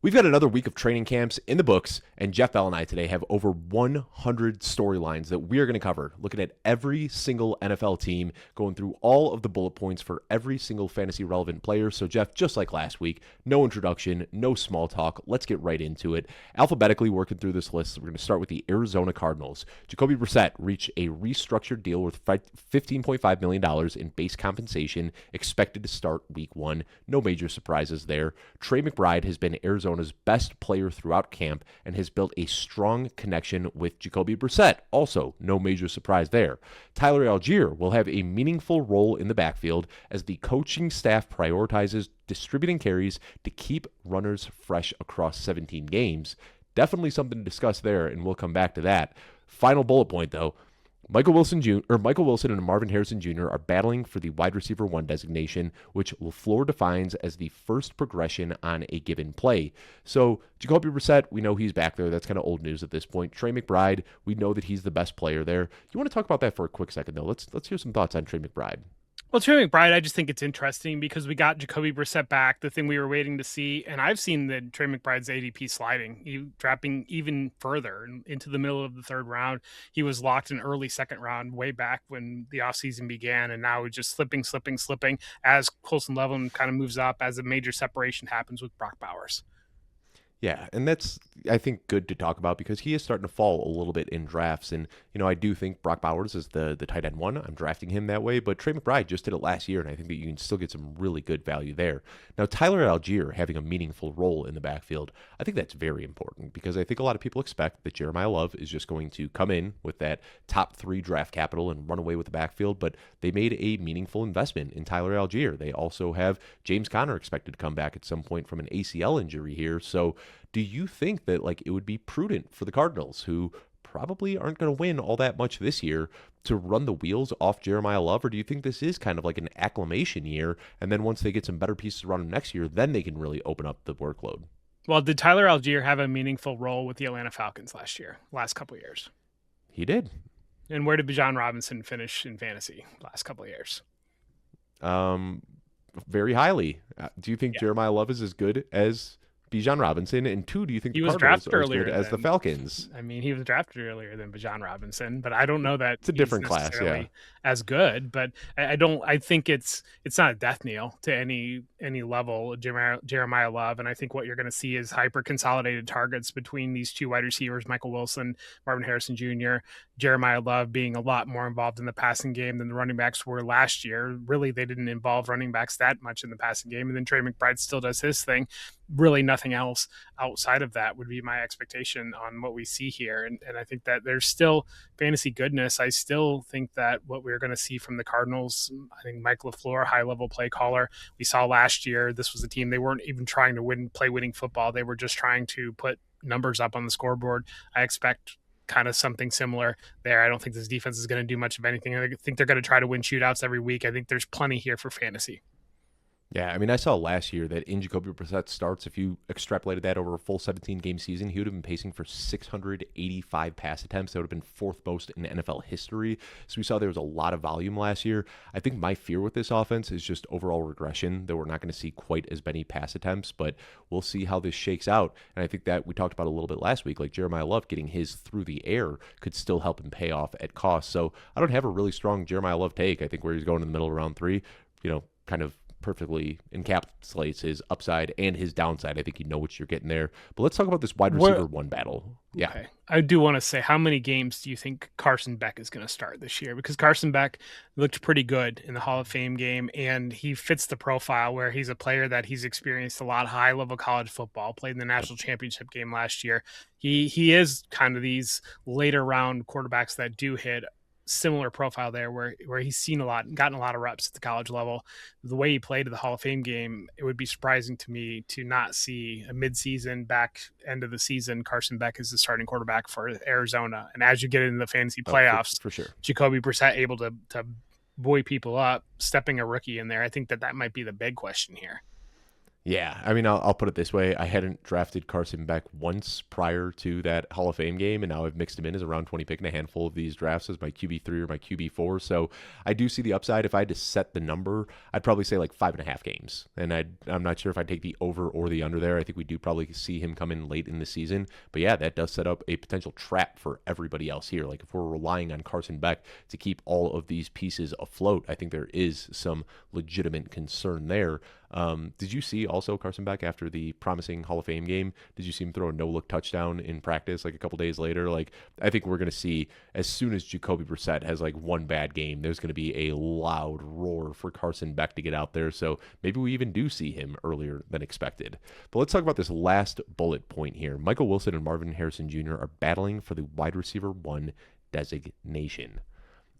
We've got another week of training camps in the books, and Jeff Bell and I today have over 100 storylines that we are going to cover, looking at every single NFL team, going through all of the bullet points for every single fantasy relevant player. So, Jeff, just like last week, no introduction, no small talk. Let's get right into it. Alphabetically working through this list, we're going to start with the Arizona Cardinals. Jacoby Brissett reached a restructured deal worth $15.5 million in base compensation, expected to start week one. No major surprises there. Trey McBride has been Arizona's best player throughout camp and has built a strong connection with Jacoby Brissett. Also, no major surprise there. Tyler Algier will have a meaningful role in the backfield as the coaching staff prioritizes distributing carries to keep runners fresh across 17 games. Definitely something to discuss there, and we'll come back to that. Final bullet point, though. Michael Wilson and Marvin Harrison Jr. are battling for the wide receiver 1 designation, which LaFleur defines as the first progression on a given play. So Jacoby Brissett, we know he's back there. That's kind of old news at this point. Trey McBride, we know that he's the best player there. You want to talk about that for a quick second, though? Let's hear some thoughts on Trey McBride. Well, Trey McBride, I just think it's interesting because we got Jacoby Brissett back, the thing we were waiting to see. And I've seen the Trey McBride's ADP sliding, dropping even further into the middle of the third round. He was locked in early second round way back when the offseason began. And now he's just slipping as Colson Leveland kind of moves up, as a major separation happens with Brock Bowers. Yeah, and that's, I think, good to talk about because he is starting to fall a little bit in drafts. And, I do think Brock Bowers is the tight end one. I'm drafting him that way. But Trey McBride just did it last year, and I think that you can still get some really good value there. Now, Tyler Algier having a meaningful role in the backfield, I think that's very important because I think a lot of people expect that Jeremiah Love is just going to come in with that top 3 draft capital and run away with the backfield. But they made a meaningful investment in Tyler Algier. They also have James Conner expected to come back at some point from an ACL injury here. So do you think that it would be prudent for the Cardinals, who probably aren't going to win all that much this year, to run the wheels off Jeremiah Love? Or do you think this is kind of like an acclimation year, and then once they get some better pieces around him next year, then they can really open up the workload? Well, did Tyler Algier have a meaningful role with the Atlanta Falcons last couple of years? He did. And where did Bijan Robinson finish in fantasy last couple of years? Very highly. Do you think Jeremiah Love is as good as Bijan Robinson? And 2, do you think he the was Cardinals drafted are as earlier good as the Falcons? I mean, he was drafted earlier than Bijan Robinson, but I don't know that it's a different class, yeah, as good. But I think it's not a death knell to any level of Jeremiah Love. And I think what you're going to see is hyper consolidated targets between these 2 wide receivers, Michael Wilson, Marvin Harrison Jr., Jeremiah Love being a lot more involved in the passing game than the running backs were last year. Really, they didn't involve running backs that much in the passing game. And then Trey McBride still does his thing. Really nothing else outside of that would be my expectation on what we see here. And I think that there's still fantasy goodness. I still think that what we're going to see from the Cardinals, I think Mike LaFleur, high-level play caller, we saw last year, this was a team, they weren't even trying to play winning football. They were just trying to put numbers up on the scoreboard. I expect kind of something similar there. I don't think this defense is going to do much of anything. I think they're going to try to win shootouts every week. I think there's plenty here for fantasy. Yeah, I mean, I saw last year that in Jacoby Brissett starts, if you extrapolated that over a full 17-game season, he would have been pacing for 685 pass attempts. That would have been 4th most in NFL history. So we saw there was a lot of volume last year. I think my fear with this offense is just overall regression, that we're not going to see quite as many pass attempts, but we'll see how this shakes out. And I think that we talked about a little bit last week, like Jeremiah Love getting his through the air could still help him pay off at cost. So I don't have a really strong Jeremiah Love take. I think where he's going in the middle of round 3, kind of perfectly encapsulates his upside and his downside. I think you know what you're getting there. But let's talk about this wide receiver 1 battle. Yeah. Okay. I do want to say, how many games do you think Carson Beck is going to start this year? Because Carson Beck looked pretty good in the Hall of Fame game, and he fits the profile where he's a player that he's experienced a lot of high-level college football, played in the national championship game last year. He is kind of these later round quarterbacks that do hit similar profile there where he's seen a lot, gotten a lot of reps at the college level. The way he played in the Hall of Fame game, it would be surprising to me to not see a midseason, back end of the season, Carson Beck is the starting quarterback for Arizona. And as you get into the fantasy playoffs, for sure, Jacoby Brissett able to buoy people up, stepping a rookie in there. I think that might be the big question here. Yeah, I mean, I'll put it this way. I hadn't drafted Carson Beck once prior to that Hall of Fame game, and now I've mixed him in as a round 20 pick in a handful of these drafts as my QB3 or my QB4. So I do see the upside. If I had to set the number, I'd probably say like 5.5 games. And I'm not sure if I'd take the over or the under there. I think we do probably see him come in late in the season. But yeah, that does set up a potential trap for everybody else here. Like if we're relying on Carson Beck to keep all of these pieces afloat, I think there is some legitimate concern there. Did you see also Carson Beck after the promising Hall of Fame game? Did you see him throw a no-look touchdown in practice like a couple days later? Like I think we're going to see as soon as Jacoby Brissett has like one bad game, there's going to be a loud roar for Carson Beck to get out there. So maybe we even do see him earlier than expected. But let's talk about this last bullet point here. Michael Wilson and Marvin Harrison Jr. are battling for the wide receiver 1 designation.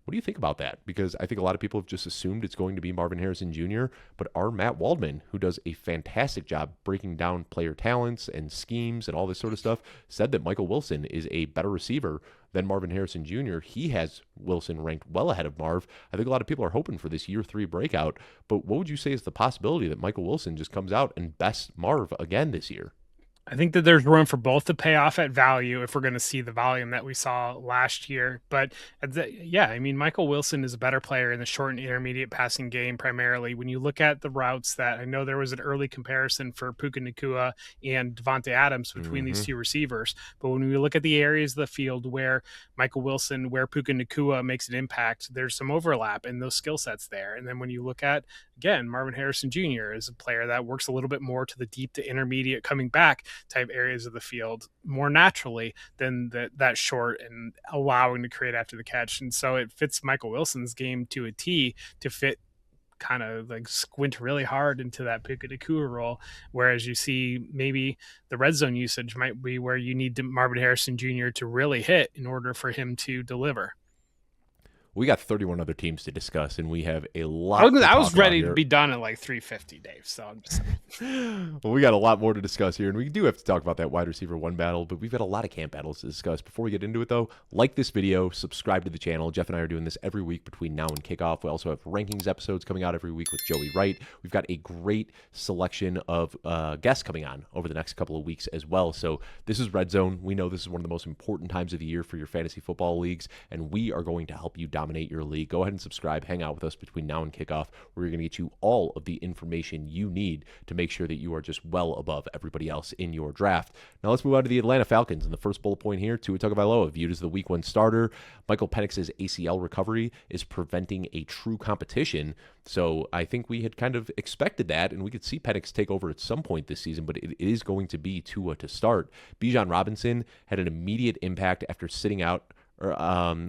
What do you think about that? Because I think a lot of people have just assumed it's going to be Marvin Harrison Jr., but our Matt Waldman, who does a fantastic job breaking down player talents and schemes and all this sort of stuff, said that Michael Wilson is a better receiver than Marvin Harrison Jr. He has Wilson ranked well ahead of Marv. I think a lot of people are hoping for this year 3 breakout, but what would you say is the possibility that Michael Wilson just comes out and bests Marv again this year? I think that there's room for both to pay off at value if we're going to see the volume that we saw last year. But yeah, I mean, Michael Wilson is a better player in the short and intermediate passing game primarily. When you look at the routes that I know there was an early comparison for Puka Nacua and Devontae Adams between these two receivers. But when we look at the areas of the field where Michael Wilson, where Puka Nacua makes an impact, there's some overlap in those skill sets there. And then when you look at, again, Marvin Harrison Jr. is a player that works a little bit more to the deep to intermediate coming back type areas of the field more naturally than that short and allowing to create after the catch. And so it fits Michael Wilson's game to a T to fit kind of like squint really hard into that Puka Nacua role. Whereas you see maybe the red zone usage might be where you need Marvin Harrison Jr. to really hit in order for him to deliver. We got 31 other teams to discuss, and we have a lot. I was ready to be done at like 350, Dave. So I'm just well, we got a lot more to discuss here, and we do have to talk about that wide receiver 1 battle, but we've got a lot of camp battles to discuss. Before we get into it, though, like this video, subscribe to the channel. Jeff and I are doing this every week between now and kickoff. We also have rankings episodes coming out every week with Joey Wright. We've got a great selection of guests coming on over the next couple of weeks as well. So this is Red Zone. We know this is one of the most important times of the year for your fantasy football leagues, and we are going to help you dominate your league. Go ahead and subscribe. Hang out with us between now and kickoff, where we're going to get you all of the information you need to make sure that you are just well above everybody else in your draft. Now let's move on to the Atlanta Falcons. And the first bullet point here, Tua Tagovailoa, viewed as the week 1 starter. Michael Penix's ACL recovery is preventing a true competition. So I think we had kind of expected that, and we could see Penix take over at some point this season, but it is going to be Tua to start. Bijan Robinson had an immediate impact after sitting out.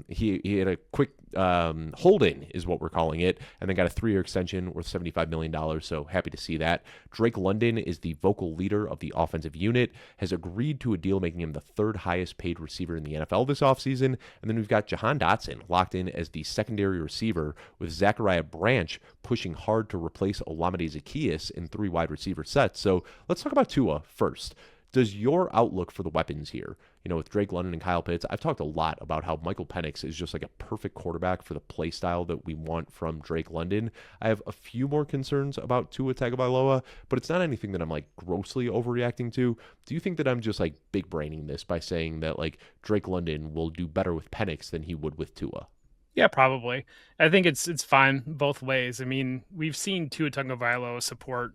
He had a quick hold-in is what we're calling it, and then got a 3-year extension worth $75 million, so happy to see that. Drake London is the vocal leader of the offensive unit, has agreed to a deal making him the 3rd highest paid receiver in the NFL this offseason, and then we've got Jahan Dotson locked in as the secondary receiver, with Zachariah Branch pushing hard to replace Olamide Zaccheaus in 3 wide receiver sets. So let's talk about Tua first. Does your outlook for the weapons here, with Drake London and Kyle Pitts, I've talked a lot about how Michael Penix is just like a perfect quarterback for the play style that we want from Drake London. I have a few more concerns about Tua Tagovailoa, but it's not anything that I'm like grossly overreacting to. Do you think that I'm just like big braining this by saying that like Drake London will do better with Penix than he would with Tua? Yeah, probably. I think it's fine both ways. I mean, we've seen Tua Tagovailoa support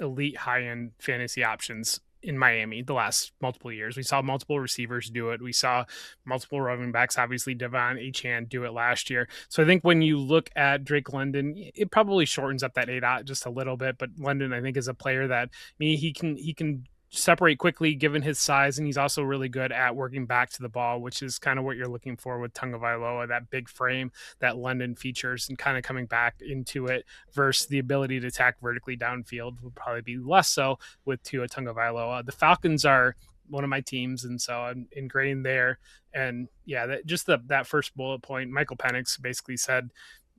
elite high-end fantasy options in Miami the last multiple years. We saw multiple receivers do it. We saw multiple running backs, obviously Devon Achane do it last year. So I think when you look at Drake London, it probably shortens up that ADOT just a little bit, but London, I think, is a player that he can separate quickly given his size, and he's also really good at working back to the ball, which is kind of what you're looking for with Tagovailoa, that big frame that London features, and kind of coming back into it versus the ability to attack vertically downfield would probably be less so with Tua Tagovailoa. The Falcons are one of my teams, and so I'm ingrained there. And yeah, that first bullet point, Michael Penix basically said,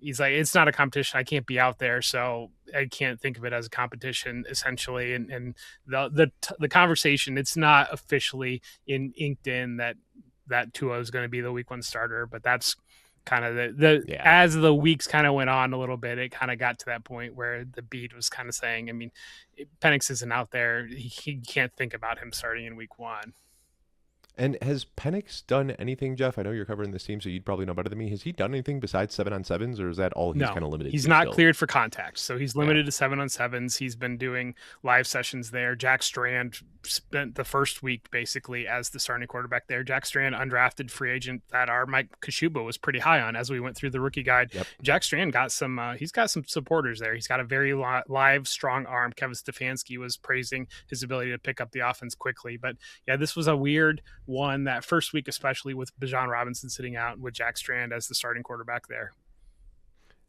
he's like, it's not a competition. I can't be out there, so I can't think of it as a competition, essentially. And the conversation, it's not officially inked in that Tua is going to be the week 1 starter, but that's kind of the Yeah. as the weeks kind of went on a little bit, it kind of got to that point where the beat was kind of saying, I mean, Penix isn't out there. He can't think about him starting in week 1. And has Penix done anything, Jeff? I know you're covering this team, so you'd probably know better than me. Has he done anything besides 7-on-7s, or is that all he's No, kind of limited he's to not still? cleared for contact, so he's Yeah. limited to 7-on-7s. He's been doing live sessions there. Jack Strand spent the first week basically as the starting quarterback there. Jack Strand, undrafted free agent that our Mike Kashuba was pretty high on as we went through the rookie guide. Yep. Jack Strand got some. He's got some supporters there. He's got a very live, strong arm. Kevin Stefanski was praising his ability to pick up the offense quickly, but yeah, this was a weird one that first week, especially with Bijan Robinson sitting out with Jack Strand as the starting quarterback there.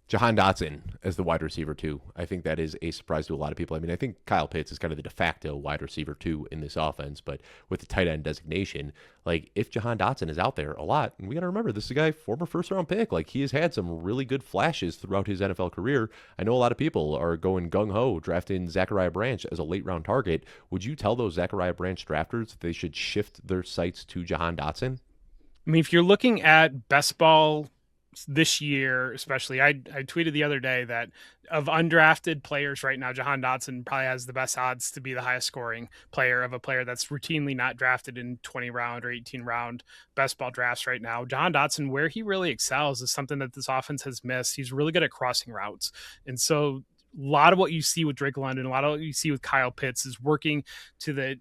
Jahan Dotson as the wide receiver too. I think that is a surprise to a lot of people. I mean, I think Kyle Pitts is kind of the de facto wide receiver too in this offense, but with the tight end designation, like if Jahan Dotson is out there a lot, and we got to remember this is a guy, former first round pick, like he has had some really good flashes throughout his NFL career. I know a lot of people are going gung ho drafting Zachariah Branch as a late round target. Would you tell those Zachariah Branch drafters that they should shift their sights to Jahan Dotson? I mean, if you're looking at best ball this year, especially, I tweeted the other day that of undrafted players right now, Jahan Dotson probably has the best odds to be the highest scoring player of a player that's routinely not drafted in 20 round or 18 round best ball drafts right now. Jahan Dotson, where he really excels is something that this offense has missed. He's really good at crossing routes. And so a lot of what you see with Drake London, a lot of what you see with Kyle Pitts is working to the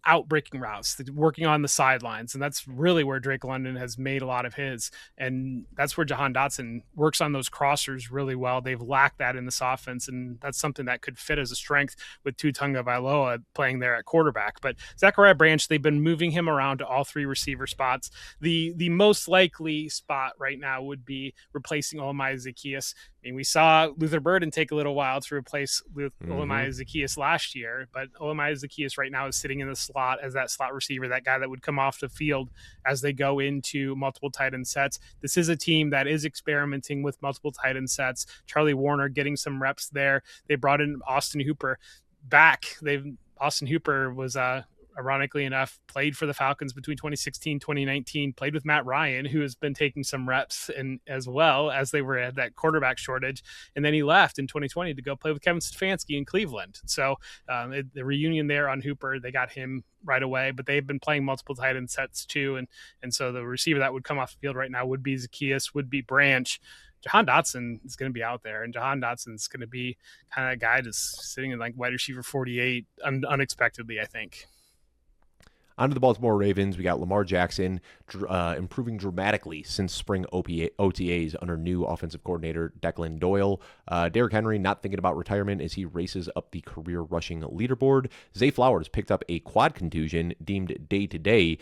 outbreaking routes, working on the sidelines. And that's really where Drake London has made a lot of his. And that's where Jahan Dotson works on those crossers really well. They've lacked that in this offense. And that's something that could fit as a strength with Tutunga Vailoa playing there at quarterback. But Zachariah Branch, they've been moving him around to all 3 receiver spots. The most likely spot right now would be replacing Olamide Zaccheaus. I mean, we saw Luther Burden take a little while to replace Olamide Zaccheaus last year, but Olamide Zaccheaus right now is sitting in the slot as that slot receiver, that guy that would come off the field as they go into multiple tight end sets. This is a team that is experimenting with multiple tight end sets. Charlie Warner getting some reps there. They brought in Austin Hooper back. Austin Hooper was ironically enough, played for the Falcons between 2016, 2019, played with Matt Ryan, who has been taking some reps and as well as they were at that quarterback shortage. And then he left in 2020 to go play with Kevin Stefanski in Cleveland. So the reunion there on Hooper, they got him right away, but they've been playing multiple tight end sets too. And so the receiver that would come off the field right now would be Zaccheaus, would be Branch. Jahan Dotson is going to be out there, and Jahan Dotson is going to be kind of a guy just sitting in like wide receiver 48 unexpectedly, I think. On to the Baltimore Ravens. We got Lamar Jackson improving dramatically since spring OTAs under new offensive coordinator Declan Doyle. Derrick Henry not thinking about retirement as he races up the career rushing leaderboard. Zay Flowers picked up a quad contusion deemed day-to-day.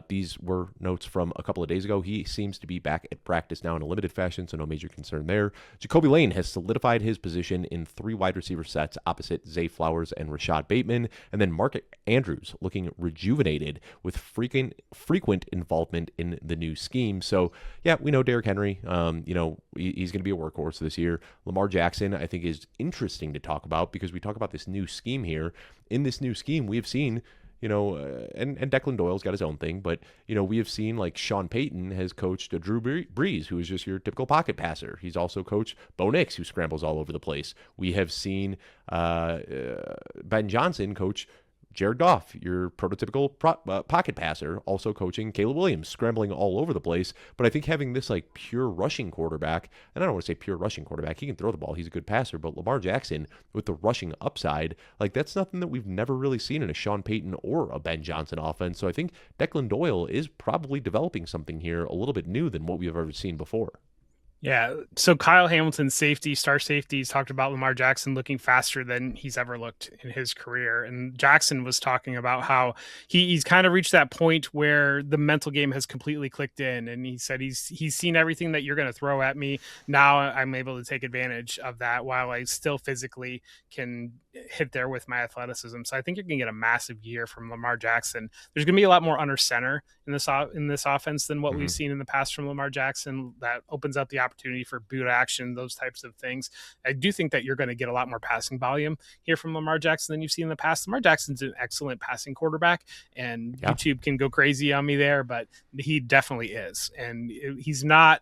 These were notes from a couple of days ago. He seems to be back at practice now in a limited fashion, so no major concern there. Jacoby Lane has solidified his position in 3 wide receiver sets opposite Zay Flowers and Rashad Bateman. And then Mark Andrews looking rejuvenated with frequent involvement in the new scheme. So, yeah, we know Derrick Henry, he's going to be a workhorse this year. Lamar Jackson, I think, is interesting to talk about because we talk about this new scheme here. In this new scheme, we have seen, and Declan Doyle's got his own thing, but, we have seen like Sean Payton has coached a Drew Brees, who is just your typical pocket passer. He's also coached Bo Nix, who scrambles all over the place. We have seen Ben Johnson coach Jared Goff, your prototypical pocket passer, also coaching Caleb Williams, scrambling all over the place. But I think having this like pure rushing quarterback, and I don't want to say pure rushing quarterback, he can throw the ball, he's a good passer, but Lamar Jackson with the rushing upside, like that's nothing that we've never really seen in a Sean Payton or a Ben Johnson offense. So I think Declan Doyle is probably developing something here a little bit new than what we've ever seen before. Yeah. So Kyle Hamilton, star safety, he's talked about Lamar Jackson looking faster than he's ever looked in his career. And Jackson was talking about how he's kind of reached that point where the mental game has completely clicked in. And he said he's seen everything that you're going to throw at me. Now I'm able to take advantage of that while I still physically can hit there with my athleticism. So I think you're going to get a massive year from Lamar Jackson. There's going to be a lot more under center in this offense than what we've seen in the past from Lamar Jackson. That opens up the opportunity for boot action, those types of things. I do think that you're going to get a lot more passing volume here from Lamar Jackson than you've seen in the past. Lamar Jackson's an excellent passing quarterback, and YouTube can go crazy on me there, but he definitely is. And he's not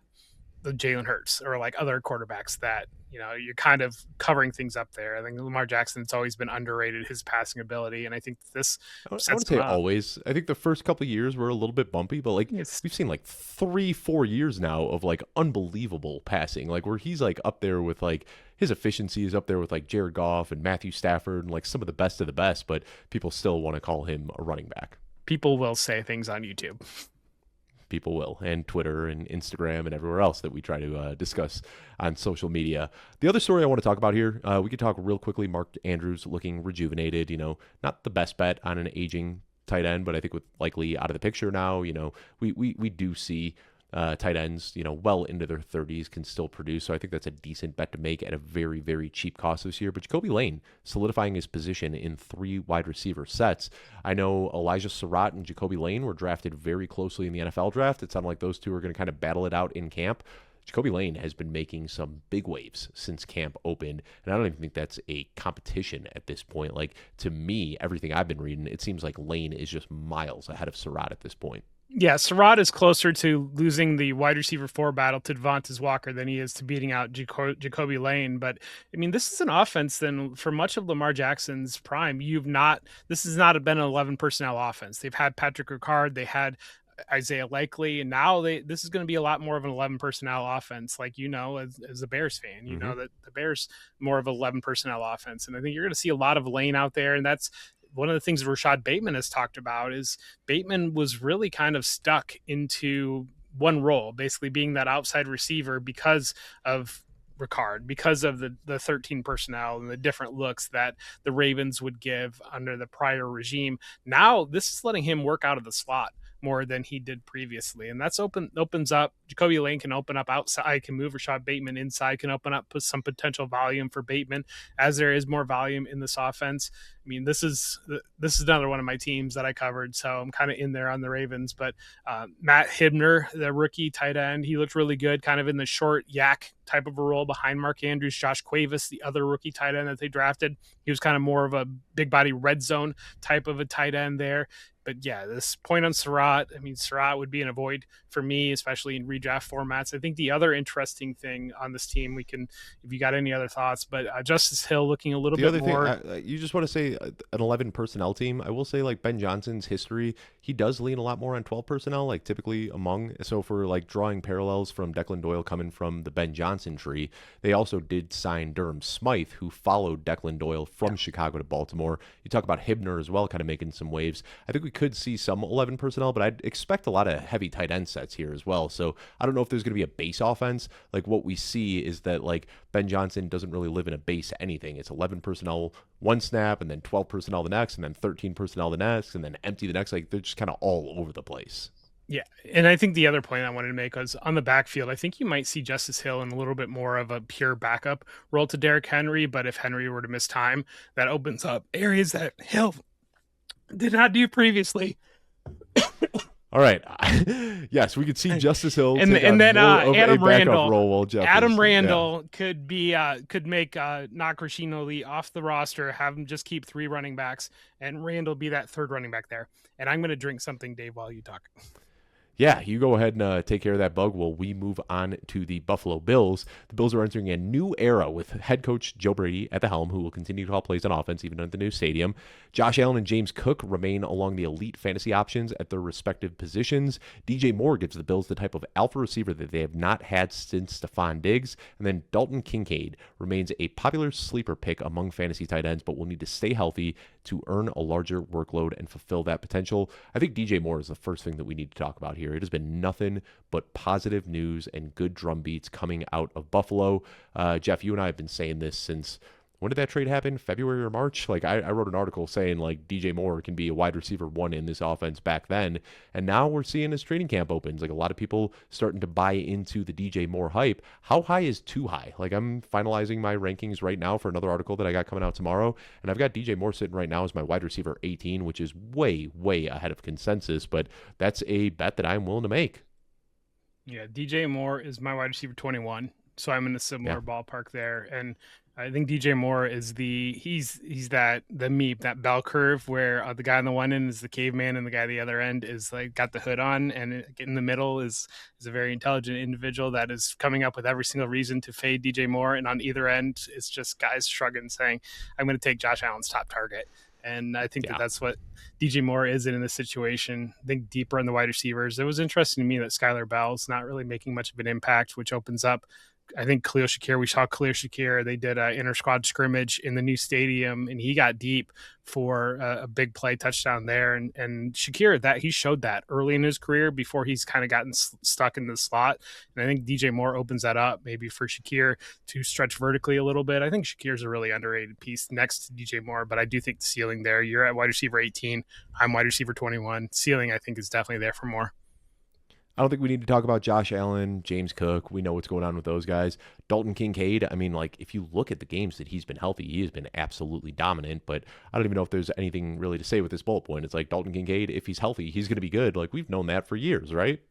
the Jalen Hurts or like other quarterbacks that, you're kind of covering things up there. I think Lamar Jackson's always been underrated, his passing ability. And I think this I wouldn't say always. I think the first couple of years were a little bit bumpy, but like we've seen like 3-4 years now of like unbelievable passing, like where he's like up there with like his efficiency is up there with like Jared Goff and Matthew Stafford and like some of the best, but people still want to call him a running back. People will say things on YouTube. People will, and Twitter and Instagram and everywhere else that we try to discuss on social media. The other story I want to talk about here, we could talk real quickly. Mark Andrews looking rejuvenated, not the best bet on an aging tight end, but I think with likely out of the picture now, we do see tight ends, well into their 30s can still produce. So I think that's a decent bet to make at a very, very cheap cost this year. But Jacoby Lane solidifying his position in 3 wide receiver sets. I know Elijah Surratt and Jacoby Lane were drafted very closely in the NFL draft. It sounded like those two are going to kind of battle it out in camp. Jacoby Lane has been making some big waves since camp opened, and I don't even think that's a competition at this point. Like, to me, everything I've been reading, it seems like Lane is just miles ahead of Surratt at this point. Yeah, Surratt is closer to losing the wide receiver 4 battle to Devontae Walker than he is to beating out Jacoby Lane. But I mean, this is an offense then for much of Lamar Jackson's prime. This has not been an 11 personnel offense. They've had Patrick Ricard, they had Isaiah Likely, and now this is going to be a lot more of an 11 personnel offense. Like, as a Bears fan, you know that the Bears more of 11 personnel offense. And I think you're going to see a lot of Lane out there. And that's one of the things Rashad Bateman has talked about is Bateman was really kind of stuck into one role, basically being that outside receiver because of Ricard, because of the 13 personnel and the different looks that the Ravens would give under the prior regime. Now this is letting him work out of the slot more than he did previously. And that's opens up. Jacoby Lane can open up outside, can move Rashad Bateman inside, can open up some potential volume for Bateman as there is more volume in this offense. I mean, this is another one of my teams that I covered, so I'm kind of in there on the Ravens. But Matt Hibner, the rookie tight end, he looked really good, kind of in the short yak type of a role behind Mark Andrews. Josh Cuevas, the other rookie tight end that they drafted, he was kind of more of a big body red zone type of a tight end there. But yeah, this point on Surratt, I mean, Surratt would be an avoid for me, especially in redraft formats. I think the other interesting thing on this team, if you got any other thoughts, but Justice Hill looking a little bit more. You just want to say an 11 personnel team. I will say, like, Ben Johnson's history, he does lean a lot more on 12 personnel, like typically among. So for like drawing parallels from Declan Doyle coming from the Ben Johnson tree, they also did sign Durham Smythe, who followed Declan Doyle from Chicago to Baltimore. You talk about Hibner as well, kind of making some waves. I think we could see some 11 personnel, but I'd expect a lot of heavy tight end sets here as well. So I don't know if there's going to be a base offense. Like, what we see is that like Ben Johnson doesn't really live in a base anything. It's 11 personnel one snap, and then 12 personnel the next, and then 13 personnel the next, and then empty the next. Like, they're just kind of all over the place. Yeah, and I think the other point I wanted to make was on the backfield, I think you might see Justice Hill in a little bit more of a pure backup role to Derrick Henry, but if Henry were to miss time, that opens up areas that Hill did not do previously. All right. Yes, we could see Justice Hill and then Adam Randall. Role while Adam Randall could make knock Rasheen Lee off the roster, have him just keep 3 running backs, and Randall be that 3rd running back there. And I'm going to drink something, Dave, while you talk. Yeah, you go ahead and take care of that bug while we move on to the Buffalo Bills. The Bills are entering a new era with head coach Joe Brady at the helm, who will continue to call plays on offense even at the new stadium. Josh Allen and James Cook remain along the elite fantasy options at their respective positions. DJ Moore gives the Bills the type of alpha receiver that they have not had since Stephon Diggs. And then Dalton Kincaid remains a popular sleeper pick among fantasy tight ends, but will need to stay healthy to earn a larger workload and fulfill that potential. I think DJ Moore is the first thing that we need to talk about here. It has been nothing but positive news and good drum beats coming out of Buffalo. Jeff, you and I have been saying this since when did that trade happen? February or March? Like I wrote an article saying like DJ Moore can be a wide receiver one in this offense back then. And now we're seeing as training camp opens, like a lot of people starting to buy into the DJ Moore hype. How high is too high? Like I'm finalizing my rankings right now for another article that I got coming out tomorrow. And I've got DJ Moore sitting right now as my wide receiver 18, which is way, way ahead of consensus. But that's a bet that I'm willing to make. Yeah, DJ Moore is my wide receiver 21. So I'm in a similar ballpark there. And I think DJ Moore is he's that the meep, that bell curve where the guy on the one end is the caveman and the guy at the other end is like got the hood on, and in the middle is a very intelligent individual that is coming up with every single reason to fade DJ Moore, and on either end it's just guys shrugging saying I'm going to take Josh Allen's top target. And I think that's what DJ Moore is in this situation. I think deeper in the wide receivers, it was interesting to me that Skylar Bell's not really making much of an impact, which opens up I think Khalil Shakir, we saw Khalil Shakir. They did an inter-squad scrimmage in the new stadium, and he got deep for a big play touchdown there. And Shakir, that he showed that early in his career before he's kind of gotten stuck in the slot. And I think DJ Moore opens that up maybe for Shakir to stretch vertically a little bit. I think Shakir's a really underrated piece next to DJ Moore, but I do think the ceiling there. You're at wide receiver 18. I'm wide receiver 21. Ceiling, I think, is definitely there for Moore. I don't think we need to talk about Josh Allen, James Cook. We know what's going on with those guys. Dalton Kincaid, I mean, like, if you look at the games that he's been healthy, he has been absolutely dominant, but I don't even know if there's anything really to say with this bullet point. It's like Dalton Kincaid, if he's healthy, he's going to be good. Like, we've known that for years, right?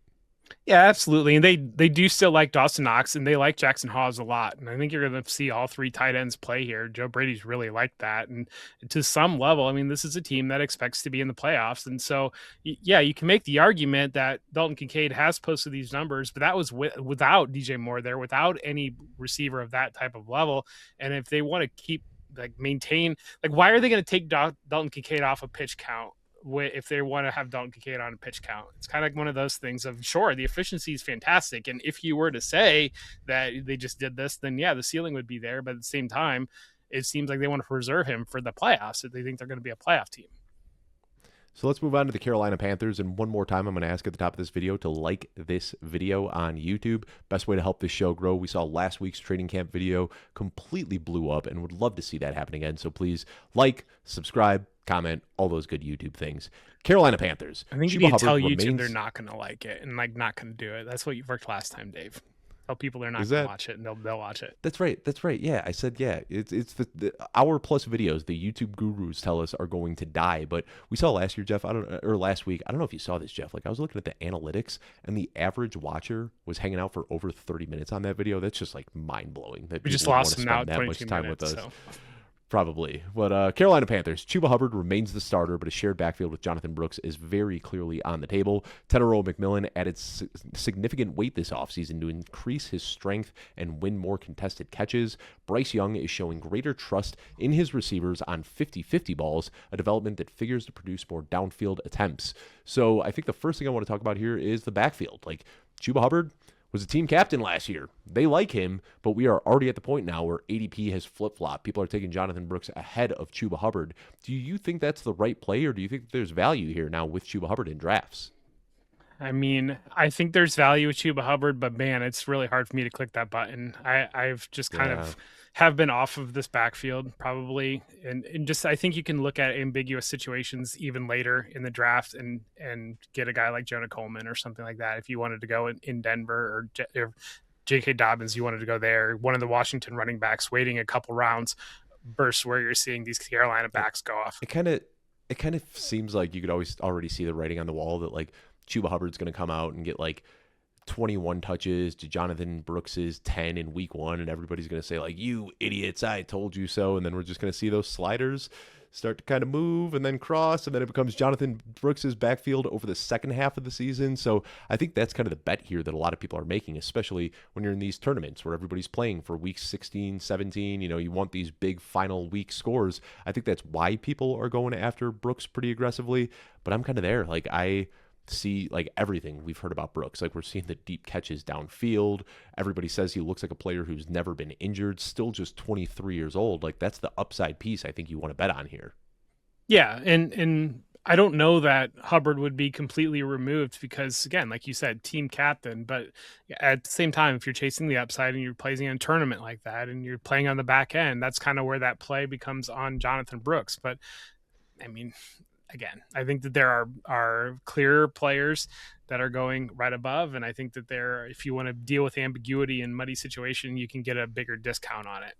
Yeah, absolutely. And they do still like Dawson Knox, and they like Jackson Hawes a lot. And I think you're going to see all three tight ends play here. Joe Brady's really like that. And to some level, I mean, this is a team that expects to be in the playoffs. And so, yeah, you can make the argument that Dalton Kincaid has posted these numbers, but that was without DJ Moore there, without any receiver of that type of level. And if they want to keep, like, maintain, like, why are they going to take Dalton Kincaid off a pitch count if they want to have Dalton Kincaid on a pitch count? It's kind of like one of those things of, sure, the efficiency is fantastic. And if you were to say that they just did this, then yeah, the ceiling would be there. But at the same time, it seems like they want to preserve him for the playoffs. They think they're going to be a playoff team. So let's move on to the Carolina Panthers. And one more time, I'm going to ask at the top of this video to like this video on YouTube. Best way to help this show grow. We saw last week's training camp video completely blew up and would love to see that happen again. So please like, subscribe, comment, all those good YouTube things. Carolina Panthers. I think you need to tell YouTube they're not going to like it and like not going to do it. That's what you worked last time, Dave. Tell people they're not going to watch it, and they'll watch it. That's right. That's right. Yeah, I said yeah. It's the hour plus videos the YouTube gurus tell us are going to die. But we saw last year, Jeff. Last week. I don't know if you saw this, Jeff. Like I was looking at the analytics, and the average watcher was hanging out for over 30 minutes on that video. That's just like mind blowing. That we just lost them now. That much time minutes, with us. So. Probably. But Carolina Panthers, Chuba Hubbard remains the starter, but a shared backfield with Jonathan Brooks is very clearly on the table. Tenero McMillan added significant weight this offseason to increase his strength and win more contested catches. Bryce Young is showing greater trust in his receivers on 50-50 balls, a development that figures to produce more downfield attempts. So I think the first thing I want to talk about here is the backfield. Like Chuba Hubbard was a team captain last year. They like him, but we are already at the point now where ADP has flip-flopped. People are taking Jonathan Brooks ahead of Chuba Hubbard. Do you think that's the right play, or do you think there's value here now with Chuba Hubbard in drafts? I mean, I think there's value with Chuba Hubbard, but man, it's really hard for me to click that button. I've just kind of have been off of this backfield probably. And just, I think you can look at ambiguous situations even later in the draft and get a guy like Jonah Coleman or something like that. If you wanted to go in Denver or J.K. Dobbins, you wanted to go there, one of the Washington running backs waiting a couple rounds versus where you're seeing these Carolina backs go off. It kind of seems like you could always already see the writing on the wall that like Chuba Hubbard's going to come out and get like 21 touches to Jonathan Brooks's 10 in week 1, and everybody's going to say like, you idiots, I told you so. And then we're just going to see those sliders start to kind of move and then cross, and then it becomes Jonathan Brooks's backfield over the second half of the season. So I think that's kind of the bet here that a lot of people are making, especially when you're in these tournaments where everybody's playing for weeks 16, 17. You know, you want these big final week scores. I think that's why people are going after Brooks pretty aggressively, but I'm kind of there. Like I see like everything we've heard about Brooks. Like we're seeing the deep catches downfield. Everybody says he looks like a player who's never been injured, still just 23 years old. Like that's the upside piece I think you want to bet on here. Yeah, and I don't know that Hubbard would be completely removed because, again, like you said, team captain. But at the same time, if you're chasing the upside and you're playing in a tournament like that and you're playing on the back end, that's kind of where that play becomes on Jonathan Brooks. But I mean, again, I think that there are clearer players that are going right above, and I think that there, if you want to deal with ambiguity and muddy situation, you can get a bigger discount on it.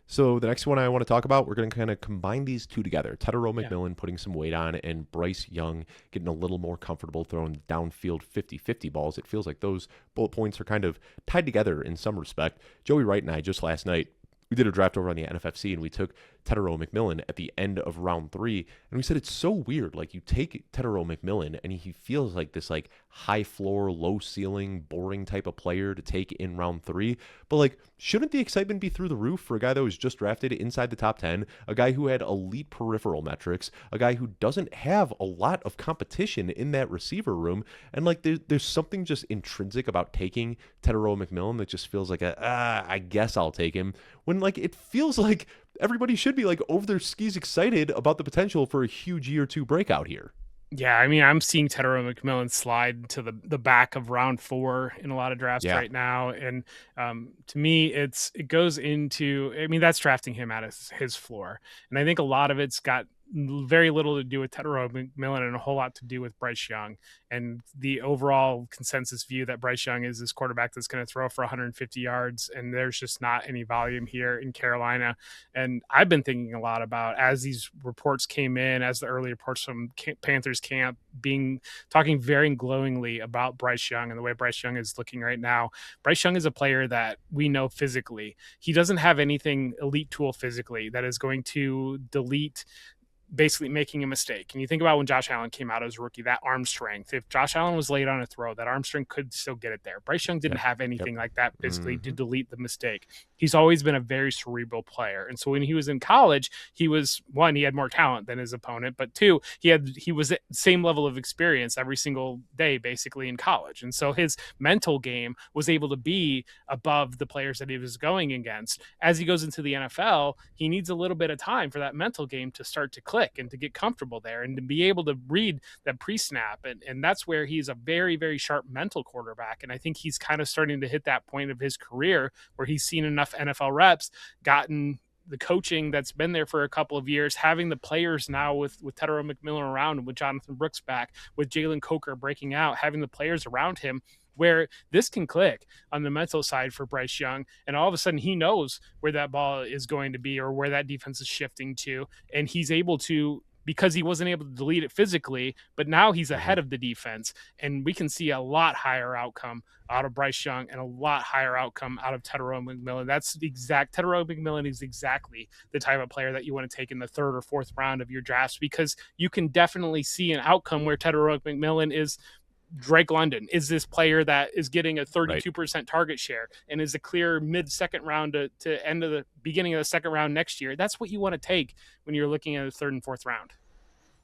So the next one I want to talk about, we're going to kind of combine these two together. Tetero Yeah. McMillan putting some weight on, and Bryce Young getting a little more comfortable throwing downfield 50-50 balls. It feels like those bullet points are kind of tied together in some respect. Joey Wright and I just last night, we did a draft over on the NFFC, and we took Tetero McMillan at the end of round 3, and we said it's so weird. Like, you take Tetero McMillan, and he feels like this like high floor, low ceiling, boring type of player to take in round 3. But like, shouldn't the excitement be through the roof for a guy that was just drafted inside the top 10, a guy who had elite peripheral metrics, a guy who doesn't have a lot of competition in that receiver room, and like there's something just intrinsic about taking Tetero McMillan that just feels like I guess I'll take him, when like it feels like everybody should be like over their skis excited about the potential for a huge year 2 breakout here. Yeah, I mean, I'm seeing Tetero McMillan slide to the back of round 4 in a lot of drafts Yeah. right now, and to me, it goes into. I mean, that's drafting him at his floor, and I think a lot of it's got very little to do with Tetero McMillan and a whole lot to do with Bryce Young and the overall consensus view that Bryce Young is this quarterback that's going to throw for 150 yards, and there's just not any volume here in Carolina. And I've been thinking a lot about, as these reports came in, as the early reports from Panthers camp being talking very glowingly about Bryce Young and the way Bryce Young is looking right now. Bryce Young is a player that we know physically. He doesn't have anything elite tool physically that is going to delete basically making a mistake. And you think about when Josh Allen came out as a rookie, that arm strength. If Josh Allen was late on a throw, that arm strength could still get it there. Bryce Young didn't Yep. have Yep. anything like that physically to Mm-hmm. delete the mistake. He's always been a very cerebral player. And so when he was in college, he was, one, he had more talent than his opponent, but two, he was at the same level of experience every single day basically in college. And so his mental game was able to be above the players that he was going against. As he goes into the NFL, he needs a little bit of time for that mental game to start to click and to get comfortable there and to be able to read that pre-snap. And that's where he's a very, very sharp mental quarterback. And I think he's kind of starting to hit that point of his career where he's seen enough NFL reps, gotten the coaching that's been there for a couple of years, having the players now with Tetero McMillan around, with Jonathan Brooks back, with Jalen Coker breaking out, having the players around him where this can click on the mental side for Bryce Young. And all of a sudden he knows where that ball is going to be or where that defense is shifting to. And he's able to, because he wasn't able to delete it physically, but now he's Mm-hmm. ahead of the defense. And we can see a lot higher outcome out of Bryce Young and a lot higher outcome out of Tetero McMillan. Tetero McMillan is exactly the type of player that you want to take in the 3rd or 4th round of your drafts, because you can definitely see an outcome where Tetero McMillan is Drake London, is this player that is getting a Right. 32% target share and is a clear mid second round to end of the beginning of the second round next year. That's what you want to take when you're looking at the 3rd and 4th round.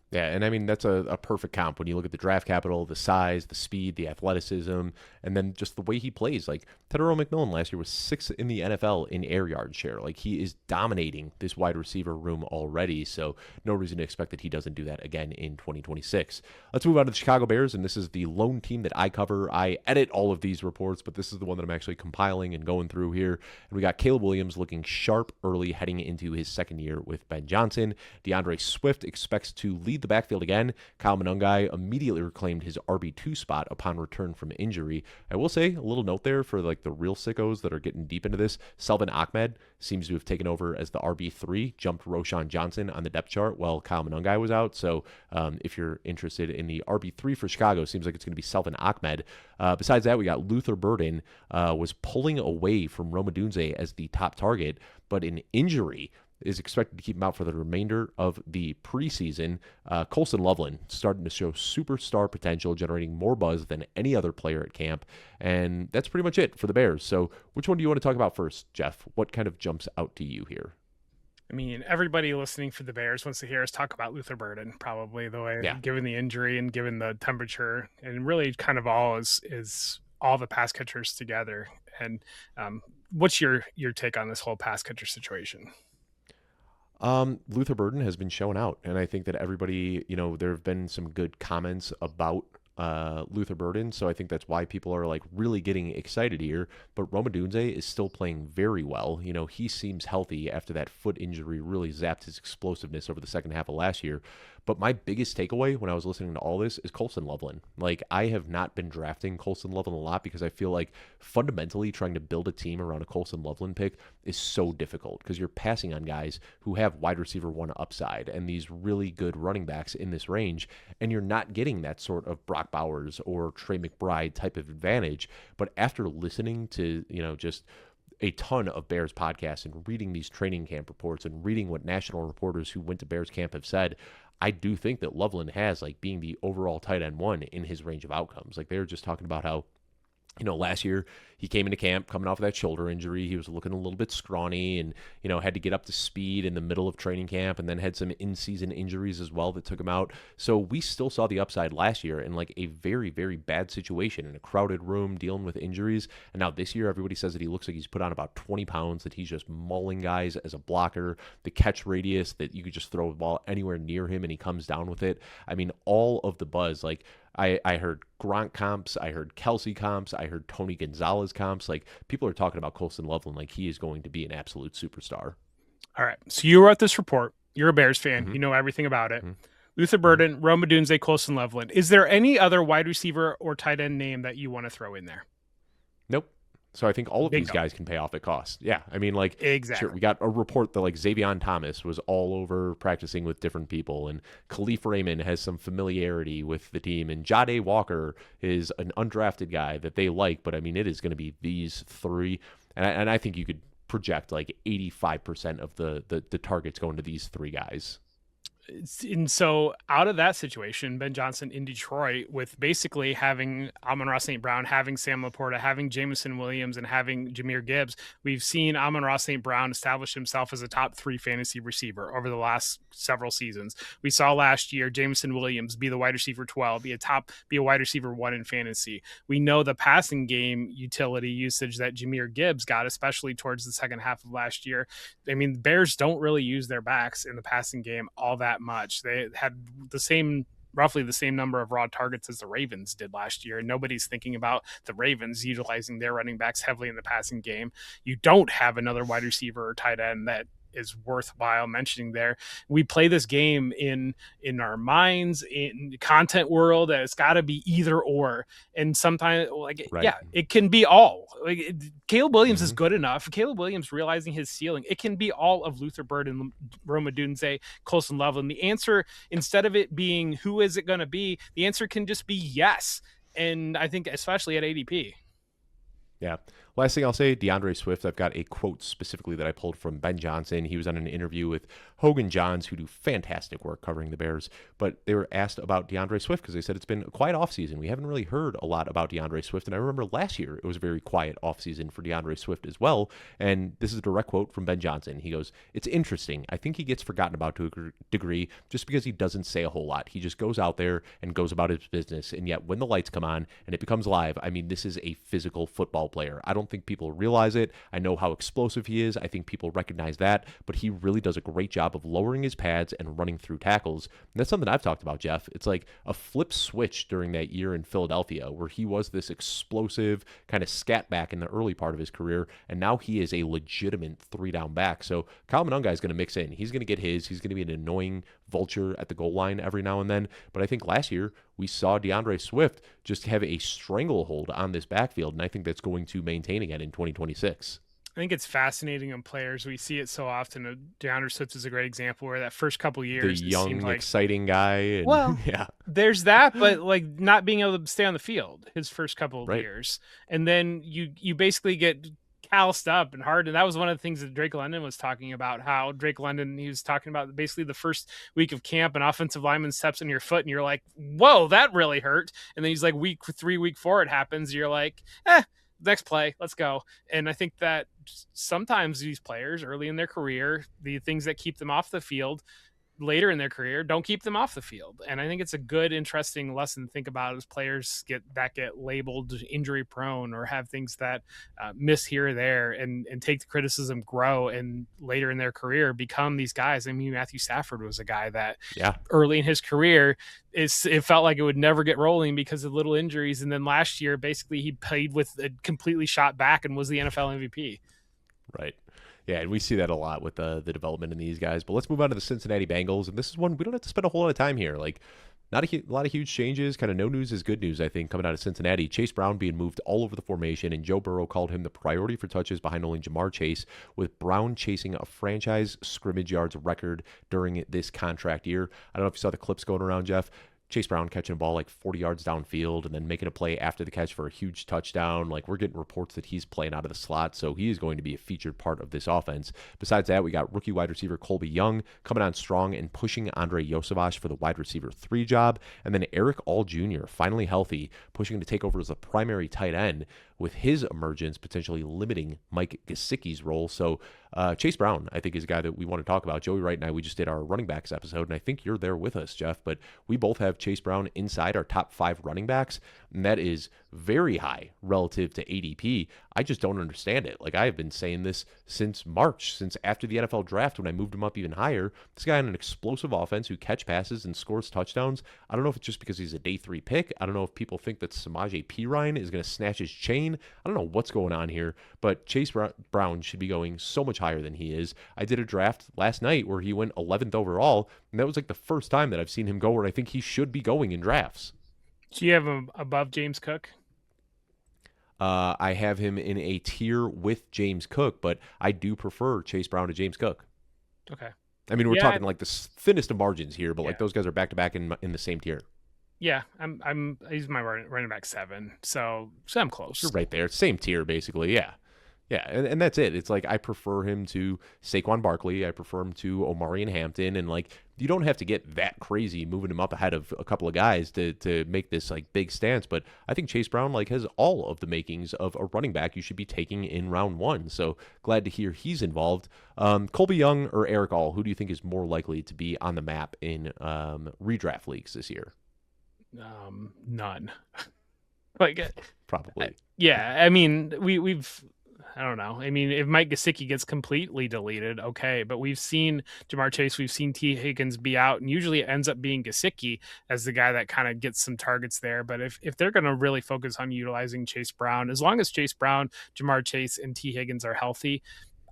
Yeah, and I mean, that's a perfect comp when you look at the draft capital, the size, the speed, the athleticism, and then just the way he plays. Like, Tetero McMillan last year was 6th in the NFL in air yard share. Like, he is dominating this wide receiver room already, so no reason to expect that he doesn't do that again in 2026. Let's move on to the Chicago Bears, and this is the lone team that I cover. I edit all of these reports, but this is the one that I'm actually compiling and going through here. And we got Caleb Williams looking sharp early heading into his second year with Ben Johnson. DeAndre Swift expects to lead the backfield again. Kyle Monangai immediately reclaimed his RB2 spot upon return from injury. I will say a little note there for like the real sickos that are getting deep into this. Selvin Ahmed seems to have taken over as the RB3, jumped Roshan Johnson on the depth chart while Kyle Monangai was out. So if you're interested in the RB3 for Chicago, seems like it's going to be Selvin Ahmed. Besides that, we got Luther Burden was pulling away from Roma Dunze as the top target, but an injury is expected to keep him out for the remainder of the preseason. Colson Loveland starting to show superstar potential, generating more buzz than any other player at camp. And that's pretty much it for the Bears. So which one do you want to talk about first, Jeff? What kind of jumps out to you here? I mean, everybody listening for the Bears wants to hear us talk about Luther Burden, probably the way, Yeah. given the injury and given the temperature, and really kind of all is all the pass catchers together. And what's your take on this whole pass catcher situation? Luther Burden has been showing out, and I think that everybody, there have been some good comments about Luther Burden, so I think that's why people are like really getting excited here. But Roma Dunze is still playing very well. He seems healthy after that foot injury really zapped his explosiveness over the second half of last year. But my biggest takeaway when I was listening to all this is Colson Loveland. Like, I have not been drafting Colson Loveland a lot because I feel like fundamentally trying to build a team around a Colson Loveland pick is so difficult because you're passing on guys who have wide receiver one upside and these really good running backs in this range, and you're not getting that sort of Brock Bowers or Trey McBride type of advantage. But after listening to, just a ton of Bears podcasts and reading these training camp reports and reading what national reporters who went to Bears camp have said, I do think that Loveland has like being the overall tight end one in his range of outcomes. Like, they were just talking about how last year he came into camp coming off of that shoulder injury. He was looking a little bit scrawny and, had to get up to speed in the middle of training camp and then had some in-season injuries as well that took him out. So we still saw the upside last year in like a very, very bad situation in a crowded room dealing with injuries. And now this year, everybody says that he looks like he's put on about 20 pounds, that he's just mauling guys as a blocker, the catch radius that you could just throw the ball anywhere near him and he comes down with it. I mean, all of the buzz, like, I heard Gronk comps, I heard Kelsey comps, I heard Tony Gonzalez comps. Like, people are talking about Colson Loveland like he is going to be an absolute superstar. All right. So you wrote this report. You're a Bears fan. Mm-hmm. You know everything about it. Mm-hmm. Luther Burden, Roma Dunze, Colson Loveland. Is there any other wide receiver or tight end name that you want to throw in there? Nope. So I think all of Bingo. these guys can pay off at cost. Yeah. I mean, like, exactly. Sure, we got a report that like Xavion Thomas was all over practicing with different people, and Khalif Raymond has some familiarity with the team, and Jade Walker is an undrafted guy that they like, but I mean, it is going to be these three. And I think you could project like 85% of the targets going to these three guys. And so out of that situation, Ben Johnson in Detroit, with basically having Amon-Ra St. Brown, having Sam Laporta, having Jameson Williams, and having Jahmyr Gibbs, we've seen Amon-Ra St. Brown establish himself as a top 3 fantasy receiver over the last several seasons. We saw last year Jameson Williams be the wide receiver 12, be a wide receiver 1 in fantasy. We know the passing game utility usage that Jahmyr Gibbs got, especially towards the second half of last year. I mean, the Bears don't really use their backs in the passing game all that much. They had roughly the same number of raw targets as the Ravens did last year, and nobody's thinking about the Ravens utilizing their running backs heavily in the passing game. You don't have another wide receiver or tight end that is worthwhile mentioning there. We play this game in our minds, in the content world, that it's got to be either or, and sometimes it can be all. Like, Caleb Williams is good enough. Caleb Williams realizing his ceiling, it can be all of Luther Burden, Roma Dunze, Colson Loveland. The answer, instead of it being who is it going to be, the answer can just be yes. And I think especially at ADP. Yeah. Last thing I'll say, DeAndre Swift, I've got a quote specifically that I pulled from Ben Johnson. He was on an interview with Hogan Johns, who do fantastic work covering the Bears, but they were asked about DeAndre Swift because they said it's been a quiet offseason. We haven't really heard a lot about DeAndre Swift, and I remember last year it was a very quiet offseason for DeAndre Swift as well, and this is a direct quote from Ben Johnson. He goes, "It's interesting. I think he gets forgotten about to a degree just because he doesn't say a whole lot. He just goes out there and goes about his business, and yet when the lights come on and it becomes live, I mean, this is a physical football player. I don't think people realize it. I know how explosive he is. I think people recognize that, but he really does a great job of lowering his pads and running through tackles. And that's something I've talked about, Jeff. It's like a flip switch during that year in Philadelphia where he was this explosive kind of scat back in the early part of his career, and now he is a legitimate 3-down back. So Kyle Monunga is going to mix in. He's going to get his. He's going to be an annoying vulture at the goal line every now and then. But I think last year we saw DeAndre Swift just have a stranglehold on this backfield, and I think that's going to maintain again in 2026. I think it's fascinating in players. We see it so often. DeAndre Swift is a great example where that first couple of years, the young, exciting guy. And, well, yeah, there's that, but like not being able to stay on the field his first couple of years, and then you basically get calloused up and hard. And that was one of the things that Drake London was talking about, how Drake London, he was talking about basically the first week of camp, an offensive lineman steps on your foot and you're like, whoa, that really hurt. And then he's like, week 4 it happens. You're like, next play, let's go. And I think that sometimes these players early in their career, the things that keep them off the field later in their career, don't keep them off the field. And I think it's a good, interesting lesson to think about as players get labeled injury prone or have things that miss here or there, and take the criticism, grow, and later in their career become these guys. I mean, Matthew Stafford was a guy that Yeah. early in his career, it felt like it would never get rolling because of little injuries. And then last year, basically, he played with a completely shot back and was the NFL MVP. Right. Yeah, and we see that a lot with the development in these guys. But let's move on to the Cincinnati Bengals, and this is one we don't have to spend a whole lot of time here. Like, not a lot of huge changes. Kind of no news is good news, I think, coming out of Cincinnati. Chase Brown being moved all over the formation, and Joe Burrow called him the priority for touches behind only Jamar Chase, with Brown chasing a franchise scrimmage yards record during this contract year. I don't know if you saw the clips going around, Jeff. Chase Brown catching a ball like 40 yards downfield and then making a play after the catch for a huge touchdown. Like, we're getting reports that he's playing out of the slot, so he is going to be a featured part of this offense. Besides that, we got rookie wide receiver Colby Young coming on strong and pushing Andre Yosevich for the wide receiver 3 job. And then Eric All Jr., finally healthy, pushing to take over as a primary tight end, with his emergence potentially limiting Mike Gesicki's role. So Chase Brown, I think, is a guy that we want to talk about. Joey Wright and I, we just did our running backs episode, and I think you're there with us, Jeff, but we both have Chase Brown inside our top 5 running backs, and that is very high relative to ADP. I just don't understand it. Like, I have been saying this since March, since after the NFL draft when I moved him up even higher. This guy on an explosive offense who catch passes and scores touchdowns. I don't know if it's just because he's a day 3 pick. I don't know if people think that Samaje Perine is going to snatch his chain. I don't know what's going on here, but Chase Brown should be going so much higher than he is. I did a draft last night where he went 11th overall, and that was like the first time that I've seen him go where I think he should be going in drafts. Do you have him above James Cook? I have him in a tier with James Cook, but I do prefer Chase Brown to James Cook. Okay. I mean, we're talking like the thinnest of margins here, but like those guys are back to back in the same tier. Yeah, he's my running back 7, so I'm close. You're right there, same tier basically. Yeah. Yeah, and that's it. It's like I prefer him to Saquon Barkley. I prefer him to Omarion Hampton. And, like, you don't have to get that crazy moving him up ahead of a couple of guys to make this, like, big stance. But I think Chase Brown, like, has all of the makings of a running back you should be taking in round 1. So glad to hear he's involved. Colby Young or Eric All, who do you think is more likely to be on the map in redraft leagues this year? None. Like, probably. Yeah, I mean, we've I don't know. I mean, if Mike Gesicki gets completely deleted, okay. But we've seen Jamar Chase, we've seen T. Higgins be out, and usually it ends up being Gesicki as the guy that kind of gets some targets there. But if they're going to really focus on utilizing Chase Brown, as long as Chase Brown, Jamar Chase, and T. Higgins are healthy,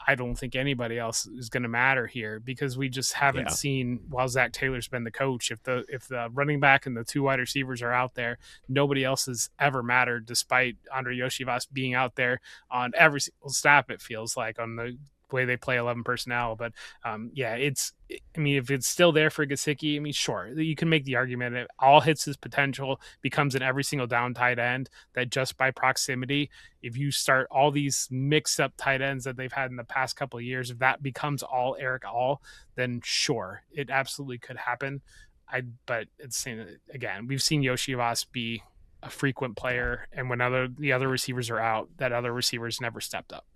I don't think anybody else is going to matter here, because we just haven't seen, while Zach Taylor's been the coach, if the running back and the 2 wide receivers are out there, nobody else has ever mattered, despite Andre Yoshivas being out there on every single snap, it feels like, on the way they play 11 personnel. But I mean, if it's still there for Gesicki, I mean, sure, you can make the argument it all hits his potential, becomes an every single down tight end, that just by proximity, if you start all these mixed up tight ends that they've had in the past couple of years, if that becomes all Eric All, then sure, it absolutely could happen. But it's, again, we've seen Yoshivas be a frequent player, and when the other receivers are out, that other receivers never stepped up.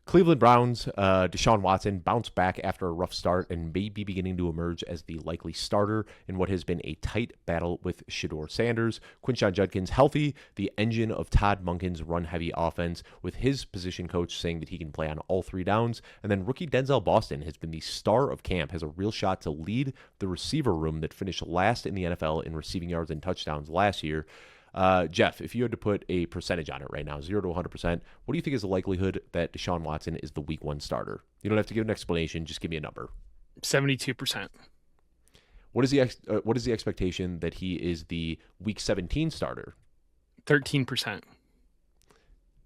Cleveland Browns, Deshaun Watson bounced back after a rough start and may be beginning to emerge as the likely starter in what has been a tight battle with Shedeur Sanders. Quinshon Judkins healthy, the engine of Todd Monken's run-heavy offense, with his position coach saying that he can play on all 3 downs. And then rookie Denzel Boston has been the star of camp, has a real shot to lead the receiver room that finished last in the NFL in receiving yards and touchdowns last year. Jeff, if you had to put a percentage on it right now, 0 to 100%, what do you think is the likelihood that Deshaun Watson is the week 1 starter? You don't have to give an explanation. Just give me a number. 72%. What is the expectation that he is the week 17 starter? 13%.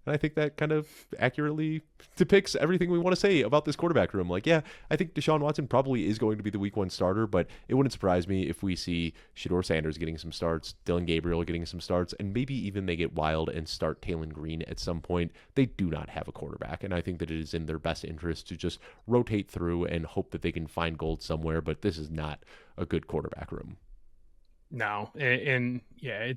And I think that kind of accurately depicts everything we want to say about this quarterback room. Like, yeah, I think Deshaun Watson probably is going to be the week 1 starter, but it wouldn't surprise me if we see Shedeur Sanders getting some starts, Dylan Gabriel getting some starts, and maybe even they get wild and start Taylon Green at some point. They do not have a quarterback, and I think that it is in their best interest to just rotate through and hope that they can find gold somewhere, but this is not a good quarterback room. No, and yeah,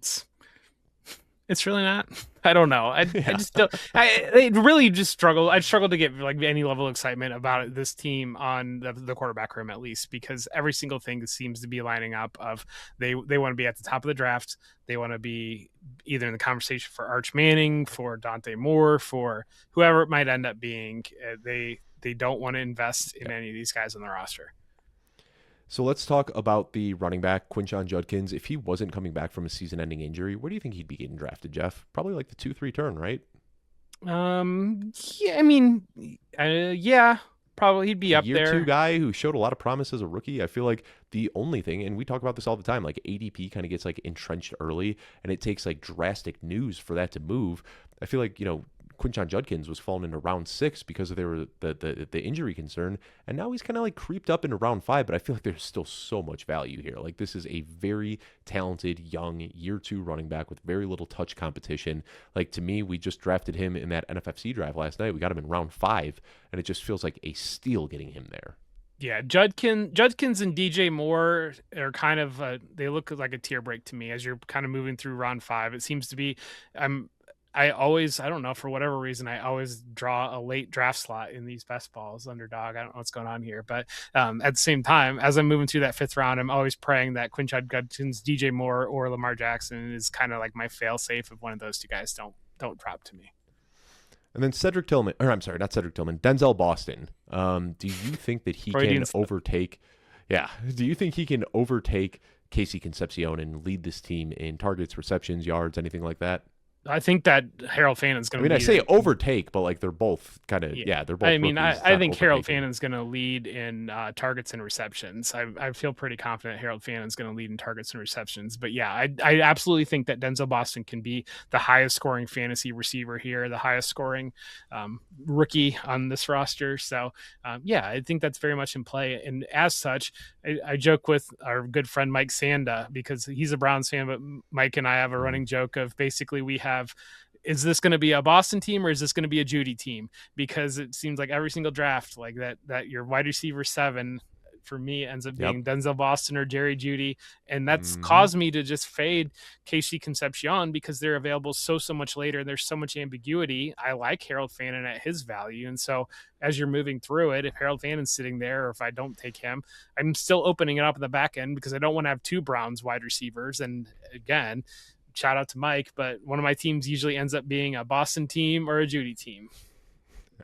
It's really not. I don't know. I Yeah. just don't. I really just struggle. I struggle to get like any level of excitement about this team on the quarterback room at least, because every single thing seems to be lining up. Of they want to be at the top of the draft. They want to be either in the conversation for Arch Manning, for Dante Moore, for whoever it might end up being. They don't want to invest in any of these guys on the roster. So let's talk about the running back, Quinshon Judkins. If he wasn't coming back from a season-ending injury, where do you think he'd be getting drafted, Jeff? Probably like the 2-3 turn, right? Yeah, I mean, yeah, probably he'd be A up year two there. guy who showed a lot of promise as a rookie. I feel like the only thing, and we talk about this all the time, like ADP kind of gets like entrenched early, and it takes like drastic news for that to move. I feel like, Quinshon Judkins was falling into round 6 because of the injury concern, and now he's kind of like creeped up into round 5. But I feel like there's still so much value here. Like, this is a very talented young year 2 running back with very little touch competition. Like, to me, we just drafted him in that NFFC drive last night. We got him in round 5, and it just feels like a steal getting him there. Yeah, Judkins and DJ Moore are kind of they look like a tier break to me as you're kind of moving through round 5. It seems to be I don't know, for whatever reason, I always draw a late draft slot in these best balls underdog. I don't know what's going on here, but at the same time, as I'm moving through that 5th round, I'm always praying that Quinshon Judkins, DJ Moore, or Lamar Jackson is kind of like my fail safe if one of those two guys don't drop to me. And then Cedric Tillman, or I'm sorry, not Cedric Tillman, Denzel Boston. Do you think that he can overtake? Yeah. Do you think he can overtake Casey Concepcion and lead this team in targets, receptions, yards, anything like that? I think that Harold Fannon's going to. I say overtake, but like they're both kind of they're both. I mean, I think Harold overtaking. Fannon's going to lead in targets and receptions. I feel pretty confident Harold Fannon's going to lead in targets and receptions. But yeah, I absolutely think that Denzel Boston can be the highest scoring fantasy receiver here, the highest scoring rookie on this roster. So yeah, I think that's very much in play. And as such, I joke with our good friend Mike Sanda because he's a Browns fan, but Mike and I have a running joke of basically we have. Is this going to be a Boston team or is this going to be a Judy team? Because it seems like every single draft, like that your wide receiver 7 for me ends up being Denzel Boston or Jerry Judy. And that's caused me to just fade Casey Concepcion because they're available so much later. There's so much ambiguity. I like Harold Fannin at his value. And so as you're moving through it, if Harold Fannon's sitting there or if I don't take him, I'm still opening it up in the back end because I don't want to have 2 Browns wide receivers. And again, shout out to Mike, but one of my teams usually ends up being a Boston team or a Judy team.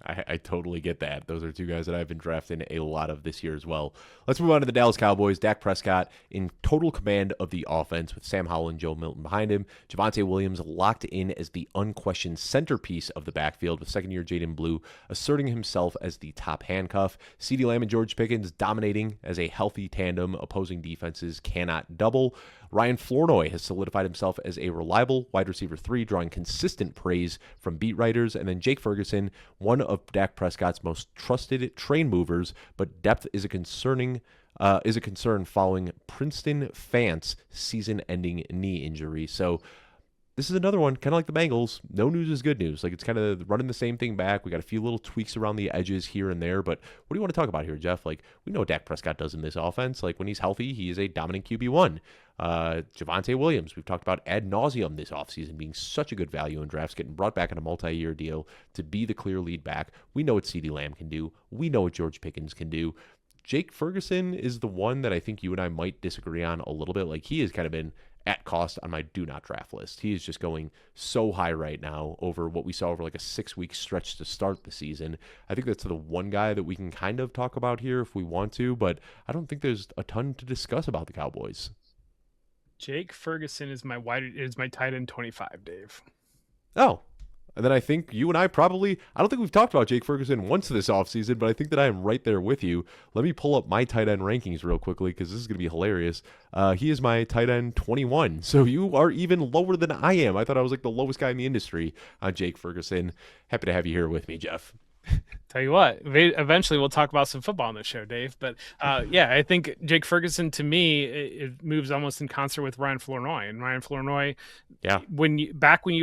I totally get that. Those are 2 guys that I've been drafting a lot of this year as well. Let's move on to the Dallas Cowboys. Dak Prescott in total command of the offense with Sam Howell and Joe Milton behind him. Javonte Williams locked in as the unquestioned centerpiece of the backfield with second-year Jaden Blue asserting himself as the top handcuff. CeeDee Lamb and George Pickens dominating as a healthy tandem opposing defenses cannot double. Ryan Flournoy has solidified himself as a reliable wide receiver 3, drawing consistent praise from beat writers. And then Jake Ferguson, one of Dak Prescott's most trusted train movers, but depth is a concern following Princeton Fant's season-ending knee injury. So this is another one, kind of like the Bengals. No news is good news. Like, it's kind of running the same thing back. We got a few little tweaks around the edges here and there. But what do you want to talk about here, Jeff? Like, we know what Dak Prescott does in this offense. Like, when he's healthy, he is a dominant QB1. Javonte Williams, we've talked about ad nauseum this offseason being such a good value in drafts, getting brought back in a multi-year deal to be the clear lead back. We know what CeeDee Lamb can do. We know what George Pickens can do. Jake Ferguson is the one that I think you and I might disagree on a little bit. Like, he has kind of been at cost on my do not draft list. He is just going so high right now over what we saw over like a 6-week stretch to start the season. I think that's the one guy that we can kind of talk about here if we want to, but I don't think there's a ton to discuss about the Cowboys. Jake Ferguson is my tight end 25, Dave. Oh, and then I think you and I don't think we've talked about Jake Ferguson once this offseason, but I think that I am right there with you. Let me pull up my tight end rankings real quickly because this is going to be hilarious. He is my tight end 21, so you are even lower than I am. I thought I was like the lowest guy in the industry on Jake Ferguson. Happy to have you here with me, Jeff. Tell you what, eventually we'll talk about some football on the show, Dave. But yeah, I think Jake Ferguson, to me, it moves almost in concert with Ryan Flournoy. And Ryan Flournoy, Yeah. when you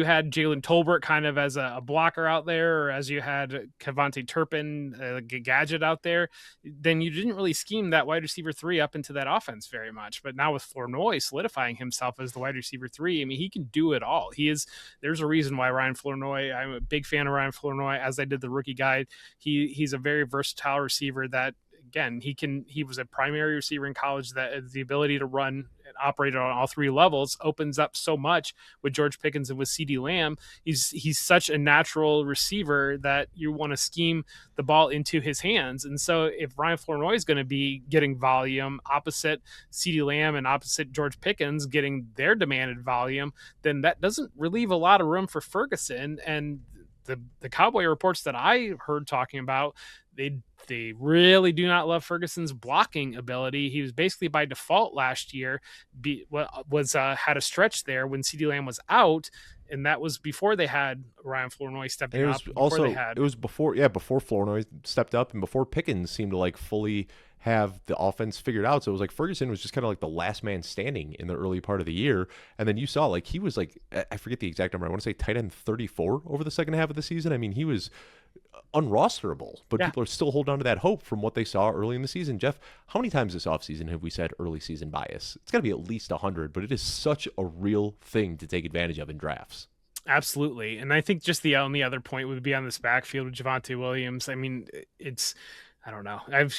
had Jalen Tolbert kind of as a blocker out there, or as you had Kevontae Turpin, a gadget out there, then you didn't really scheme that wide receiver 3 up into that offense very much. But now with Flournoy solidifying himself as the wide receiver 3, I mean, he can do it all. There's a reason why Ryan Flournoy, I'm a big fan of Ryan Flournoy, as I did the rookie guide. He's a very versatile receiver that, again, he was a primary receiver in college, that the ability to run and operate on all 3 levels opens up so much with George Pickens and with CeeDee Lamb. He's such a natural receiver that you want to scheme the ball into his hands. And so if Ryan Flournoy is going to be getting volume opposite CeeDee Lamb and opposite George Pickens getting their demanded volume, then that doesn't relieve a lot of room for Ferguson. And the Cowboy reports that I heard talking about, they really do not love Ferguson's blocking ability. He was basically by default last year had a stretch there when CeeDee Lamb was out, and that was before they had Ryan Flournoy stepping up. It was before Flournoy stepped up and before Pickens seemed to like fully have the offense figured out. So it was like Ferguson was just kind of like the last man standing in the early part of the year. And then you saw like he was like, I forget the exact number, I want to say tight end 34 over the second half of the season. I mean, he was unrosterable, but people are still holding on to that hope from what they saw early in the season. Jeff, how many times this offseason have we said early season bias? It's got to be at least 100, but it is such a real thing to take advantage of in drafts. Absolutely. And I think just the only other point would be on this backfield with Javonte Williams. I mean, I don't know. I've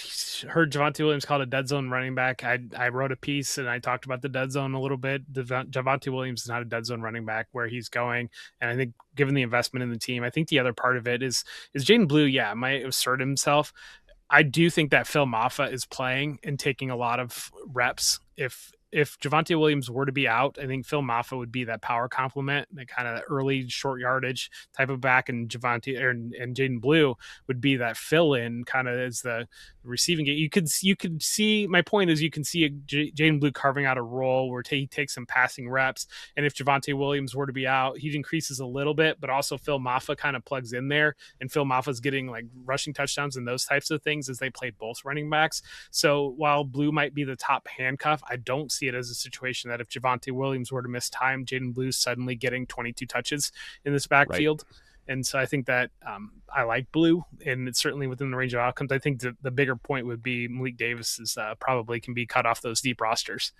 heard Javonte Williams called a dead zone running back. I wrote a piece and I talked about the dead zone a little bit. Javonte Williams is not a dead zone running back where he's going. And I think given the investment in the team, I think the other part of it is Jaden Blue, might assert himself. I do think that Phil Maffa is playing and taking a lot of reps. If Javonte Williams were to be out, I think Phil Maffa would be that power complement, that kind of early short yardage type of back, and and Jaden Blue would be that fill in kind of as the receiving game. You could see, my point is, you can see Jaden Blue carving out a role where he takes some passing reps, and if Javonte Williams were to be out, he increases a little bit, but also Phil Maffa kind of plugs in there, and Phil Maffa's getting like rushing touchdowns and those types of things as they play both running backs. So while Blue might be the top handcuff, I don't see it as a situation that if Javonte Williams were to miss time, Jaden Blue's suddenly getting 22 touches in this backfield. Right. And so I think that I like Blue, and it's certainly within the range of outcomes. I think the bigger point would be Malik Davis is probably can be cut off those deep rosters.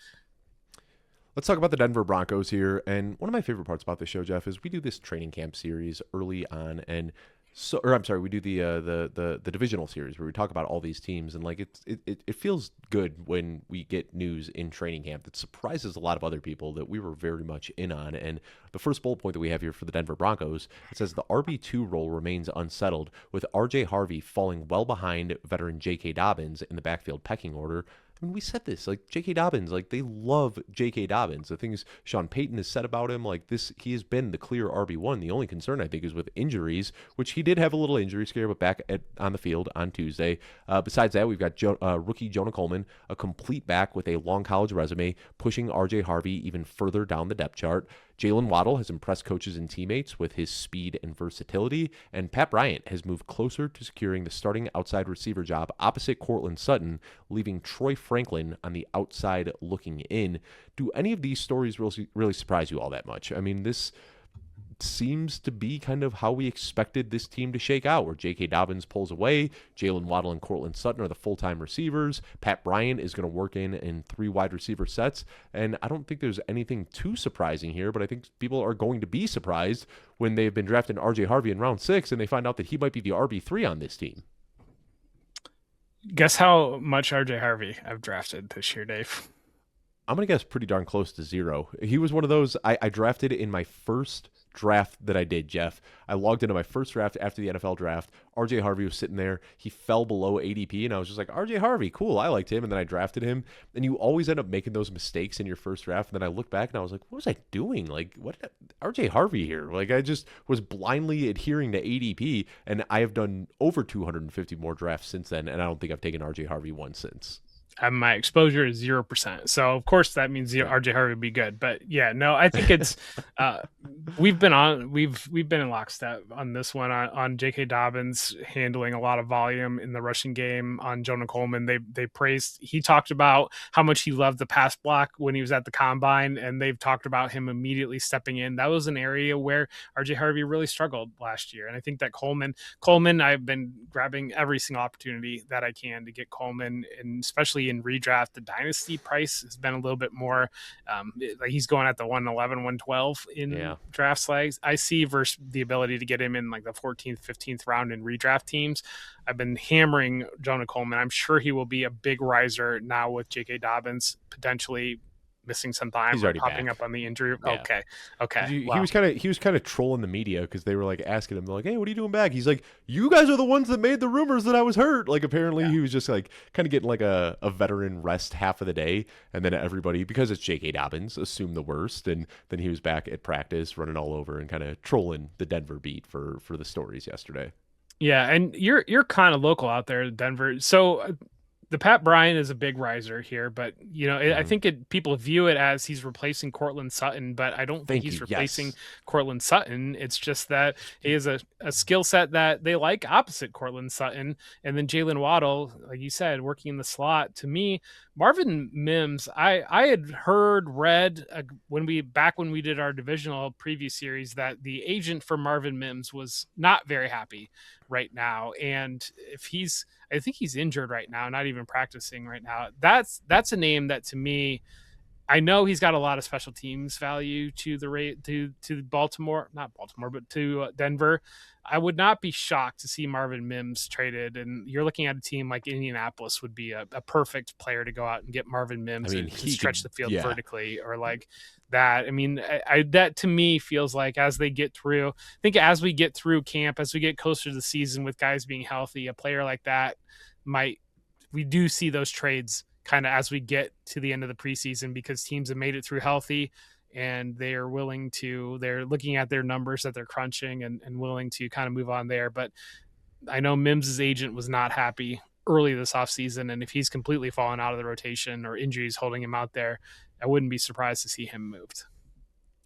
Let's talk about the Denver Broncos here. And one of my favorite parts about the show, Jeff, is we do this training camp series early on, and we do the divisional series where we talk about all these teams, and like it feels good when we get news in training camp that surprises a lot of other people that we were very much in on. And the first bullet point that we have here for the Denver Broncos, it says the RB2 role remains unsettled, with RJ Harvey falling well behind veteran J.K. Dobbins in the backfield pecking order. I mean, we said this, like J.K. Dobbins, like they love J.K. Dobbins. The things Sean Payton has said about him, like this, he has been the clear RB1. The only concern, I think, is with injuries, which he did have a little injury scare, but back on the field on Tuesday. Besides that, we've got rookie Jonah Coleman, a complete back with a long college resume, pushing RJ Harvey even further down the depth chart. Jalen Waddle has impressed coaches and teammates with his speed and versatility, and Pat Bryant has moved closer to securing the starting outside receiver job opposite Courtland Sutton, leaving Troy Franklin on the outside looking in. Do any of these stories really surprise you all that much? I mean, this seems to be kind of how we expected this team to shake out, where J.K. Dobbins pulls away, Jalen Waddle and Courtland Sutton are the full-time receivers, Pat Bryant is going to work in 3 wide receiver sets, and I don't think there's anything too surprising here, but I think people are going to be surprised when they've been drafting R.J. Harvey in round 6 and they find out that he might be the RB3 on this team. Guess how much R.J. Harvey I've drafted this year, Dave? I'm going to guess pretty darn close to 0. He was one of those I drafted in my first draft that I did, Jeff. I logged into my first draft after the NFL draft. RJ Harvey was sitting there. He fell below ADP, and I was just like, RJ Harvey, cool. I liked him, and then I drafted him. And you always end up making those mistakes in your first draft. And then I look back, and I was like, what was I doing? Like, what RJ Harvey here? Like, I just was blindly adhering to ADP, and I have done over 250 more drafts since then, and I don't think I've taken RJ Harvey once since. My exposure is 0%. So of course that means RJ Harvey would be good. But yeah, no, I think it's we've been in lockstep on this one on J.K. Dobbins handling a lot of volume in the rushing game. On Jonah Coleman, they praised. He talked about how much he loved the pass block when he was at the combine, and they've talked about him immediately stepping in. That was an area where R.J. Harvey really struggled last year, and I think that Coleman, I've been grabbing every single opportunity that I can to get Coleman, and especially in redraft, the dynasty price has been a little bit more. Like he's going at the 111, 112 in Yeah. draft slides. I see versus the ability to get him in like the 14th, 15th round in redraft teams. I've been hammering Jonah Coleman. I'm sure he will be a big riser now with J.K. Dobbins potentially missing some time He's or already popping back. up on the injury. Yeah. Okay. He Wow. was kind of trolling the media because they were like asking him, they're like, "Hey, what are you doing back?" He's like, "You guys are the ones that made the rumors that I was hurt." Like apparently he was just like kind of getting like a veteran rest half of the day, and then everybody, because it's J.K. Dobbins, assumed the worst, and then he was back at practice running all over and kind of trolling the Denver beat for the stories yesterday. Yeah, and you're kind of local out there, Denver. So the Pat Bryant is a big riser here, but I Hmm. think people view it as he's replacing Cortland Sutton, but I don't think Thank he's you. replacing Yes. Cortland Sutton. It's just that he has a skill set that they like opposite Cortland Sutton, and then Jalen Waddle, like you said, working in the slot. To me, Marvin Mims, I had read when we did our divisional preview series that the agent for Marvin Mims was not very happy right now, and if he's I think he's injured right now, not even practicing right now. That's a name that to me, I know he's got a lot of special teams value to the rate to Baltimore, not Baltimore, but to Denver. I would not be shocked to see Marvin Mims traded, and you're looking at a team like Indianapolis would be a perfect player to go out and get Marvin I Mims mean, and to he stretch could. the field Yeah. vertically or like that. I mean, that to me feels like as they get through, I think as we get through camp, as we get closer to the season with guys being healthy, a player like that might we do see those trades kind of as we get to the end of the preseason because teams have made it through healthy and they're looking at their numbers that they're crunching and willing to kind of move on there. But I know Mims's agent was not happy early this offseason, and if he's completely fallen out of the rotation or injuries holding him out there, I wouldn't be surprised to see him moved.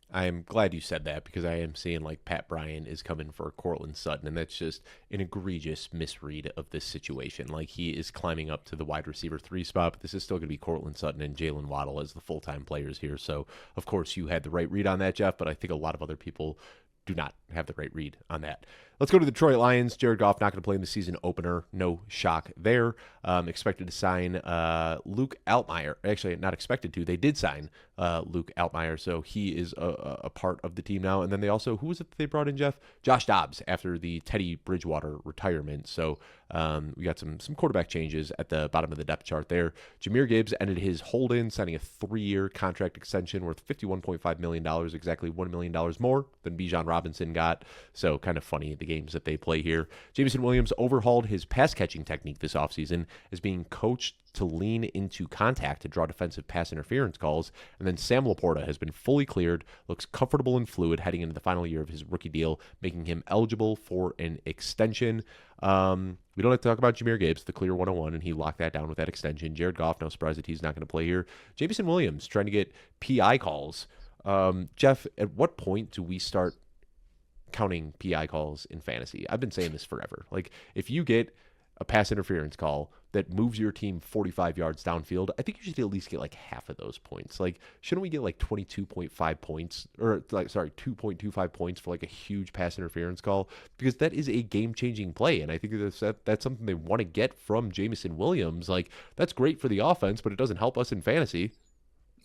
I am glad you said that because I am seeing like Pat Bryant is coming for Cortland Sutton, and that's just an egregious misread of this situation. Like he is climbing up to the wide receiver 3 spot, but this is still going to be Cortland Sutton and Jalen Waddle as the full time players here. So, of course, you had the right read on that, Jeff, but I think a lot of other people do not have the right read on that. Let's go to the Detroit Lions. Jared Goff not going to play in the season opener. No shock there. Expected to sign Luke Altmaier. Actually, not expected to. They did sign Luke Altmaier, so he is a part of the team now. And then they also, who was it that they brought in, Jeff? Josh Dobbs after the Teddy Bridgewater retirement. So we got some quarterback changes at the bottom of the depth chart there. Jahmyr Gibbs ended his hold-in, signing a 3-year contract extension worth $51.5 million, exactly $1 million more than Bijan Robinson got. So kind of funny, the games that they play here. Jameson Williams overhauled his pass-catching technique this offseason as being coached to lean into contact to draw defensive pass interference calls. And then Sam Laporta has been fully cleared, looks comfortable and fluid heading into the final year of his rookie deal, making him eligible for an extension. We don't have to talk about Jahmyr Gibbs, the clear 101, and he locked that down with that extension. Jared Goff, no surprise that he's not going to play here. Jameson Williams trying to get PI calls. Jeff, at what point do we start counting PI calls in fantasy? I've been saying this forever. Like, if you get a pass interference call that moves your team 45 yards downfield, I think you should at least get like half of those points. Like, shouldn't we get like 22.5 points or like, sorry, 2.25 points for like a huge pass interference call? Because that is a game changing play. And I think that's something they want to get from Jameson Williams. Like, that's great for the offense, but it doesn't help us in fantasy.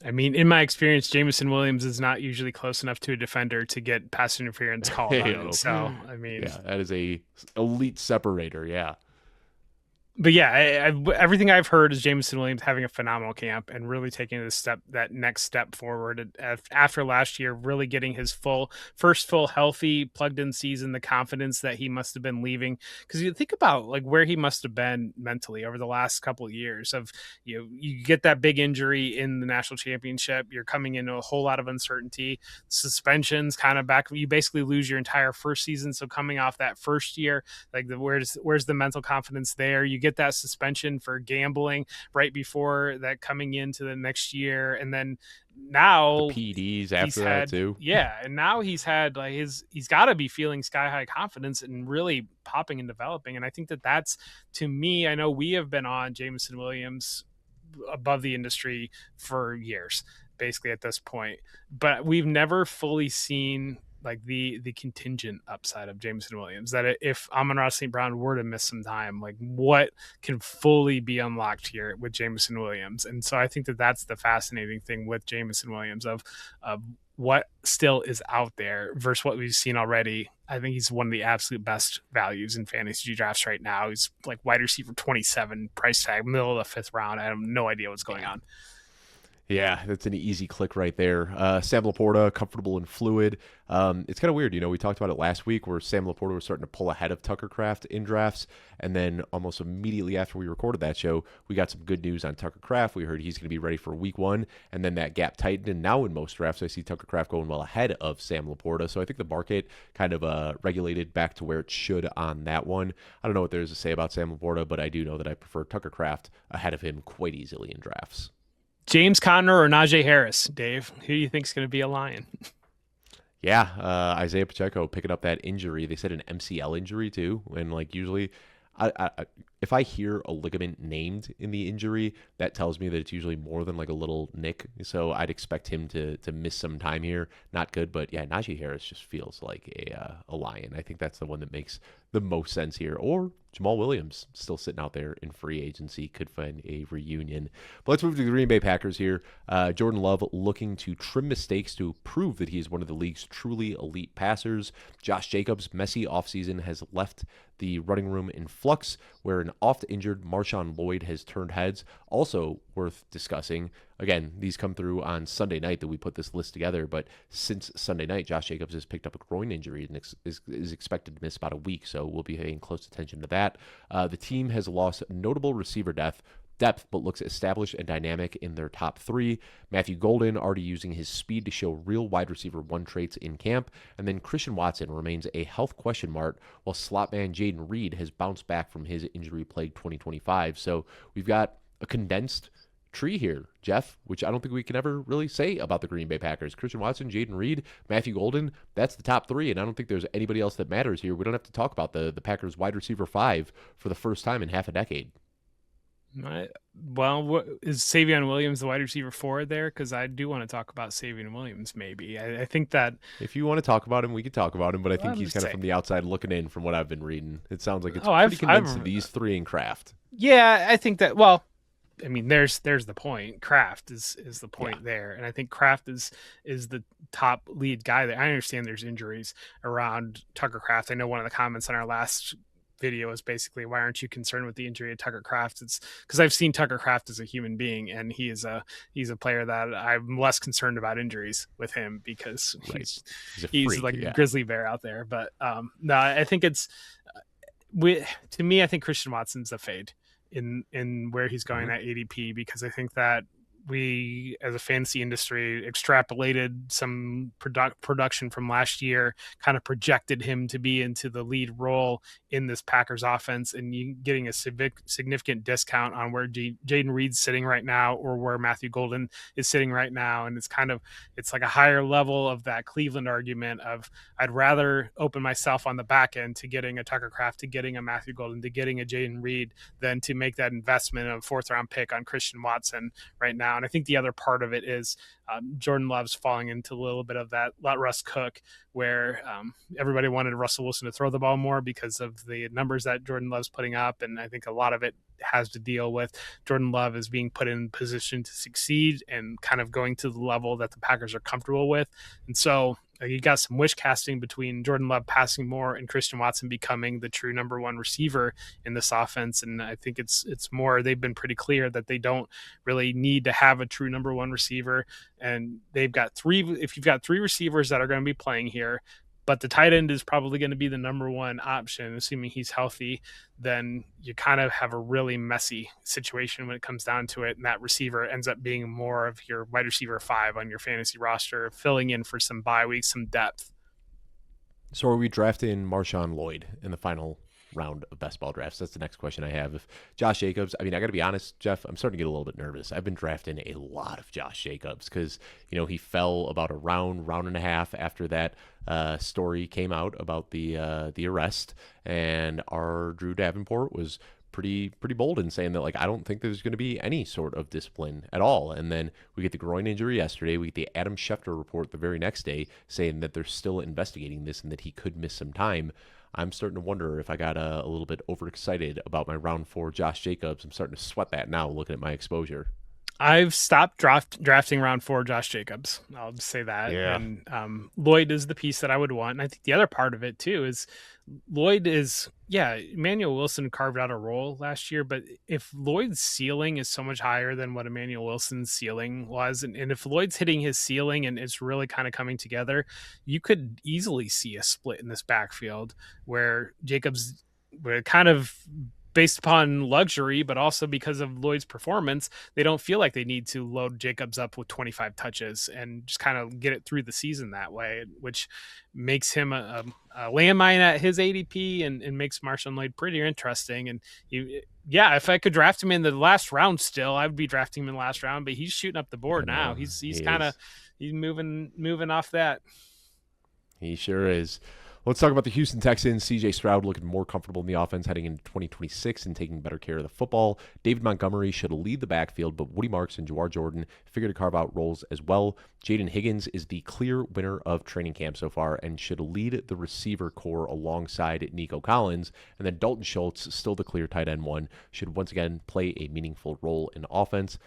I mean, in my experience, Jameson Williams is not usually close enough to a defender to get pass interference called on it. So, I mean, Yeah, that is a elite separator. Yeah. but yeah, everything I've heard is Jameson Williams having a phenomenal camp and really taking that next step forward after last year, really getting his first full healthy plugged in season, the confidence that he must have been leaving. Because you think about like where he must have been mentally over the last couple of years of, you get that big injury in the national championship, you're coming into a whole lot of uncertainty, suspensions kind of back, you basically lose your entire first season. So coming off that first year, like where's the mental confidence there? You get that suspension for gambling right before that coming into the next year, and then The now PEDs he's after that had too. yeah, and now he's had like he's got to be feeling sky high confidence and really popping and developing. And I think that that's, to me, I know we have been on Jameson Williams above the industry for years, basically at this point, but we've never fully seen like the contingent upside of Jameson Williams. That if Amon-Ra St. Brown were to miss some time, like what can fully be unlocked here with Jameson Williams. And so I think that that's the fascinating thing with Jameson Williams of what still is out there versus what we've seen already. I think he's one of the absolute best values in fantasy drafts right now. He's like wide receiver 27, price tag, middle of the 5th round. I have no idea what's going on. Yeah, that's an easy click right there. Sam Laporta, comfortable and fluid. It's kind of weird. We talked about it last week where Sam Laporta was starting to pull ahead of Tucker Kraft in drafts. And then almost immediately after we recorded that show, we got some good news on Tucker Kraft. We heard he's going to be ready for week 1. And then that gap tightened. And now in most drafts, I see Tucker Kraft going well ahead of Sam Laporta. So I think the market kind of regulated back to where it should on that one. I don't know what there is to say about Sam Laporta, but I do know that I prefer Tucker Kraft ahead of him quite easily in drafts. James Conner or Najee Harris, Dave? Who do you think is going to be a Lion? Yeah, Isaiah Pacheco picking up that injury. They said an MCL injury too, and like usually, if I hear a ligament named in the injury, that tells me that it's usually more than like a little nick. So I'd expect him to miss some time here. Not good, but yeah, Najee Harris just feels like a Lion. I think that's the one that makes the most sense here. Or Jamal Williams still sitting out there in free agency, could find a reunion. But let's move to the Green Bay Packers here. Jordan Love looking to trim mistakes to prove that he is one of the league's truly elite passers. Josh Jacobs' messy offseason has left the running room in flux, where an oft-injured Marshawn Lloyd has turned heads. Also worth discussing. Again, these come through on Sunday night that we put this list together, but since Sunday night, Josh Jacobs has picked up a groin injury and is expected to miss about a week, so we'll be paying close attention to that. The team has lost notable receiver depth, but looks established and dynamic in their top 3. Matthew Golden already using his speed to show real wide receiver 1 traits in camp. And then Christian Watson remains a health question mark, while slot man Jaden Reed has bounced back from his injury-plagued 2025. So we've got a condensed tree here, Jeff, which I don't think we can ever really say about the Green Bay Packers. Christian Watson, Jaden Reed, Matthew Golden, that's the top 3, and I don't think there's anybody else that matters here. We don't have to talk about the Packers wide receiver 5 for the first time in half a decade. Well, is Savion Williams the wide receiver 4 there? Because I do want to talk about Savion Williams. Maybe I think that if you want to talk about him, we could talk about him. But I think he's kind of from the outside looking in. From what I've been reading, it sounds like it's pretty condensed to these 3 in Kraft. Yeah, I think that. Well, I mean, there's the point. Kraft is the point there, and I think Kraft is the top lead guy there. I understand there's injuries around Tucker Kraft. I know one of the comments on our last video is basically, why aren't you concerned with the injury of Tucker Kraft? It's because I've seen Tucker Kraft as a human being, and he's a player that I'm less concerned about injuries with him because he's like a grizzly bear out there. But no, I think it's to me, I think Christian Watson's a fade in where he's going at ADP, because I think that we as a fantasy industry extrapolated some production from last year, kind of projected him to be into the lead role in this Packers offense, and you getting a significant discount on where Jaden Reed's sitting right now or where Matthew Golden is sitting right now. And it's like a higher level of that Cleveland argument of, I'd rather open myself on the back end to getting a Tucker Kraft, to getting a Matthew Golden, to getting a Jaden Reed, than to make that investment of a 4th round pick on Christian Watson right now. And I think the other part of it is Jordan Love's falling into a little bit of that let Russ cook, where everybody wanted Russell Wilson to throw the ball more because of the numbers that Jordan Love's putting up. And I think a lot of it has to deal with Jordan Love is being put in position to succeed and kind of going to the level that the Packers are comfortable with. And so you got some wish casting between Jordan Love passing more and Christian Watson becoming the true number 1 receiver in this offense. And I think it's more, they've been pretty clear that they don't really need to have a true number 1 receiver. And they've got 3, if you've got 3 receivers that are going to be playing here, but the tight end is probably going to be the number 1 option, assuming he's healthy, then you kind of have a really messy situation when it comes down to it. And that receiver ends up being more of your wide receiver 5 on your fantasy roster, filling in for some bye weeks, some depth. So are we drafting Marshawn Lloyd in the final round of best ball drafts? That's the next question I have. If Josh Jacobs, I mean, I got to be honest, Jeff, I'm starting to get a little bit nervous. I've been drafting a lot of Josh Jacobs because, he fell about a round and a half after that story came out about the arrest, and our Drew Davenport was pretty bold in saying that, like, I don't think there's going to be any sort of discipline at all. And then we get the groin injury yesterday. We get the Adam Schefter report the very next day saying that they're still investigating this and that he could miss some time. I'm starting to wonder if I got a little bit overexcited about my round 4 Josh Jacobs. I'm starting to sweat that now looking at my exposure. I've stopped drafting round 4 Josh Jacobs. I'll just say that. Yeah. And Lloyd is the piece that I would want. And I think the other part of it too is Lloyd is, Emmanuel Wilson carved out a role last year, but if Lloyd's ceiling is so much higher than what Emmanuel Wilson's ceiling was, and if Lloyd's hitting his ceiling and it's really kind of coming together, you could easily see a split in this backfield where Jacobs would kind of, based upon luxury, but also because of Lloyd's performance, they don't feel like they need to load Jacobs up with 25 touches and just kind of get it through the season that way, which makes him a landmine at his ADP and makes Marshawn Lloyd pretty interesting. And if I could draft him in the last round still, I would be drafting him in the last round, but he's shooting up the board now. He's moving off that. He sure is. Let's talk about the Houston Texans. C.J. Stroud looking more comfortable in the offense heading into 2026 and taking better care of the football. David Montgomery should lead the backfield, but Woody Marks and Jawar Jordan figure to carve out roles as well. Jaden Higgins is the clear winner of training camp so far and should lead the receiver core alongside Nico Collins. And then Dalton Schultz, still the clear tight end one, should once again play a meaningful role in offense.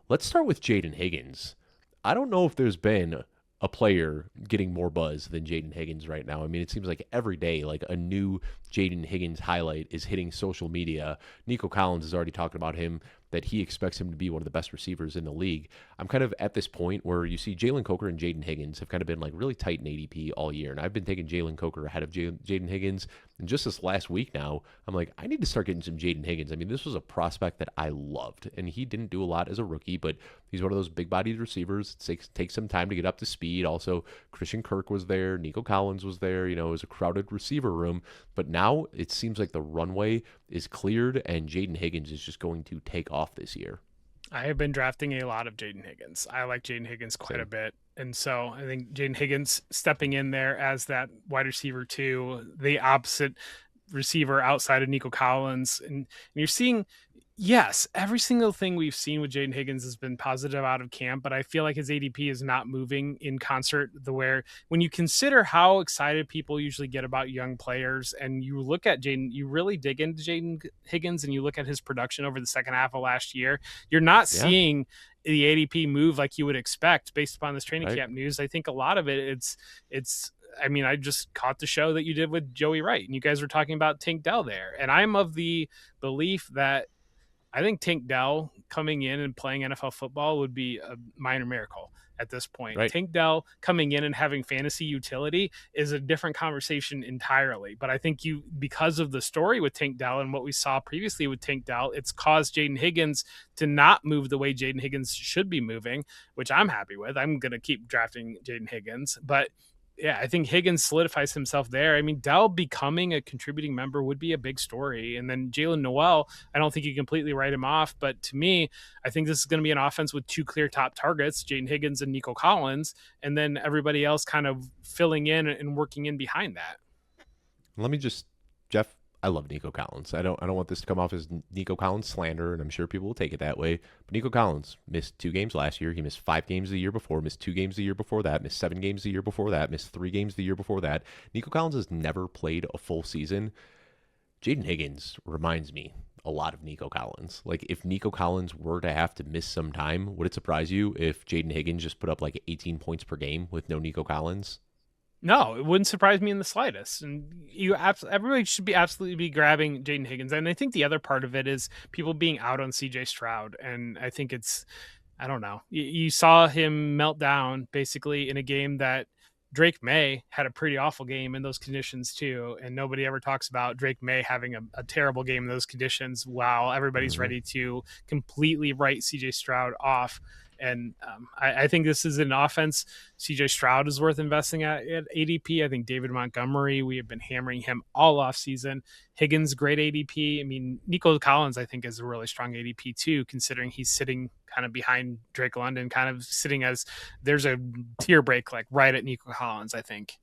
Let's start with Jaden Higgins. I don't know if there's been a player getting more buzz than Jaden Higgins right now. I mean, it seems like every day, like a new Jaden Higgins highlight is hitting social media. Nico Collins has already talked about him, that he expects him to be one of the best receivers in the league. I'm kind of at this point where you see Jalen Coker and Jaden Higgins have kind of been like really tight in ADP all year. And I've been taking Jalen Coker ahead of Jaden Higgins. And just this last week now, I'm like, I need to start getting some Jaden Higgins. I mean, this was a prospect that I loved. And he didn't do a lot as a rookie, but he's one of those big-bodied receivers. It takes some time to get up to speed. Also, Christian Kirk was there. Nico Collins was there. It was a crowded receiver room. But now it seems like the runway is cleared and Jaden Higgins is just going to take off this year. I have been drafting a lot of Jaden Higgins. I like Jaden Higgins quite a bit. And so I think Jaden Higgins stepping in there as that wide receiver too, the opposite receiver outside of Nico Collins. And you're seeing, yes, every single thing we've seen with Jaden Higgins has been positive out of camp, but I feel like his ADP is not moving in concert where when you consider how excited people usually get about young players and you look at Jaden, you really dig into Jaden Higgins and you look at his production over the second half of last year, you're not seeing the ADP move like you would expect based upon this training camp news. I think a lot of it's I mean, I just caught the show that you did with Joey Wright and you guys were talking about Tank Dell there. And I'm of the belief that I think Tank Dell coming in and playing NFL football would be a minor miracle at this point. Right. Tank Dell coming in and having fantasy utility is a different conversation entirely. But I think because of the story with Tank Dell and what we saw previously with Tank Dell, it's caused Jaden Higgins to not move the way Jaden Higgins should be moving, which I'm happy with. I'm going to keep drafting Jaden Higgins. But yeah, I think Higgins solidifies himself there. I mean, Dell becoming a contributing member would be a big story. And then Jalen Noel, I don't think you completely write him off. But to me, I think this is going to be an offense with two clear top targets, Jaden Higgins and Nico Collins, and then everybody else kind of filling in and working in behind that. Let me just, Jeff, I love Nico Collins. I don't want this to come off as Nico Collins slander, and I'm sure people will take it that way. But Nico Collins missed 2 games last year. He missed 5 games the year before, missed 2 games the year before that, missed 7 games the year before that, missed 3 games the year before that. Nico Collins has never played a full season. Jaden Higgins reminds me a lot of Nico Collins. Like, if Nico Collins were to have to miss some time, would it surprise you if Jaden Higgins just put up like 18 points per game with no Nico Collins? No, it wouldn't surprise me in the slightest. And everybody should absolutely be grabbing Jaden Higgins. And I think the other part of it is people being out on CJ Stroud. And I think I don't know. You saw him melt down basically in a game that Drake May had a pretty awful game in those conditions too. And nobody ever talks about Drake May having a terrible game in those conditions while everybody's ready to completely write CJ Stroud off. And I think this is an offense. CJ Stroud is worth investing at ADP. I think David Montgomery, we have been hammering him all off season. Higgins, great ADP. I mean, Nico Collins, I think, is a really strong ADP too, considering he's sitting kind of behind Drake London, kind of sitting as there's a tier break like right at Nico Collins, I think.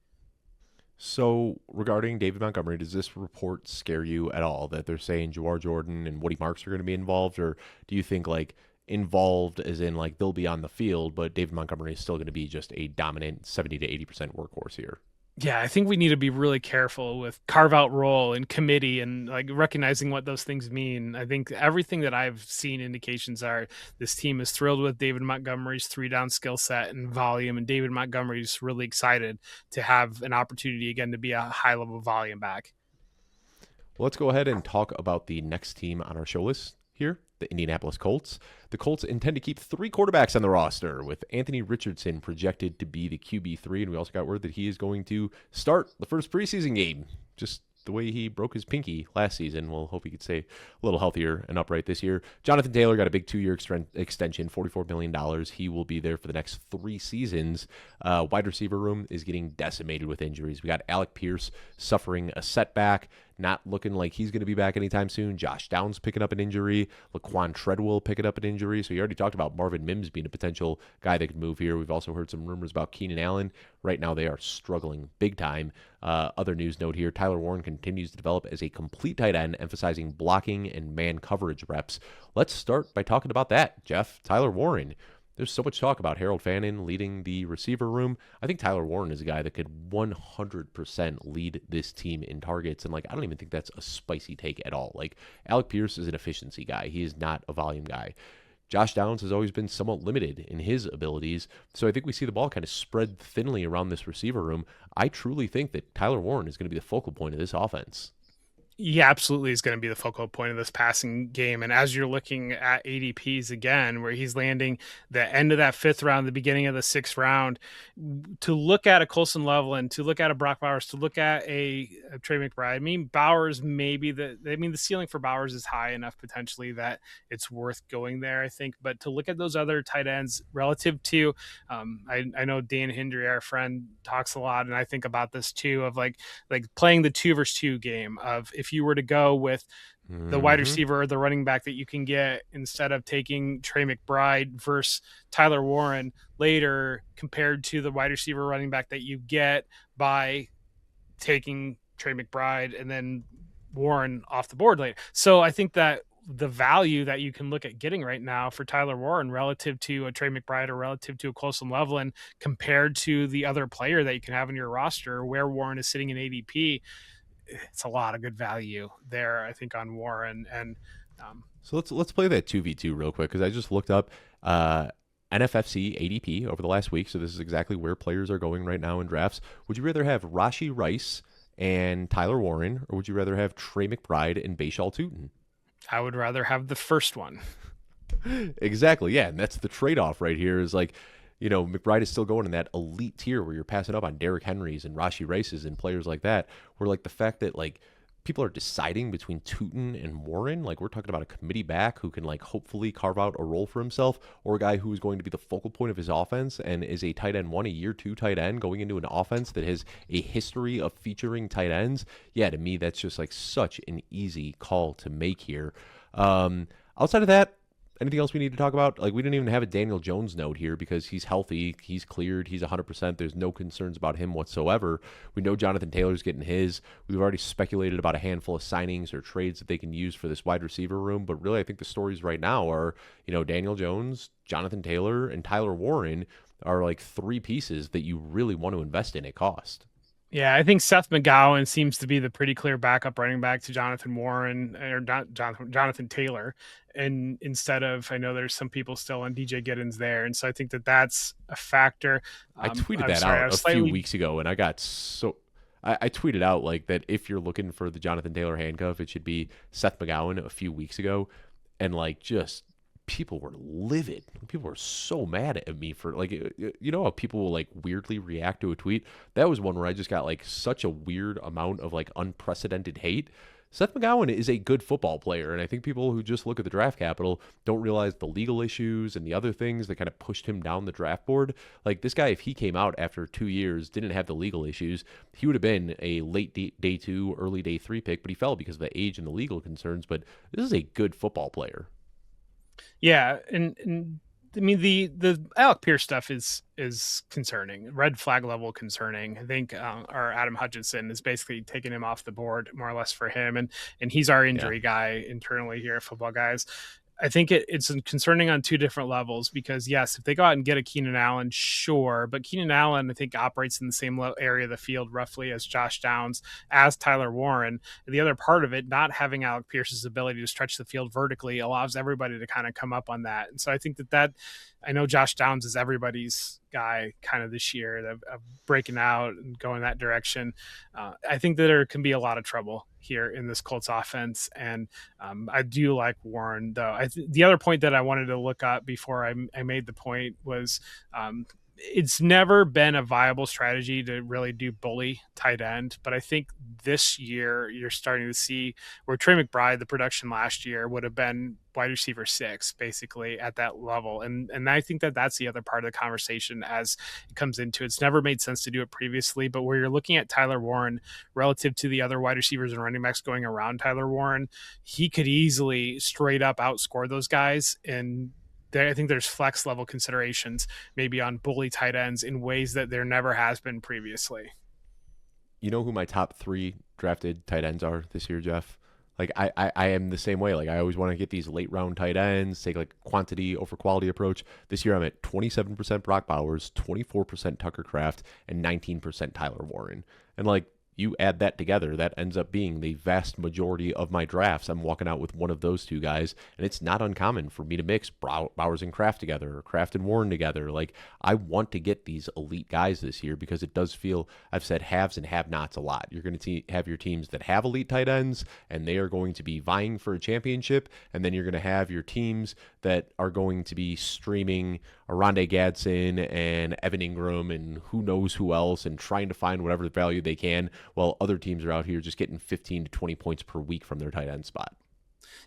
So, regarding David Montgomery, does this report scare you at all that they're saying Jawar Jordan and Woody Marks are going to be involved? Or do you think, like, involved as in, like, they'll be on the field, but David Montgomery is still going to be just a dominant 70 to 80% workhorse here? Yeah, I think we need to be really careful with carve out role and committee and like recognizing what those things mean. I think everything that I've seen indications are this team is thrilled with David Montgomery's 3-down skill set and volume, and David Montgomery's really excited to have an opportunity again to be a high level volume back. Well, let's go ahead and talk about the next team on our show list here, the Indianapolis Colts. The Colts intend to keep 3 quarterbacks on the roster, with Anthony Richardson projected to be the QB3, and we also got word that he is going to start the first preseason game, just the way he broke his pinky last season. We'll hope he could stay a little healthier and upright this year. Jonathan Taylor got a big 2-year extension, $44 million. He will be there for the next 3 seasons. Wide receiver room is getting decimated with injuries. We got Alec Pierce suffering a setback, not looking like he's going to be back anytime soon. Josh Downs picking up an injury. Laquan Treadwell picking up an injury. So you already talked about Marvin Mims being a potential guy that could move here. We've also heard some rumors about Keenan Allen. Right now they are struggling big time. Other news note here, Tyler Warren continues to develop as a complete tight end, emphasizing blocking and man coverage reps. Let's start by talking about that, Jeff. Tyler Warren. There's so much talk about Harold Fannin leading the receiver room. I think Tyler Warren is a guy that could 100% lead this team in targets. And, like, I don't even think that's a spicy take at all. Like, Alec Pierce is an efficiency guy. He is not a volume guy. Josh Downs has always been somewhat limited in his abilities. So I think we see the ball kind of spread thinly around this receiver room. I truly think that Tyler Warren is going to be the focal point of this offense. He absolutely is going to be the focal point of this passing game. And as you're looking at ADPs again, where he's landing the end of that 5th round, the beginning of the 6th round, to look at a Colson Loveland, to look at a Brock Bowers, to look at a Trey McBride. I mean, Bowers the ceiling for Bowers is high enough potentially that it's worth going there, I think. But to look at those other tight ends relative to, I know Dan Hendry, our friend, talks a lot, and I think about this too, of like playing the 2 versus 2 game of if you were to go with the wide receiver or the running back that you can get instead of taking Trey McBride versus Tyler Warren later compared to the wide receiver running back that you get by taking Trey McBride and then Warren off the board later. So I think that the value that you can look at getting right now for Tyler Warren relative to a Trey McBride or relative to a Colson Loveland compared to the other player that you can have in your roster where Warren is sitting in ADP, it's a lot of good value there, I think, on Warren. And so let's play that 2v2 real quick, because I just looked up NFFC ADP over the last week. So this is exactly where players are going right now in drafts. Would you rather have Rashee Rice and Tyler Warren, or would you rather have Trey McBride and Bashal Tutin? I would rather have the first one. Exactly, yeah, and that's the trade-off right here is like, you know, McBride is still going in that elite tier where you're passing up on Derrick Henrys and Rashee Rices and players like that, where like the fact that like people are deciding between Tutin and Warren, like we're talking about a committee back who can like hopefully carve out a role for himself, or a guy who is going to be the focal point of his offense and is a tight end 1, a year 2 tight end going into an offense that has a history of featuring tight ends. Yeah, to me, that's just like such an easy call to make here. Outside of that, anything else we need to talk about? Like, we didn't even have a Daniel Jones note here because he's healthy. He's cleared. He's 100%. There's no concerns about him whatsoever. We know Jonathan Taylor's getting his. We've already speculated about a handful of signings or trades that they can use for this wide receiver room. But really, I think the stories right now are, you know, Daniel Jones, Jonathan Taylor, and Tyler Warren are like 3 pieces that you really want to invest in at cost. Yeah, I think Seth McGowan seems to be the pretty clear backup running back to Jonathan Warren or Jonathan Taylor. And instead of, I know there's some people still on DJ Giddens there. And so I think that that's a factor. I tweeted that out a few weeks ago, and I got so I tweeted out like that if you're looking for the Jonathan Taylor handcuff, it should be Seth McGowan a few weeks ago. And like just people were livid. People were so mad at me for like, you know how people will like weirdly react to a tweet? That was one where I just got like such a weird amount of like unprecedented hate. Seth McGowan is a good football player, and I think people who just look at the draft capital don't realize the legal issues and the other things that kind of pushed him down the draft board. Like this guy, if he came out after 2 years, didn't have the legal issues, he would have been a late day two, early day three pick, but he fell because of the age and the legal concerns. But this is a good football player. Yeah, and I mean the Alec Pierce stuff is concerning, red flag level concerning. I think our Adam Hutchinson is basically taking him off the board more or less for him, and he's our injury guy internally here at Football Guys. I think it's concerning on two different levels because, yes, if they go out and get a Keenan Allen, sure. But Keenan Allen, I think, operates in the same area of the field roughly as Josh Downs, as Tyler Warren. And the other part of it, not having Alec Pierce's ability to stretch the field vertically allows everybody to kind of come up on that. And so I think that I know Josh Downs is everybody's guy kind of this year of breaking out and going that direction. I think that there can be a lot of trouble here in this Colts offense. And I do like Warren, though. The other point that I wanted to look up before I made the point was it's never been a viable strategy to really do bully tight end. But I think this year you're starting to see where Trey McBride, the production last year, would have been wide receiver 6, basically at that level. And I think that's the other part of the conversation as it comes into it. It's never made sense to do it previously, but where you're looking at Tyler Warren relative to the other wide receivers and running backs going around Tyler Warren, he could easily straight up outscore those guys. And I think there's flex level considerations maybe on bully tight ends in ways that there never has been previously. You know who my top 3 drafted tight ends are this year, Jeff? Like I am the same way. Like I always want to get these late round tight ends, take like quantity over quality approach. This year I'm at 27% Brock Bowers, 24% Tucker Kraft, and 19% Tyler Warren. And like you add that together, that ends up being the vast majority of my drafts. I'm walking out with one of those two guys, and it's not uncommon for me to mix Bowers and Kraft together or Kraft and Warren together. Like, I want to get these elite guys this year because it does feel, I've said haves and have-nots a lot. You're going to have your teams that have elite tight ends, and they are going to be vying for a championship, and then you're going to have your teams that are going to be streaming Arondé Gadsden and Evan Ingram and who knows who else and trying to find whatever value they can, while other teams are out here just getting 15 to 20 points per week from their tight end spot.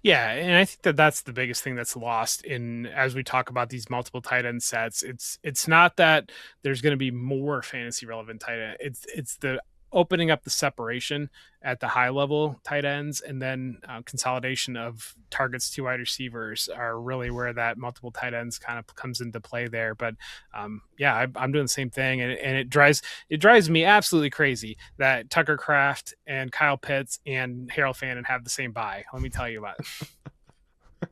Yeah, and I think that's the biggest thing that's lost in as we talk about these multiple tight end sets. It's not that there's going to be more fantasy relevant tight end. It's the opening up the separation at the high level tight ends, and then consolidation of targets to wide receivers are really where that multiple tight ends kind of comes into play there. But yeah, I'm doing the same thing, and it drives me absolutely crazy that Tucker Kraft and Kyle Pitts and Harold Fannin have the same bye. Let me tell you about it.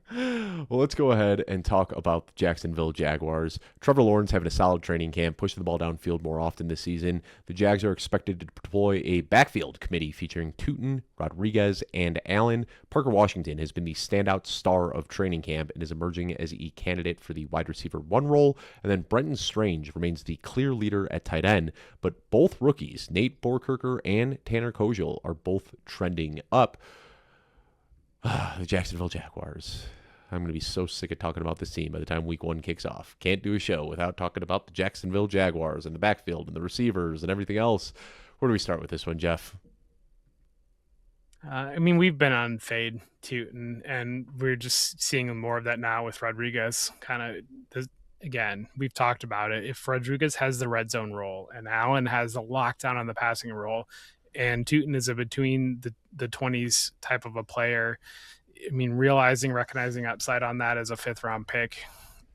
Well, let's go ahead and talk about the Jacksonville Jaguars. Trevor Lawrence having a solid training camp, pushing the ball downfield more often this season. The Jags are expected to deploy a backfield committee featuring Tootin, Rodriguez, and Allen. Parker Washington has been the standout star of training camp and is emerging as a candidate for the wide receiver 1 role. And then Brenton Strange remains the clear leader at tight end. But both rookies, Nate Borkirker and Tanner Koziel, are both trending up. The Jacksonville Jaguars. I'm going to be so sick of talking about this team by the time week 1 kicks off. Can't do a show without talking about the Jacksonville Jaguars and the backfield and the receivers and everything else. Where do we start with this one, Jeff? I mean, we've been on fade too, and we're just seeing more of that now with Rodriguez. Kind of, again, we've talked about it. If Rodriguez has the red zone role and Allen has the lockdown on the passing role, and Tootin is a between the 20s type of a player, I mean, recognizing upside on that as a 5th round pick,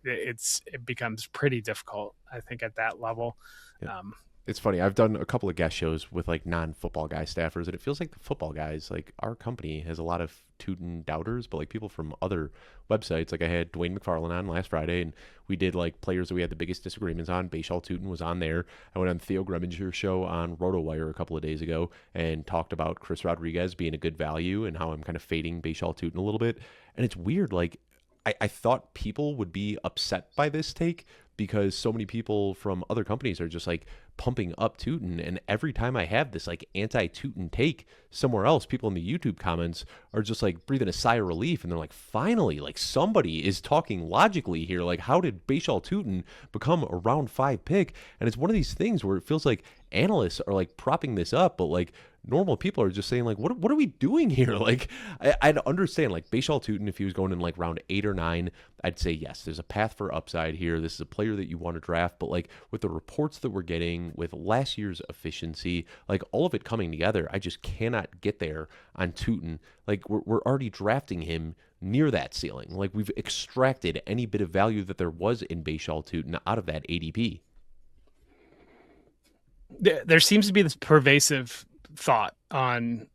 it becomes pretty difficult, I think, at that level. Yeah. It's funny. I've done a couple of guest shows with like non-football guy staffers, and it feels like the football guys, like our company has a lot of Tootin doubters, but like people from other websites, like I had Dwayne McFarland on last Friday, and we did like players that we had the biggest disagreements on. Bashal Tootin was on there. I went on Theo Greminger's show on RotoWire a couple of days ago and talked about Chris Rodriguez being a good value and how I'm kind of fading Bashal Tootin a little bit. And it's weird. Like I thought people would be upset by this take because so many people from other companies are just like pumping up Tootin. And every time I have this like anti-Tootin take somewhere else, people in the YouTube comments are just like breathing a sigh of relief. And they're like, finally, like somebody is talking logically here. Like, how did Bashal Tootin become a round 5 pick? And it's one of these things where it feels like analysts are like propping this up, but like normal people are just saying like, what are we doing here? Like, I'd understand like Bashal Tutin if he was going in like round 8 or 9, I'd say yes, there's a path for upside here. This is a player that you want to draft. But like with the reports that we're getting, with last year's efficiency, like all of it coming together, I just cannot get there on Tutin. Like we're already drafting him near that ceiling. Like we've extracted any bit of value that there was in Bashal Tutin out of that ADP. There seems to be this pervasive thought on,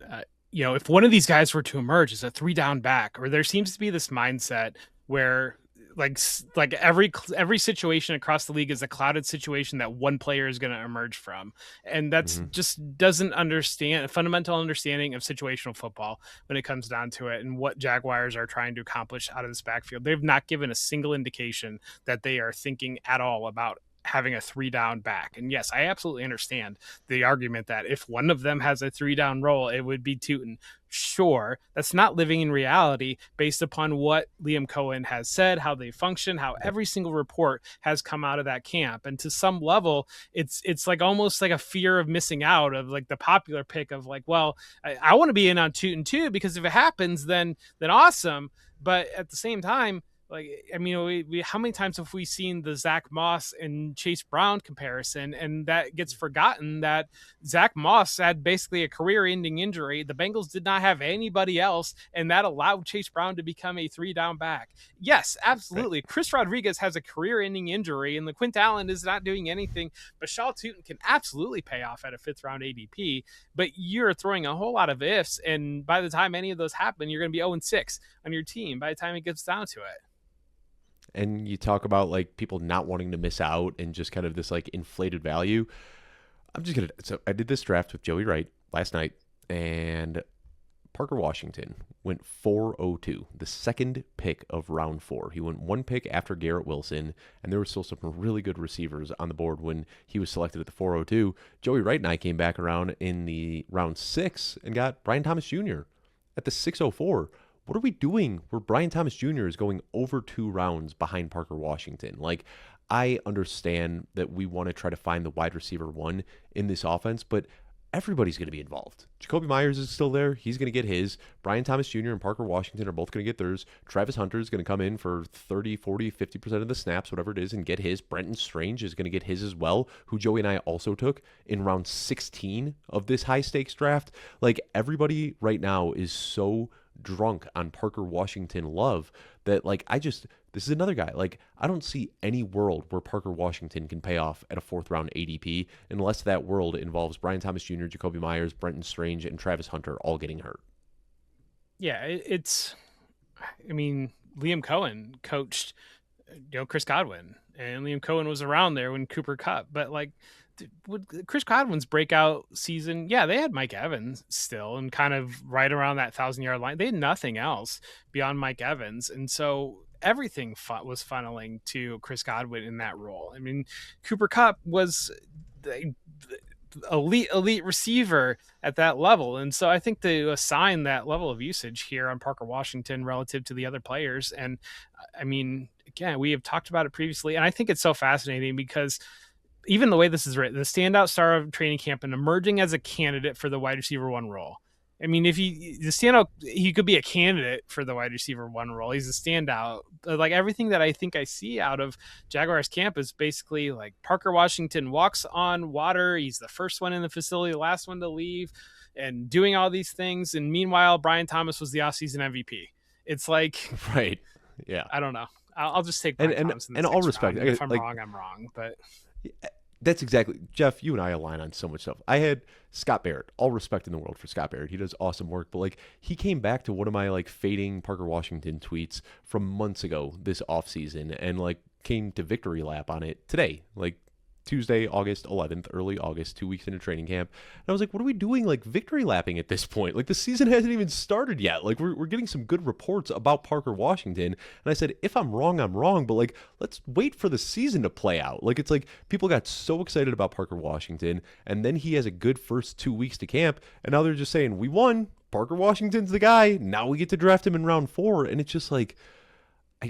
if one of these guys were to emerge as a 3-down back, or there seems to be this mindset where like every situation across the league is a clouded situation that one player is going to emerge from, and that's just doesn't understand a fundamental understanding of situational football when it comes down to it, and what Jaguars are trying to accomplish out of this backfield. They've not given a single indication that they are thinking at all about having a 3-down back. And yes, I absolutely understand the argument that if one of them has a 3-down role, it would be Tutin. Sure, that's not living in reality based upon what Liam Cohen has said, how they function, how every single report has come out of that camp. And to some level, it's like almost like a fear of missing out, of like the popular pick of like, well, I want to be in on Tutin too, because if it happens, then awesome. But at the same time, like, I mean, we how many times have we seen the Zach Moss and Chase Brown comparison, and that gets forgotten that Zach Moss had basically a career-ending injury. The Bengals did not have anybody else, and that allowed Chase Brown to become a 3-down back. Yes, absolutely. Right. Chris Rodriguez has a career-ending injury, and LeQuint Allen is not doing anything. But Bashal Tutin can absolutely pay off at a 5th-round ADP, but you're throwing a whole lot of ifs, and by the time any of those happen, you're going to be 0-6 on your team by the time it gets down to it. And you talk about like people not wanting to miss out and just kind of this like inflated value. So I did this draft with Joey Wright last night, and Parker Washington went 402, the second pick of round 4. He went 1 pick after Garrett Wilson, and there were still some really good receivers on the board when he was selected at the 402. Joey Wright and I came back around in the round 6 and got Brian Thomas Jr. at the 604. What are we doing where Brian Thomas Jr. is going over 2 rounds behind Parker Washington? Like, I understand that we want to try to find the wide receiver 1 in this offense, but everybody's going to be involved. Jacoby Myers is still there. He's going to get his. Brian Thomas Jr. and Parker Washington are both going to get theirs. Travis Hunter is going to come in for 30, 40, 50% of the snaps, whatever it is, and get his. Brenton Strange is going to get his as well, who Joey and I also took in round 16 of this high-stakes draft. Like, everybody right now is so drunk on Parker Washington love that like this is another guy. Like, I don't see any world where Parker Washington can pay off at a 4th-round ADP unless that world involves Brian Thomas Jr., Jacoby Myers, Brenton Strange, and Travis Hunter all getting hurt. Yeah, I mean, Liam Cohen coached Chris Godwin, and Liam Cohen was around there when Cooper Kupp, but like with Chris Godwin's breakout season, yeah, they had Mike Evans still, and kind of right around that 1,000-yard line. They had nothing else beyond Mike Evans, and so everything was funneling to Chris Godwin in that role. I mean, Cooper Kupp was the elite receiver at that level, and so I think to assign that level of usage here on Parker Washington relative to the other players, and I mean, again, we have talked about it previously, and I think it's so fascinating because even the way this is written, the standout star of training camp and emerging as a candidate for the wide receiver 1 role. I mean, if he could be a candidate for the wide receiver 1 role. He's a standout. Like, everything that I think I see out of Jaguars camp is basically like Parker Washington walks on water. He's the first one in the facility, the last one to leave, and doing all these things. And meanwhile, Brian Thomas was the offseason MVP. It's like, right. Yeah. I don't know. I'll just take Brian Thomas in the and all respect. If I'm wrong, I'm wrong. But that's exactly, Jeff, you and I align on so much stuff. I had Scott Barrett, all respect in the world for Scott Barrett. He does awesome work, but like he came back to one of my like fading Parker Washington tweets from months ago this offseason and like came to victory lap on it today. Like Tuesday, August 11th, early August, 2 weeks into training camp. And I was like, what are we doing like victory lapping at this point? Like the season hasn't even started yet. Like we're getting some good reports about Parker Washington. And I said, if I'm wrong, but like, let's wait for the season to play out. Like it's like people got so excited about Parker Washington and then he has a good first 2 weeks to camp. And now they're just saying, we won. Parker Washington's the guy. Now we get to draft him in round 4. And it's just like, I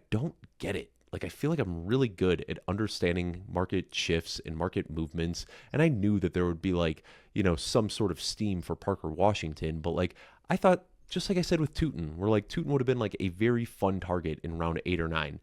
don't get it. like I feel like I'm really good at understanding market shifts and market movements. And I knew that there would be like, some sort of steam for Parker Washington, but like I thought, just like I said with Tootin, where like Tootin would have been like a very fun target in round 8 or 9.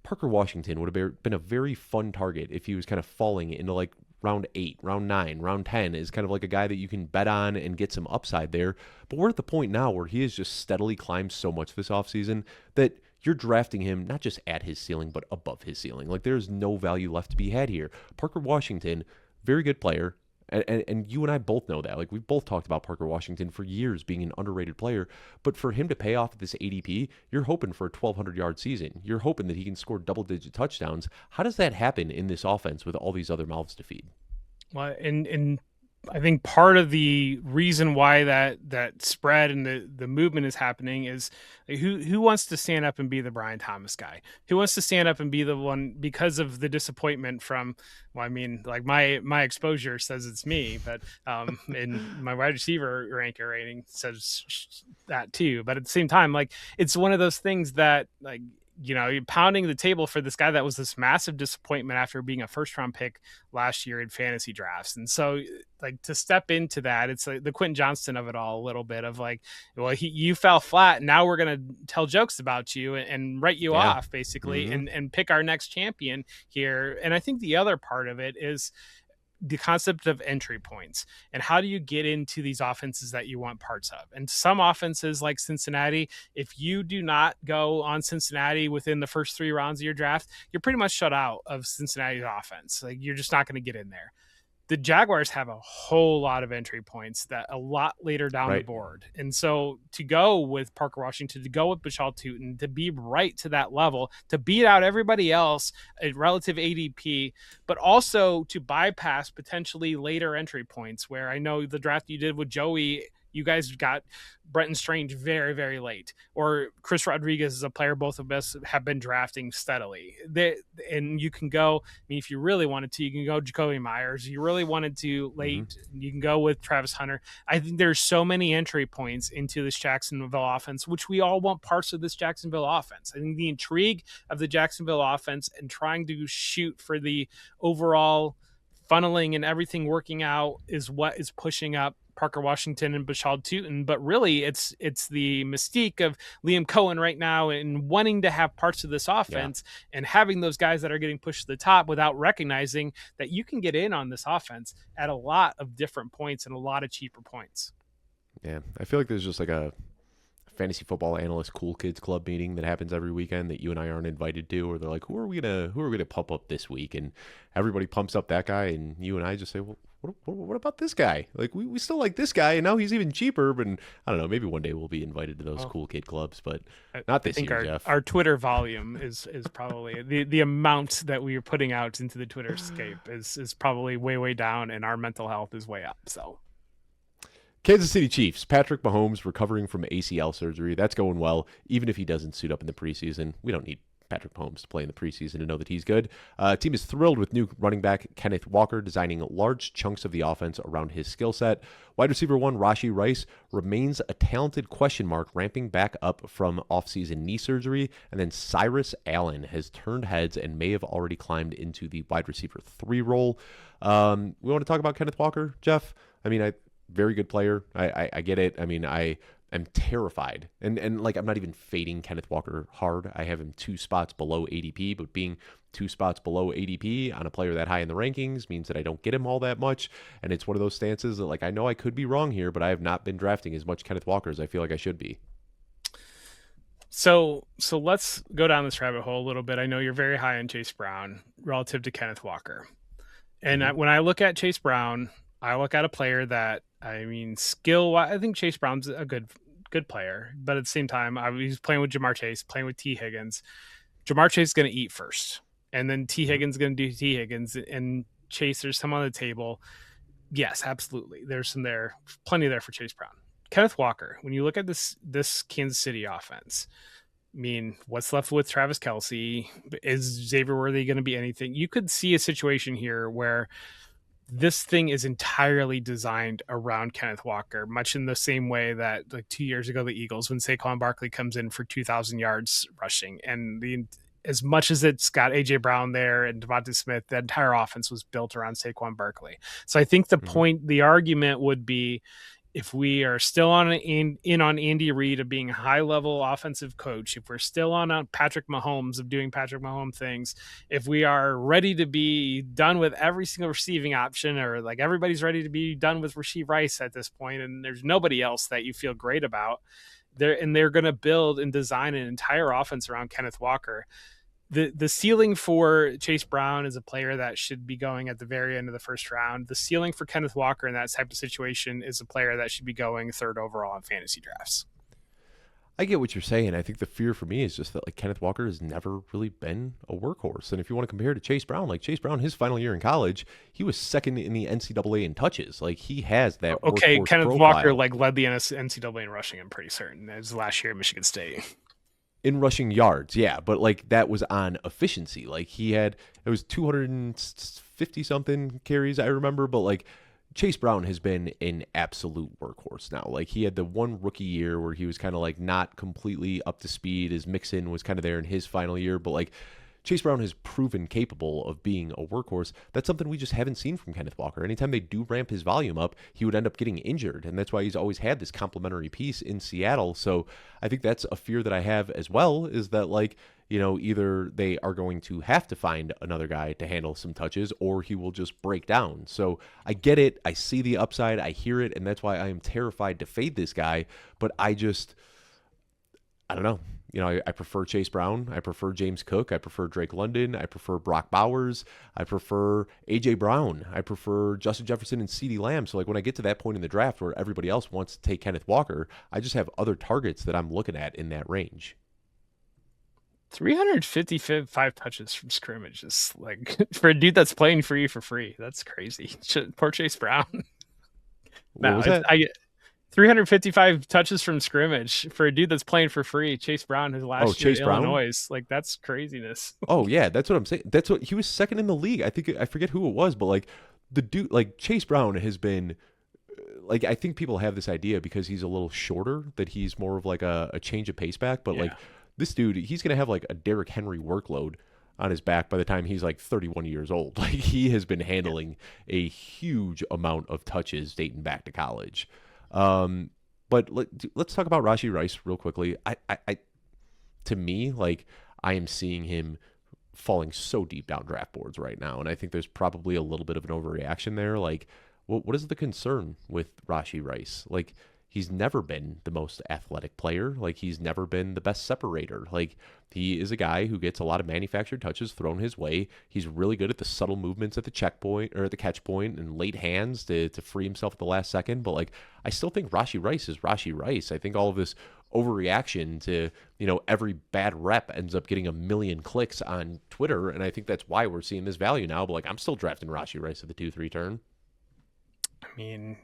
Parker Washington would have been a very fun target if he was kind of falling into like round 8, round 9, round 10 is kind of like a guy that you can bet on and get some upside there. But we're at the point now where he has just steadily climbed so much this offseason that you're drafting him not just at his ceiling, but above his ceiling. Like there's no value left to be had here. Parker Washington, very good player. And you and I both know that. Like we've both talked about Parker Washington for years being an underrated player. But for him to pay off at this ADP, you're hoping for a 1,200-yard season. You're hoping that he can score double-digit touchdowns. How does that happen in this offense with all these other mouths to feed? Well, and I think part of the reason why that spread and the movement is happening is like, who wants to stand up and be the Brian Thomas guy? Who wants to stand up and be the one because of the disappointment from? Well, I mean, like my exposure says it's me, but and my wide receiver ranker rating says that too. But at the same time, like it's one of those things that like. You're pounding the table for this guy that was this massive disappointment after being a first round pick last year in fantasy drafts. And so like to step into that, it's like the Quentin Johnston of it all a little bit of like, well, you fell flat. Now we're going to tell jokes about you and write you off basically and pick our next champion here. And I think the other part of it is the concept of entry points and how do you get into these offenses that you want parts of. And some offenses like Cincinnati, if you do not go on Cincinnati within the first 3 rounds of your draft, you're pretty much shut out of Cincinnati's offense. Like you're just not going to get in there. The Jaguars have a whole lot of entry points that a lot later down the board. And so to go with Parker Washington, to go with Bashal Tootin, to be right to that level, to beat out everybody else at relative ADP, but also to bypass potentially later entry points where I know the draft you did with Joey, you guys got Brenton Strange very, very late, or Chris Rodriguez is a player both of us have been drafting steadily. And you can go, I mean, if you really wanted to, you can go Jacoby Myers. You really wanted to late, you can go with Travis Hunter. I think there's so many entry points into this Jacksonville offense, which we all want parts of this Jacksonville offense. I think the intrigue of the Jacksonville offense and trying to shoot for the overall funneling and everything working out is what is pushing up Parker Washington and Bashal Tootin, but really it's the mystique of Liam Cohen right now and wanting to have parts of this offense and having those guys that are getting pushed to the top without recognizing that you can get in on this offense at a lot of different points and a lot of cheaper points. Yeah, I feel like there's just like a fantasy football analyst cool kids club meeting that happens every weekend that you and I aren't invited to, or they're like, who are we gonna pump up this week? And everybody pumps up that guy, and you and I just say, well, what about this guy? Like we still like this guy, and now he's even cheaper. But I don't know, maybe one day we'll be invited to those cool kid clubs, but not this year, Jeff. Our Twitter volume is probably the amount that we are putting out into the Twitter scape is probably way down, and our mental health is way up. So. Kansas City Chiefs, Patrick Mahomes recovering from ACL surgery. That's going well, even if he doesn't suit up in the preseason. We don't need Patrick Mahomes to play in the preseason to know that he's good. Team is thrilled with new running back Kenneth Walker, designing large chunks of the offense around his skill set. Wide receiver 1, Rashee Rice, remains a talented question mark, ramping back up from offseason knee surgery. And then Cyrus Allen has turned heads and may have already climbed into the wide receiver 3 role. We want to talk about Kenneth Walker, Jeff? I mean, very good player. I get it. I mean, I am terrified. And like, I'm not even fading Kenneth Walker hard. I have him 2 spots below ADP, but being 2 spots below ADP on a player that high in the rankings means that I don't get him all that much. And it's one of those stances that, like, I know I could be wrong here, but I have not been drafting as much Kenneth Walker as I feel like I should be. So let's go down this rabbit hole a little bit. I know you're very high on Chase Brown relative to Kenneth Walker. And when I look at Chase Brown, I look at a player that, I mean, skill-wise, I think Chase Brown's a good player, but at the same time, he's playing with Jamar Chase, playing with T. Higgins. Jamar Chase is going to eat first, and then T. Higgins is going to do T. Higgins, and Chase, there's some on the table. Yes, absolutely. There's some there, plenty there for Chase Brown. Kenneth Walker, when you look at this Kansas City offense, I mean, what's left with Travis Kelce? Is Xavier Worthy going to be anything? You could see a situation here where this thing is entirely designed around Kenneth Walker, much in the same way that like 2 years ago, the Eagles, when Saquon Barkley comes in for 2,000 yards rushing, and as much as it's got AJ Brown there and Devontae Smith, the entire offense was built around Saquon Barkley. So I think the argument would be, if we are still in on Andy Reid of being a high-level offensive coach, if we're still on Patrick Mahomes of doing Patrick Mahomes things, if we are ready to be done with every single receiving option, or like everybody's ready to be done with Rashee Rice at this point, and there's nobody else that you feel great about, they're going to build and design an entire offense around Kenneth Walker. The ceiling for Chase Brown is a player that should be going at the very end of the first round. The ceiling for Kenneth Walker in that type of situation is a player that should be going third overall in fantasy drafts. I get what you're saying. I think the fear for me is just that like Kenneth Walker has never really been a workhorse. And if you want to compare to Chase Brown, like Chase Brown, his final year in college, he was second in the NCAA in touches. Like he has that. Okay, Kenneth profile. Walker like led the NCAA in rushing. I'm pretty certain. It was last year at Michigan State. In rushing yards, yeah, but like that was on efficiency. Like it was 250 something carries, I remember, but like Chase Brown has been an absolute workhorse now. Like he had the one rookie year where he was kind of like not completely up to speed. His mix-in was kind of there in his final year, but like Chase Brown has proven capable of being a workhorse. That's something we just haven't seen from Kenneth Walker. Anytime they do ramp his volume up, he would end up getting injured, and that's why he's always had this complementary piece in Seattle. So I think that's a fear that I have as well, is that like, you know, either they are going to have to find another guy to handle some touches, or he will just break down. So I get it. I see the upside. I hear it, and that's why I am terrified to fade this guy. But I don't know. You know, I prefer Chase Brown. I prefer James Cook. I prefer Drake London. I prefer Brock Bowers. I prefer A.J. Brown. I prefer Justin Jefferson and CeeDee Lamb. So, like, when I get to that point in the draft where everybody else wants to take Kenneth Walker, I just have other targets that I'm looking at in that range. 355 touches from scrimmage is like, for a dude that's playing for you for free, that's crazy. Poor Chase Brown. What was that? 355 touches from scrimmage for a dude that's playing for free. Chase Brown, his last year in Illinois, like that's craziness. Oh yeah, that's what I'm saying. That's what he was second in the league. I forget who it was, but like the dude, like Chase Brown has been, like I think people have this idea because he's a little shorter that he's more of like a change of pace back, but like this dude, he's gonna have like a Derrick Henry workload on his back by the time he's like 31 years old. Like he has been handling a huge amount of touches dating back to college. But let's talk about Rashee Rice real quickly. To me, like I am seeing him falling so deep down draft boards right now, and I think there's probably a little bit of an overreaction there. Like, what is the concern with Rashee Rice? Like, he's never been the most athletic player. Like, he's never been the best separator. Like, he is a guy who gets a lot of manufactured touches thrown his way. He's really good at the subtle movements at the checkpoint or at the catch point and late hands to free himself at the last second. But like, I still think Rashee Rice is Rashee Rice. I think all of this overreaction to, you know, every bad rep ends up getting 1 million clicks on Twitter. And I think that's why we're seeing this value now. But like, I'm still drafting Rashee Rice at the 2-3 turn. I mean,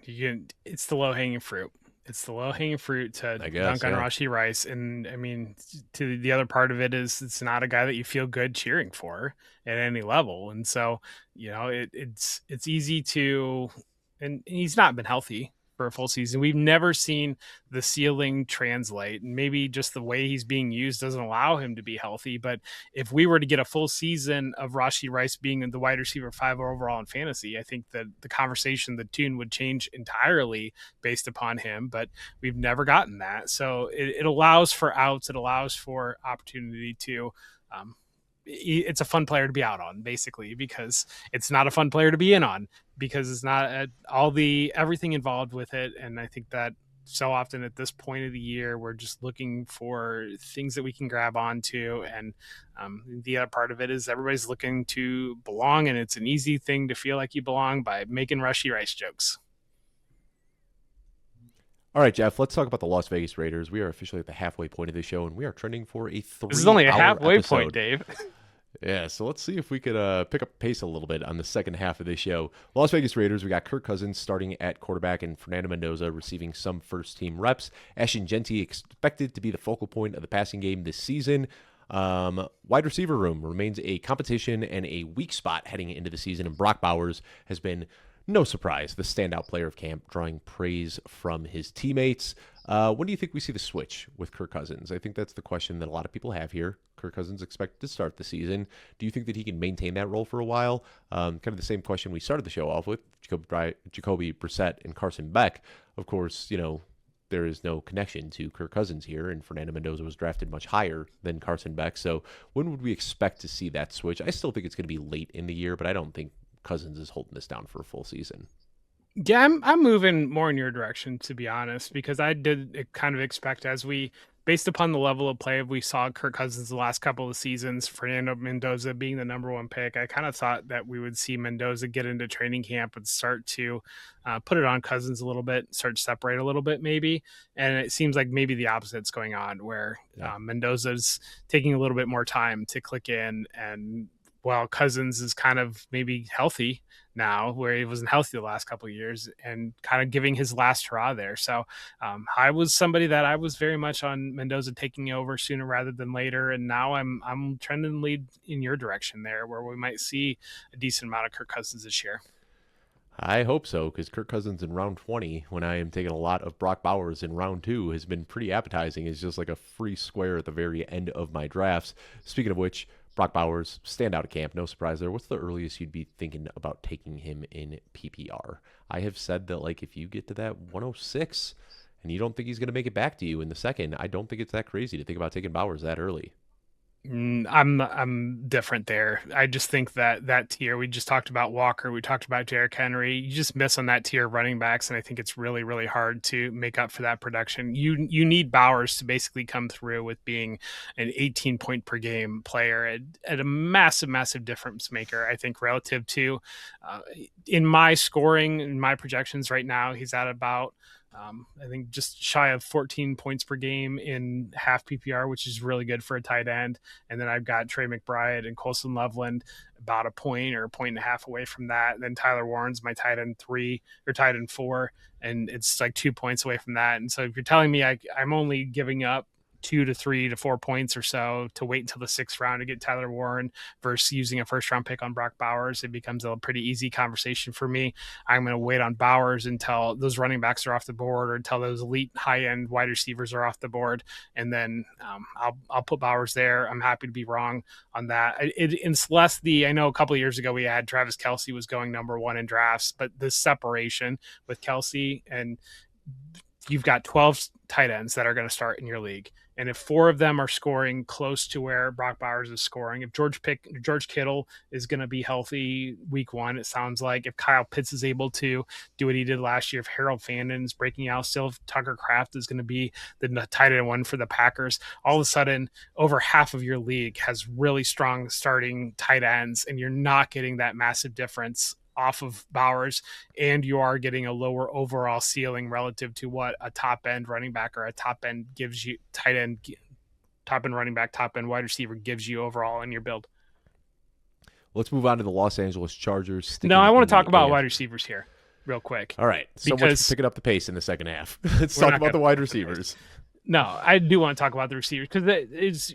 it's the low hanging fruit. It's the low-hanging fruit to dunk on Rashee Rice. And, I mean, to the other part of it is it's not a guy that you feel good cheering for at any level. And so, you know, it's easy to – and he's not been healthy for a full season. We've never seen the ceiling translate, and maybe just the way he's being used doesn't allow him to be healthy. But if we were to get a full season of Rashee Rice being the wide receiver 5 overall in fantasy, I think that the conversation, the tune would change entirely based upon him, but we've never gotten that. So it allows for outs. It allows for opportunity to, it's a fun player to be out on, basically, because it's not a fun player to be in on, because it's not everything involved with it. And I think that so often at this point of the year, we're just looking for things that we can grab onto. And the other part of it is everybody's looking to belong, and it's an easy thing to feel like you belong by making Rashee Rice jokes. All right, Jeff, let's talk about the Las Vegas Raiders. We are officially at the halfway point of the show, and we are trending for a 3-hour This is only a halfway episode. point, Dave. Yeah, so let's see if we could pick up pace a little bit on the second half of this show. Las Vegas Raiders, we got Kirk Cousins starting at quarterback and Fernando Mendoza receiving some first-team reps. Ashton Jeanty expected to be the focal point of the passing game this season. Wide receiver room remains a competition and a weak spot heading into the season, and Brock Bowers has been No surprise, the standout player of camp, drawing praise from his teammates. When do you think we see the switch with Kirk Cousins? I think that's the question that a lot of people have here. Kirk Cousins expected to start the season. Do you think that he can maintain that role for a while? Kind of the same question we started the show off with: Jacoby Brissett and Carson Beck. Of course, there is no connection to Kirk Cousins here, and Fernando Mendoza was drafted much higher than Carson Beck. So when would we expect to see that switch? I still think it's going to be late in the year, but I don't think Cousins is holding this down for a full season. Yeah, I'm moving more in your direction, to be honest, because I did kind of expect, based upon the level of play we saw Kirk Cousins the last couple of seasons, Fernando Mendoza being the number one pick, I kind of thought that we would see Mendoza get into training camp and start to put it on Cousins a little bit, start to separate a little bit maybe. And it seems like maybe the opposite's going on, where Mendoza's taking a little bit more time to click in, and while Cousins is kind of maybe healthy now, where he wasn't healthy the last couple of years, and kind of giving his last hurrah there. So I was somebody that I was very much on Mendoza taking over sooner rather than later, and now I'm trending lead in your direction there, where we might see a decent amount of Kirk Cousins this year. I hope so, because Kirk Cousins in round 20, when I am taking a lot of Brock Bowers in round 2, has been pretty appetizing. It's just like a free square at the very end of my drafts. Speaking of which, Brock Bowers, stand out of camp, no surprise there. What's the earliest you'd be thinking about taking him in PPR? I have said that, like, if you get to that 106 and you don't think he's going to make it back to you in the second, I don't think it's that crazy to think about taking Bowers that early. I'm different there. I just think that tier, we just talked about Walker, we talked about Derrick Henry. You just miss on that tier of running backs, and I think it's really, really hard to make up for that production. You need Bowers to basically come through with being an 18 point per game player at a massive, massive difference maker. I think relative to in my scoring, in my projections right now, he's at about I think just shy of 14 points per game in half PPR, which is really good for a tight end. And then I've got Trey McBride and Colson Loveland about a point or a point and a half away from that. And then Tyler Warren's my tight end 3 or tight end 4, and it's like 2 points away from that. And so if you're telling me I'm only giving up 2 to 3 to 4 points or so to wait until the 6th round to get Tyler Warren versus using a first round pick on Brock Bowers, it becomes a pretty easy conversation for me. I'm going to wait on Bowers until those running backs are off the board, or until those elite high end wide receivers are off the board, and then I'll put Bowers there. I'm happy to be wrong on that. It's less I know a couple of years ago we had Travis Kelce was going number 1 in drafts, but the separation with Kelce, and you've got 12 tight ends that are going to start in your league. And if 4 of them are scoring close to where Brock Bowers is scoring, if George Kittle is going to be healthy week 1, it sounds like, if Kyle Pitts is able to do what he did last year, if Harold Fandon is breaking out, still if Tucker Kraft is going to be the tight end 1 for the Packers, all of a sudden over half of your league has really strong starting tight ends, and you're not getting that massive difference off of Bowers, and you are getting a lower overall ceiling relative to what a top end running back or a top end gives you, top end running back, top end wide receiver gives you overall in your build. Let's move on to the Los Angeles Chargers. No, I want to talk about wide receivers here real quick. All right. So much for picking up the pace in the second half. Let's talk about the wide receivers. No, I do want to talk about the receivers, because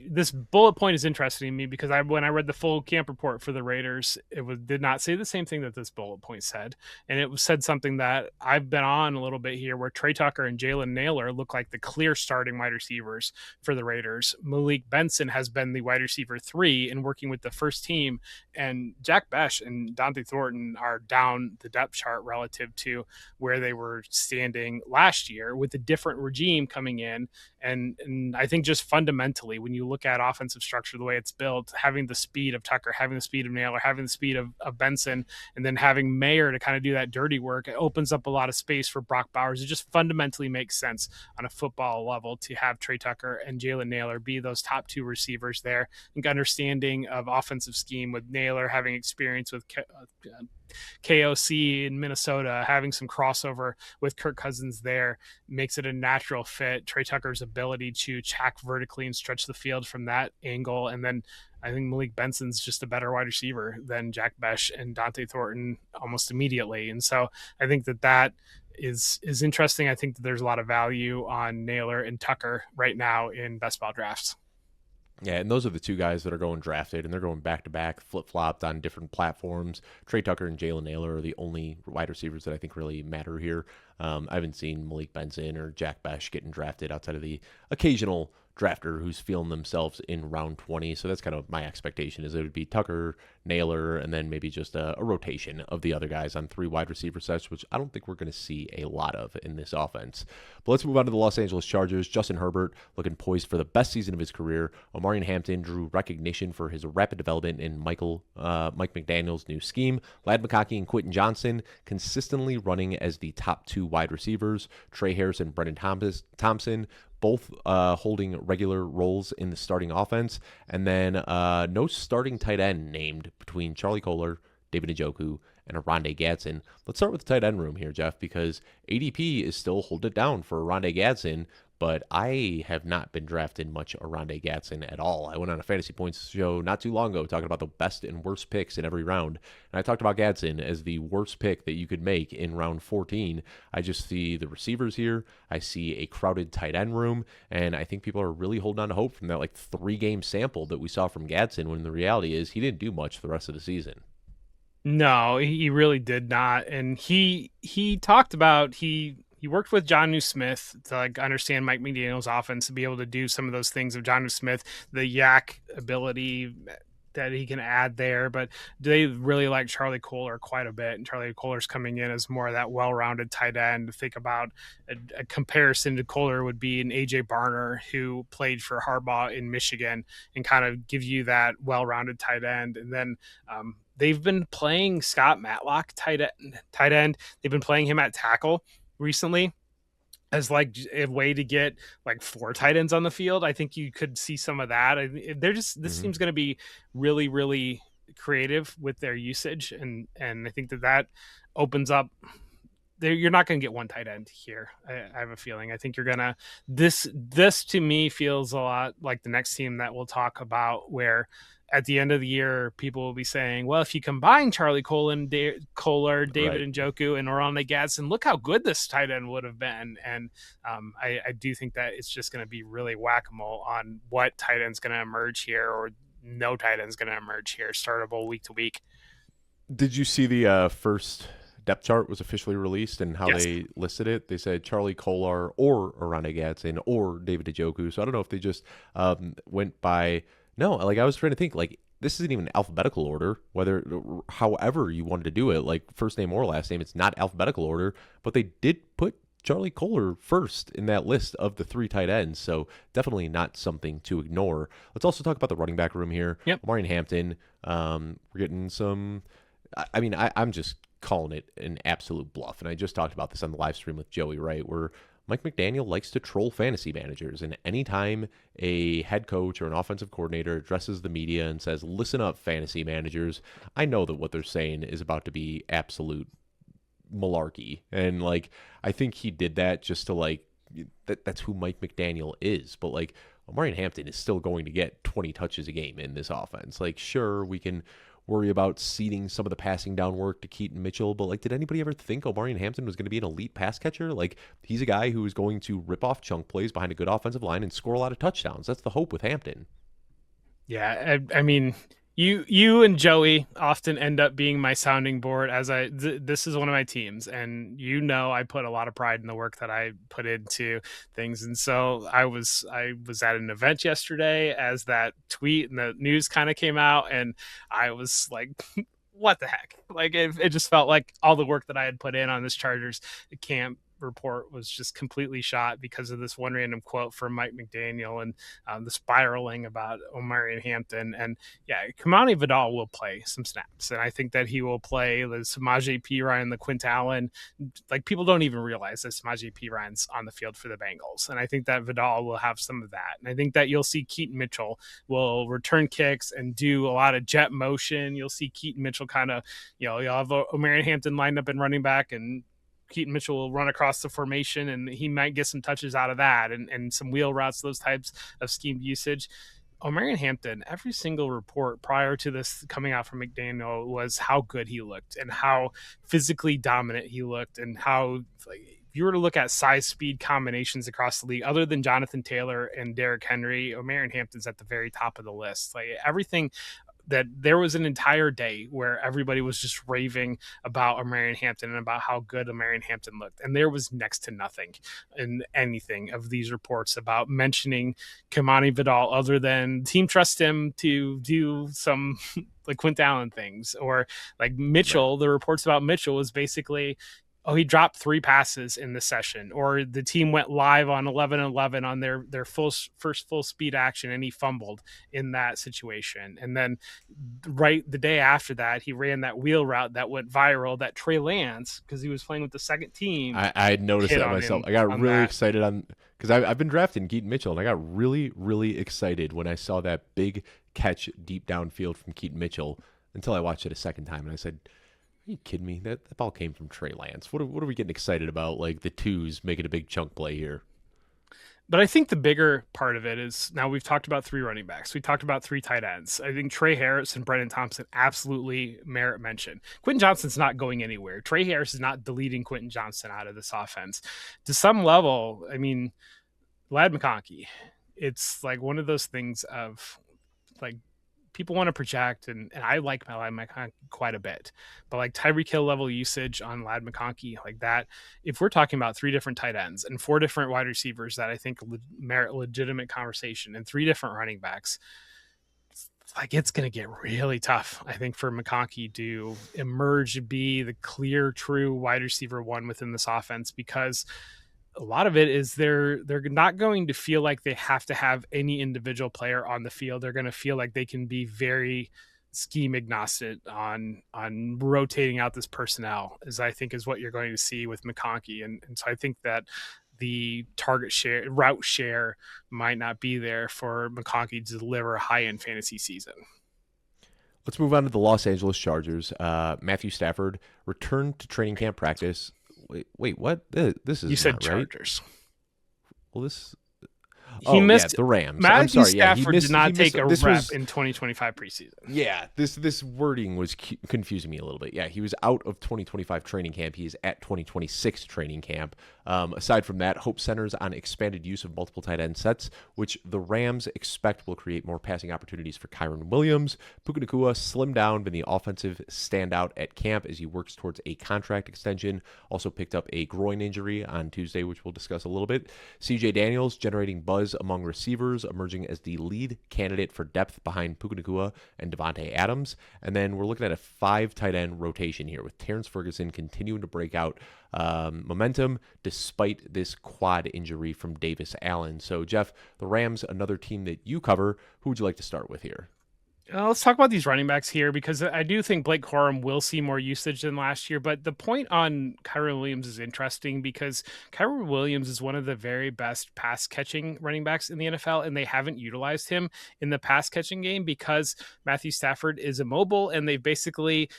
this bullet point is interesting to me, because when I read the full camp report for the Raiders, did not say the same thing that this bullet point said. And it said something that I've been on a little bit here, where Trey Tucker and Jalen Nailor look like the clear starting wide receivers for the Raiders. Malik Benson has been the wide receiver 3 and working with the first team. And Jack Besh and Dante Thornton are down the depth chart relative to where they were standing last year, with a different regime coming in. And I think just fundamentally, when you look at offensive structure, the way it's built, having the speed of Tucker, having the speed of Naylor, having the speed of Benson, and then having Mayer to kind of do that dirty work, it opens up a lot of space for Brock Bowers. It just fundamentally makes sense on a football level to have Trey Tucker and Jalen Naylor be those top 2 receivers there. And understanding of offensive scheme, with Naylor having experience with KOC in Minnesota, having some crossover with Kirk Cousins there makes it a natural fit. Trey Tucker's ability to check vertically and stretch the field from that angle. And then I think Malik Benson's just a better wide receiver than Jack Besh and Dante Thornton almost immediately. And so I think that is interesting. I think that there's a lot of value on Naylor and Tucker right now in best ball drafts. Yeah, and those are the two guys that are going drafted, and they're going back to back, flip flopped on different platforms. Trey Tucker and Jalen Naylor are the only wide receivers that I think really matter here. I haven't seen Malik Benson or Jack Besh getting drafted outside of the occasional drafter who's feeling themselves in round 20. So that's kind of my expectation is it would be Tucker, Naylor, and then maybe just a rotation of the other guys on 3 wide receiver sets, which I don't think we're going to see a lot of in this offense. But let's move on to the Los Angeles Chargers. Justin Herbert looking poised for the best season of his career. Omarion Hampton drew recognition for his rapid development in Mike McDaniel's new scheme. Lad McConkey and Quentin Johnson consistently running as the top 2 wide receivers. Trey Harris and Brendan Thompson both holding regular roles in the starting offense. And then no starting tight end named between Charlie Kolar, David Njoku, and Oronde Gadsden. Let's start with the tight end room here, Jeff, because ADP is still holding it down for Oronde Gadsden, but I have not been drafting much Oronde Gadsden at all. I went on a Fantasy Points show not too long ago talking about the best and worst picks in every round, and I talked about Gadsden as the worst pick that you could make in round 14. I just see the receivers here. I see a crowded tight end room, and I think people are really holding on to hope from that 3-game sample that we saw from Gadsden, when the reality is he didn't do much the rest of the season. No, he really did not. And he talked about he worked with Jonnu Smith to understand Mike McDaniel's offense, to be able to do some of those things of Jonnu Smith, the yak ability that he can add there. But they really like Charlie Kolar quite a bit, and Charlie Kolar's coming in as more of that well-rounded tight end. Think about a comparison to Kolar would be an AJ Barner, who played for Harbaugh in Michigan, and kind of give you that well-rounded tight end. And then they've been playing Scott Matlock tight end. They've been playing him at tackle recently as a way to get 4 tight ends on the field. I think you could see some of that. This seems going to be really, really creative with their usage. And I think that opens up you're not going to get one tight end here. I have a feeling. I think you're going to, this to me feels a lot like the next team that we'll talk about, where at the end of the year, people will be saying, well, if you combine Charlie Kolar, David Njoku, and Oronde Gadsden, look how good this tight end would have been. And I do think that it's just going to be really whack-a-mole on what tight end's going to emerge here, or no tight end's going to emerge here, startable week to week. Did you see the first depth chart was officially released and how they listed it? They said Charlie Kolar or Oronde Gadsden or David Njoku. So I don't know if they just went by... No, I was trying to think, this isn't even alphabetical order, however you wanted to do it, first name or last name, it's not alphabetical order, but they did put Charlie Kolar first in that list of the 3 tight ends, so definitely not something to ignore. Let's also talk about the running back room here. Yep. Omarion Hampton, we're getting some... I'm just calling it an absolute bluff, and I just talked about this on the live stream with Joey, right, where Mike McDaniel likes to troll fantasy managers, and anytime a head coach or an offensive coordinator addresses the media and says, listen up, fantasy managers, I know that what they're saying is about to be absolute malarkey. And I think he did that just to that's who Mike McDaniel is. But Omarion Hampton is still going to get 20 touches a game in this offense. Sure, we can worry about seeding some of the passing down work to Keaton Mitchell, but did anybody ever think Omarion Hampton was going to be an elite pass catcher? He's a guy who is going to rip off chunk plays behind a good offensive line and score a lot of touchdowns. That's the hope with Hampton. Yeah, I mean, you and Joey often end up being my sounding board, as this is one of my teams, and I put a lot of pride in the work that I put into things. And so I was at an event yesterday as that tweet and the news kind of came out, and I was like, what the heck? It just felt like all the work that I had put in on this Chargers camp report was just completely shot because of this one random quote from Mike McDaniel and the spiraling about Omarion Hampton. And yeah, Kamani Vidal will play some snaps, and I think that he will play the Samaje Perine, the Quint Allen. Like, people don't even realize that Samaje Perine's on the field for the Bengals, and I think that Vidal will have some of that. And I think that you'll see Keaton Mitchell will return kicks and do a lot of jet motion. You'll see Keaton Mitchell kind of, you'll have Omarion Hampton lined up and running back, and Keaton Mitchell will run across the formation, and he might get some touches out of that and some wheel routes, those types of scheme usage. O'Marion Hampton, every single report prior to this coming out from McDaniel was how good he looked and how physically dominant he looked, and how, like, if you were to look at size speed combinations across the league, other than Jonathan Taylor and Derrick Henry, O'Marion Hampton's at the very top of the list. Like, everything, that there was an entire day where everybody was just raving about O'Marion Hampton and about how good O'Marion Hampton looked. And there was next to nothing in anything of these reports about mentioning Kamani Vidal, other than team trust him to do some like Quint Allen things, or like Mitchell. Right. The reports about Mitchell was basically, oh, he dropped 3 passes in the session, or the team went live on 11-11 on their first full speed action, and he fumbled in that situation. And then right the day after that, he ran that wheel route that went viral that Trey Lance, because he was playing with the second team. I had noticed that myself. I got really excited because I've been drafting Keaton Mitchell, and I got really, really excited when I saw that big catch deep downfield from Keaton Mitchell, until I watched it a second time, and I said, are you kidding me? That ball came from Trey Lance. What are we getting excited about? Like the twos making a big chunk play here. But I think the bigger part of it is, now we've talked about 3 running backs. We talked about 3 tight ends. I think Trey Harris and Brennan Thompson absolutely merit mention. Quentin Johnston's not going anywhere. Trey Harris is not deleting Quentin Johnston out of this offense. To some level, I mean, Ladd McConkey, it's like one of those things of, like, people want to project, and I like my Ladd McConkey quite a bit, but like Tyreek Hill level usage on Ladd McConkey, like that, if we're talking about 3 different tight ends and 4 different wide receivers that I think merit legitimate conversation, and 3 different running backs, like, it's going to get really tough, I think, for McConkey to emerge, be the clear, true wide receiver 1 within this offense, because a lot of it is they're not going to feel like they have to have any individual player on the field. They're going to feel like they can be very scheme agnostic on rotating out this personnel, as I think is what you're going to see with McConkey. And so I think that the route share might not be there for McConkey to deliver a high-end fantasy season. Let's move on to the Los Angeles Chargers. Matthew Stafford returned to training camp practice. Wait, what? This is, you said not Chargers. Right. Well, this. He missed the Rams. Matthew I'm sorry. Stafford did not take a rep in 2025 preseason. Yeah, this wording was confusing me a little bit. Yeah, he was out of 2025 training camp. He is at 2026 training camp. Aside from that, hope centers on expanded use of multiple tight end sets, which the Rams expect will create more passing opportunities for Kyren Williams. Puka Nacua slimmed down, been the offensive standout at camp as he works towards a contract extension. Also picked up a groin injury on Tuesday, which we'll discuss a little bit. CJ Daniels generating buzz among receivers, emerging as the lead candidate for depth behind Puka Nacua and Davante Adams. And then we're looking at a 5 tight end rotation here, with Terrence Ferguson continuing to break out momentum despite this quad injury from Davis Allen. So, Jeff, the Rams, another team that you cover. Who would you like to start with here? Let's talk about these running backs here, because I do think Blake Corum will see more usage than last year. But the point on Kyren Williams is interesting, because Kyren Williams is one of the very best pass catching running backs in the NFL, and they haven't utilized him in the pass catching game because Matthew Stafford is immobile, and they basically,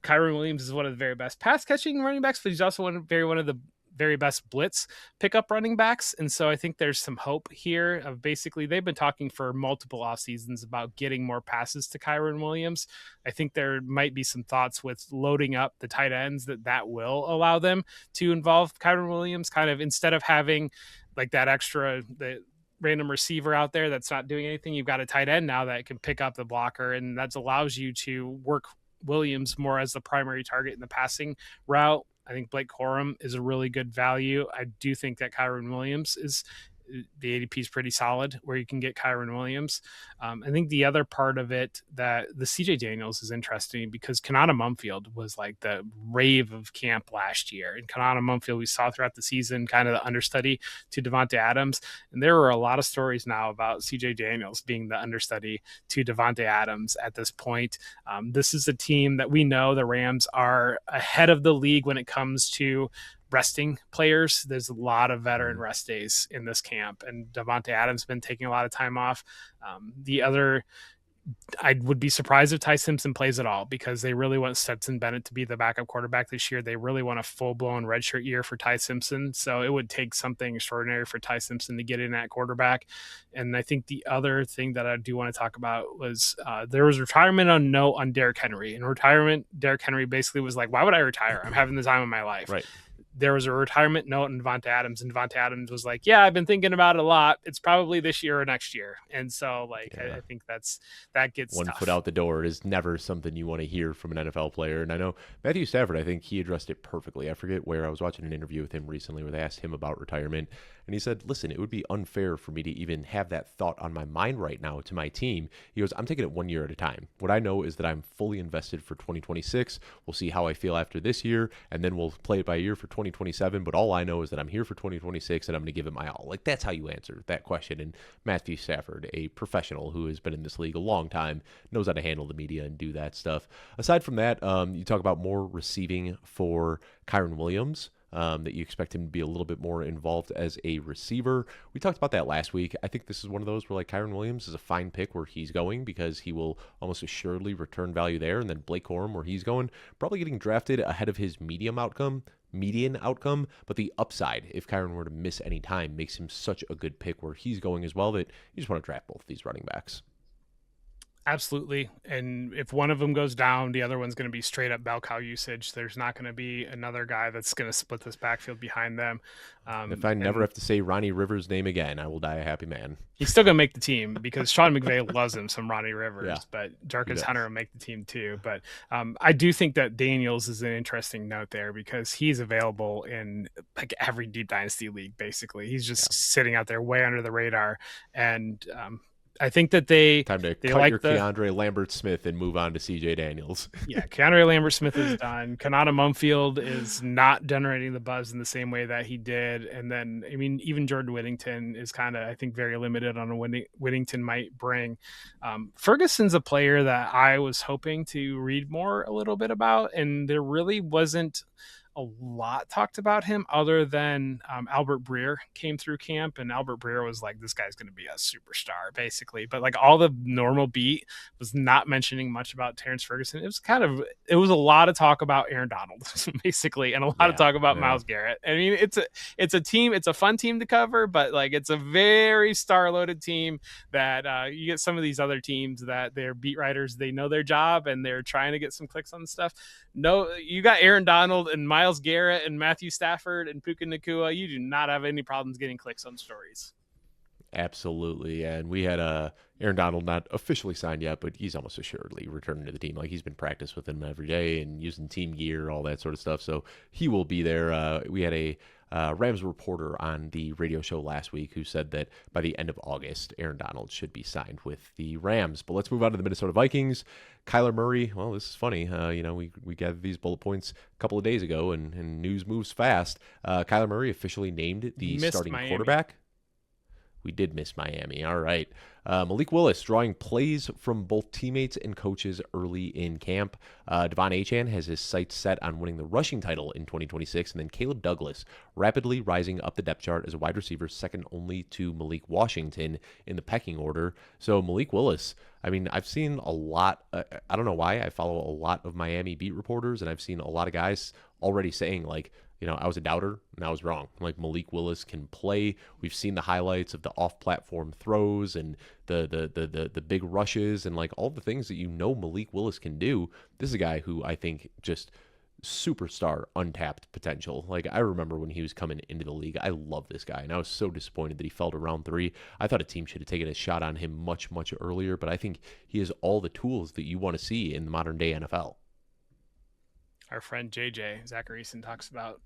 Kyren Williams is one of the very best pass catching running backs, but he's also one of the very best blitz pickup running backs. And so I think there's some hope here of, basically, they've been talking for multiple off seasons about getting more passes to Kyren Williams. I think there might be some thoughts with loading up the tight ends that will allow them to involve Kyren Williams, kind of, instead of having like that extra, the random receiver out there that's not doing anything. You've got a tight end now that can pick up the blocker, and that allows you to work Williams more as the primary target in the passing route. I think Blake Corum is a really good value. I do think that Kyren Williams is, the ADP is pretty solid where you can get Kyren Williams. I think the other part of it, that the CJ Daniels is interesting, because Kanata Mumfield was like the rave of camp last year. And Kanata Mumfield, we saw throughout the season, kind of the understudy to Davante Adams. And there are a lot of stories now about CJ Daniels being the understudy to Davante Adams at this point. This is a team that we know the Rams are ahead of the league when it comes to resting players. There's a lot of veteran rest days in this camp, and Davante Adams has been taking a lot of time off. The other I would be surprised if Ty Simpson plays at all, because they really want Stetson Bennett to be the backup quarterback this year. They really want a full-blown redshirt year for Ty Simpson. So it would take something extraordinary for Ty Simpson to get in at quarterback. And I think the other thing that I do want to talk about was there was retirement on note on Derrick Henry. In retirement, Derrick Henry basically was like, why would I retire? I'm having the time of my life. Right. There was a retirement note in Devonta Adams, and Devonta Adams was like, yeah, I've been thinking about it a lot. It's probably this year or next year. And so, like, Yeah. I think that gets One tough. foot out the door is never something you want to hear from an NFL player. And I know Matthew Stafford, I think he addressed it perfectly. I forget where. I was watching an interview with him recently where they asked him about retirement. And he said, listen, it would be unfair for me to even have that thought on my mind right now to my team. He goes, I'm taking it 1 year at a time. What I know is that I'm fully invested for 2026. We'll see how I feel after this year, and then we'll play it by ear for 2027. But all I know is that I'm here for 2026, and I'm going to give it my all. Like, that's how you answer that question. And Matthew Stafford, a professional who has been in this league a long time, knows how to handle the media and do that stuff. Aside from that, you talk about more receiving for Kyren Williams. That you expect him to be a little bit more involved as a receiver. We talked about that last week. I think this is one of those where, like, Kyren Williams is a fine pick where he's going, because he will almost assuredly return value there. And then Blake Corum, where he's going, probably getting drafted ahead of his median outcome. But the upside, if Kyren were to miss any time, makes him such a good pick where he's going as well, that you just want to draft both of these running backs. Absolutely. And if one of them goes down, the other one's going to be straight up bell cow usage. There's not going to be another guy that's going to split this backfield behind them. If I never have to say Ronnie Rivers' name again, I will die a happy man. He's still going to make the team, because Sean McVay loves him some Ronnie Rivers, Yeah, but Jarvis Hunter will make the team too. But I do think that Daniels is an interesting note there, because he's available in like every deep dynasty league, basically. He's just sitting out there way under the radar. And I think that they time to they cut like your Keandre Lambert-Smith and move on to C.J. Daniels. Yeah, Keandre Lambert-Smith is done. Kanata Mumfield is not generating the buzz in the same way that he did. And then, I mean, even Jordan Whittington is kind of, I think, very limited on what Whittington might bring. Ferguson's a player that I was hoping to read more a little bit about, and there really wasn't a lot talked about him, other than Albert Breer came through camp, and Albert Breer was like, this guy's going to be a superstar, basically. But like, all the normal beat was not mentioning much about Terrence Ferguson. It was a lot of talk about Aaron Donald, basically, and a lot of talk about Myles Garrett. I mean, it's a fun team to cover, but like, it's a very star-loaded team that you get some of these other teams that they're beat writers, they know their job and they're trying to get some clicks on stuff. No, you got Aaron Donald and Myles Garrett and Matthew Stafford and Puka Nacua. You do not have any problems getting clicks on stories. Absolutely. And we had Aaron Donald not officially signed yet, but he's almost assuredly returning to the team. Like, he's been practiced with him every day and using team gear, all that sort of stuff. So he will be there. We had a Rams reporter on the radio show last week who said that by the end of August, Aaron Donald should be signed with the Rams. But let's move on to the Minnesota Vikings. Kyler Murray, well, this is funny. We gathered these bullet points a couple of days ago, and news moves fast. Kyler Murray officially named the starting quarterback. We did miss Miami. All right. Malik Willis drawing plays from both teammates and coaches early in camp. Devon Achane has his sights set on winning the rushing title in 2026. And then Caleb Douglas rapidly rising up the depth chart as a wide receiver, second only to Malik Washington in the pecking order. So Malik Willis, I mean, I've seen a lot. I don't know why. I follow a lot of Miami beat reporters, and I've seen a lot of guys already saying, like, I was a doubter and I was wrong. Like, Malik Willis can play. We've seen the highlights of the off-platform throws and the big rushes and like all the things that Malik Willis can do. This is a guy who I think just superstar untapped potential. Like, I remember when he was coming into the league, I love this guy, and I was so disappointed that he fell to round 3. I thought a team should have taken a shot on him much, much earlier, but I think he has all the tools that you want to see in the modern day NFL. Our friend JJ Zacharyson talks about,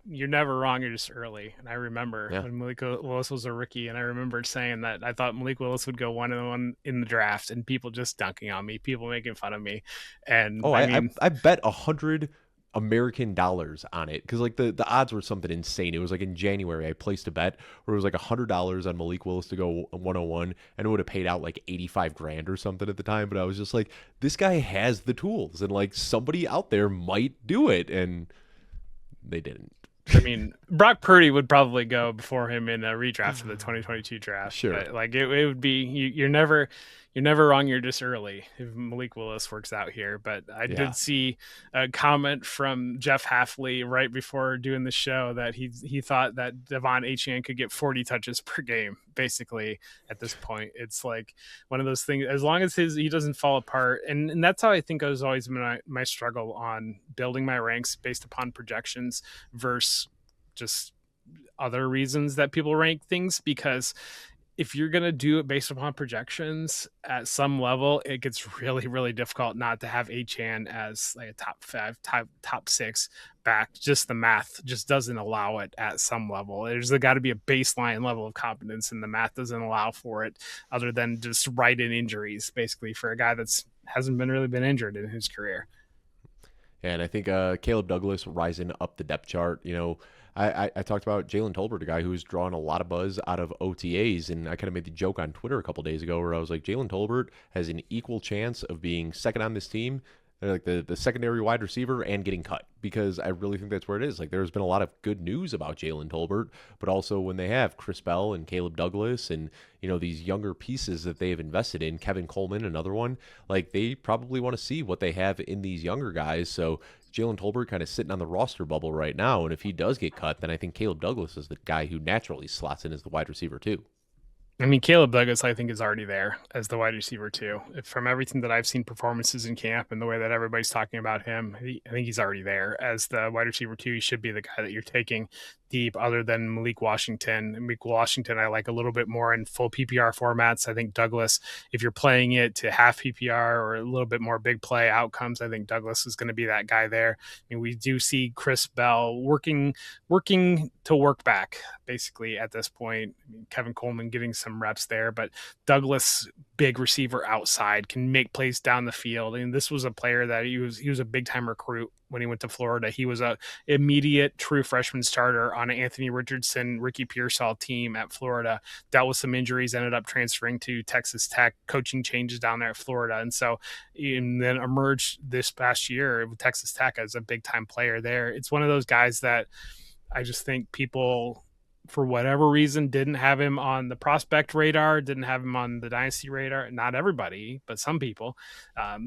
you're never wrong, you're just early. And I remember when Malik Willis was a rookie, and I remember saying that I thought Malik Willis would go 1-1 in the draft, and people just dunking on me, people making fun of me. And I bet 100 American dollars on it, because like the odds were something insane. It was like in January I placed a bet where it was like $100 on Malik Willis to go 101, and it would have paid out like 85 grand or something at the time. But I was just like, this guy has the tools, and like somebody out there might do it, and they didn't. I mean, Brock Purdy would probably go before him in a redraft of the 2022 draft. Sure. But like it would be you're never wrong. You're just early if Malik Willis works out here. But I Yeah. did see a comment from Jeff Halfley right before doing the show that he thought that Devon Achane could get 40 touches per game. Basically, at this point, it's like one of those things. As long as he doesn't fall apart, and that's how I think has always been my struggle on building my ranks based upon projections versus just other reasons that people rank things, because if you're going to do it based upon projections at some level, it gets really, really difficult not to have Achan as like a top 5, top 6 back. Just the math just doesn't allow it at some level. There's got to be a baseline level of competence, and the math doesn't allow for it other than just right in injuries, basically, for a guy that's hasn't really been injured in his career. And I think Caleb Douglas rising up the depth chart. I talked about Jalen Tolbert, a guy who's drawn a lot of buzz out of OTAs, and I kind of made the joke on Twitter a couple days ago where I was like, Jalen Tolbert has an equal chance of being second on this team, like the secondary wide receiver, and getting cut, because I really think that's where it is. Like, there's been a lot of good news about Jalen Tolbert, but also when they have Chris Bell and Caleb Douglas and these younger pieces that they have invested in, Kevin Coleman, another one, like they probably want to see what they have in these younger guys. So Jalen Tolbert kind of sitting on the roster bubble right now, and if he does get cut, then I think Caleb Douglas is the guy who naturally slots in as the wide receiver too. I mean, Caleb Douglas, I think, is already there as the wide receiver, too. From everything that I've seen performances in camp and the way that everybody's talking about him, I think he's already there as the wide receiver, too. He should be the guy that you're taking deep, other than Malik Washington. Malik Washington, I like a little bit more in full PPR formats. I think Douglas, if you're playing it to half PPR or a little bit more big play outcomes, I think Douglas is going to be that guy there. I mean, we do see Chris Bell working to work back, basically, at this point. I mean, Kevin Coleman getting some reps there, but Douglas, big receiver outside, can make plays down the field. And this was a player that he was a big time recruit when he went to Florida. He was a immediate true freshman starter on an Anthony Richardson, Ricky Pearsall team at Florida. Dealt with some injuries, ended up transferring to Texas Tech, coaching changes down there at Florida. And then emerged this past year with Texas Tech as a big time player there. It's one of those guys that I just think people, for whatever reason, didn't have him on the prospect radar, didn't have him on the dynasty radar. Not everybody, but some people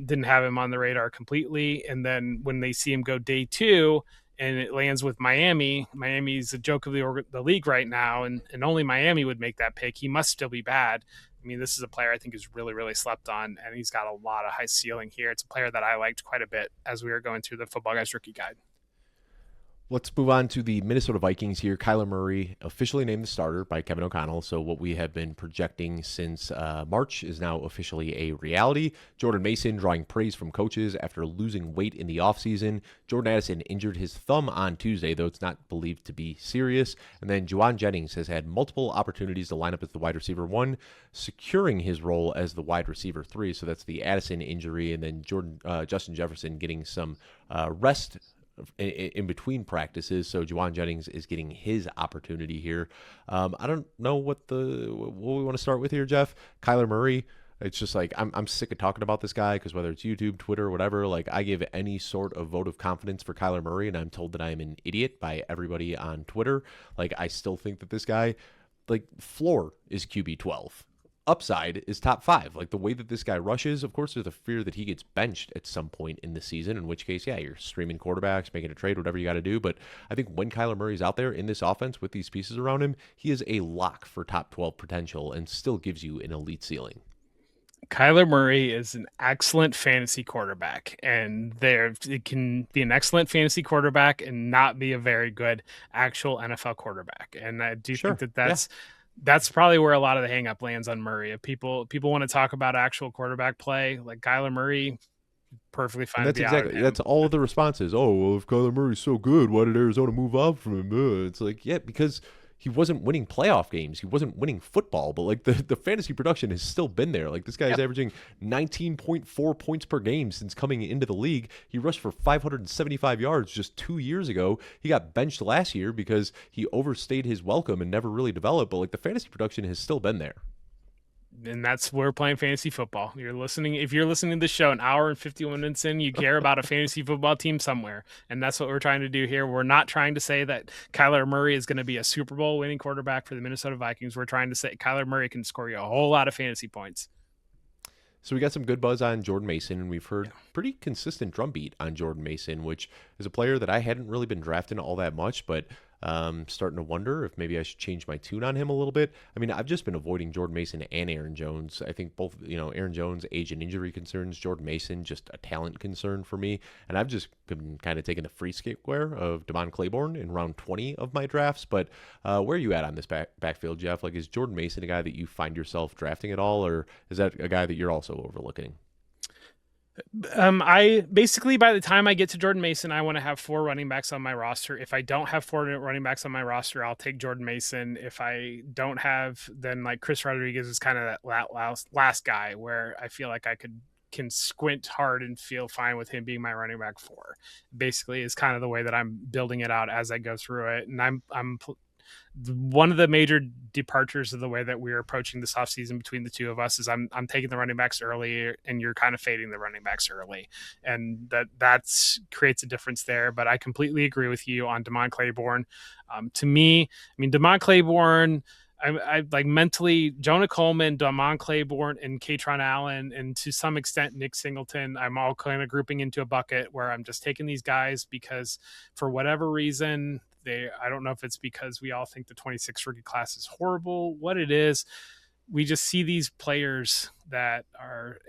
didn't have him on the radar completely. And then when they see him go day 2 and it lands with Miami's a joke of the league right now, and only Miami would make that pick. He must still be bad. I mean, this is a player I think is really, really slept on, and he's got a lot of high ceiling here. It's a player that I liked quite a bit as we were going through the Football Guys Rookie Guide. Let's move on to the Minnesota Vikings here. Kyler Murray officially named the starter by Kevin O'Connell. So what we have been projecting since March is now officially a reality. Jordan Mason drawing praise from coaches after losing weight in the offseason. Jordan Addison injured his thumb on Tuesday, though it's not believed to be serious. And then Juwan Jennings has had multiple opportunities to line up as the wide receiver 1, securing his role as the wide receiver 3. So that's the Addison injury, and then Justin Jefferson getting some rest in between practices, so Juwan Jennings is getting his opportunity here. I don't know what we want to start with here, Jeff. Kyler Murray. It's just like I'm sick of talking about this guy, because whether it's YouTube, Twitter, whatever, like I give any sort of vote of confidence for Kyler Murray, and I'm told that I am an idiot by everybody on Twitter. Like, I still think that this guy, like, floor is QB 12. Upside is top 5. Like, the way that this guy rushes, of course, there's a fear that he gets benched at some point in the season, in which case, yeah, you're streaming quarterbacks, making a trade, whatever you got to do. But I think when Kyler Murray's out there in this offense with these pieces around him, he is a lock for top 12 potential and still gives you an elite ceiling. Kyler Murray is an excellent fantasy quarterback, and it can be an excellent fantasy quarterback and not be a very good actual NFL quarterback. And I do think that's probably where a lot of the hang up lands on Murray. If people want to talk about actual quarterback play, like Kyler Murray, perfectly fine. And that's all of the responses. Oh, well, if Kyler Murray's so good, why did Arizona move on from him? It's like, yeah, because he wasn't winning playoff games. He wasn't winning football, but like the fantasy production has still been there. Like, this guy is averaging 19.4 points per game since coming into the league. He rushed for 575 yards just 2 years ago. He got benched last year because he overstayed his welcome and never really developed, but like the fantasy production has still been there. And that's where we're playing fantasy football. If you're listening to the show an hour and 51 minutes in, you care about a fantasy football team somewhere. And that's what we're trying to do here. We're not trying to say that Kyler Murray is going to be a Super Bowl winning quarterback for the Minnesota Vikings. We're trying to say Kyler Murray can score you a whole lot of fantasy points. So we got some good buzz on Jordan Mason, and we've heard pretty consistent drumbeat on Jordan Mason, which is a player that I hadn't really been drafting all that much, but starting to wonder if maybe I should change my tune on him a little bit. I mean, I've just been avoiding Jordan Mason and Aaron Jones. I think both, Aaron Jones, age and injury concerns, Jordan Mason, just a talent concern for me. And I've just been kind of taking the free square of Damon Claiborne in round 20 of my drafts. But where are you at on this backfield, Jeff? Like, is Jordan Mason a guy that you find yourself drafting at all, or is that a guy that you're also overlooking? I basically, by the time I get to Jordan Mason, I want to have 4 running backs on my roster. If I don't have 4 running backs on my roster, I'll take Jordan Mason. If I don't have, then like Chris Rodriguez is kind of that last guy where I feel like I can squint hard and feel fine with him being my running back 4. Basically, is kind of the way that I'm building it out as I go through it, and I'm one of the major departures of the way that we're approaching this offseason between the two of us is I'm taking the running backs early and you're kind of fading the running backs early. And that's creates a difference there. But I completely agree with you on Damon Claiborne. To me, I mean, Damon Claiborne, I like mentally Jonah Coleman, Damon Claiborne, and Katron Allen, and to some extent Nick Singleton. I'm all kind of grouping into a bucket where I'm just taking these guys because for whatever reason, I don't know if it's because we all think the 26 rookie class is horrible, what it is. We just see these players that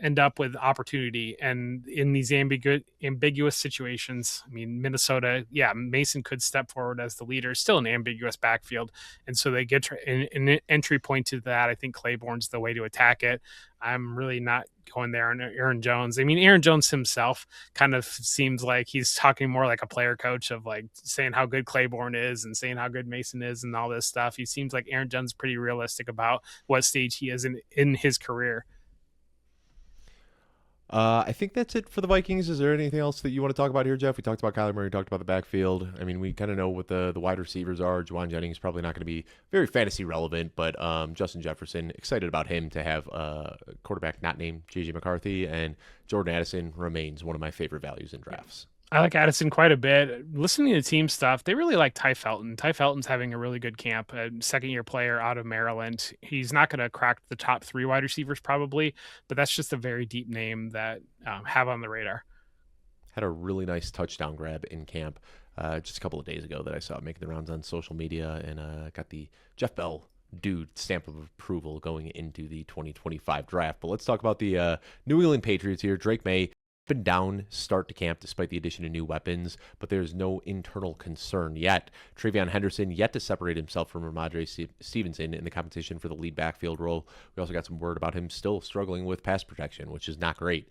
end up with opportunity, and in these ambiguous situations. I mean, Minnesota, Mason could step forward as the leader, still an ambiguous backfield, and so they get an entry point to that. I think Claiborne's the way to attack it. I'm really not going there on Aaron Jones. I mean, Aaron Jones himself kind of seems like he's talking more like a player coach of like saying how good Claiborne is and saying how good Mason is and all this stuff. He seems like Aaron Jones is pretty realistic about what stage he is in his career. I think that's it for the Vikings. Is there anything else that you want to talk about here, Jeff? We talked about Kyler Murray, we talked about the backfield. I mean, we kind of know what the wide receivers are. Juwan Jennings probably not going to be very fantasy relevant, but Justin Jefferson, excited about him to have a quarterback not named J.J. McCarthy, and Jordan Addison remains one of my favorite values in drafts. I like Addison quite a bit. Listening to team stuff, they really like Ty Felton. Ty Felton's having a really good camp, a second-year player out of Maryland. He's not going to crack the top 3 wide receivers probably, but that's just a very deep name that have on the radar. Had a really nice touchdown grab in camp just a couple of days ago that I saw making the rounds on social media, and got the Jeff Bell dude stamp of approval going into the 2025 draft. But let's talk about the New England Patriots here. Drake May, been down start to camp despite the addition of new weapons, but there's no internal concern yet. Travion Henderson yet to separate himself from Ramondre Stevenson in the competition for the lead backfield role. We also got some word about him still struggling with pass protection, which is not great.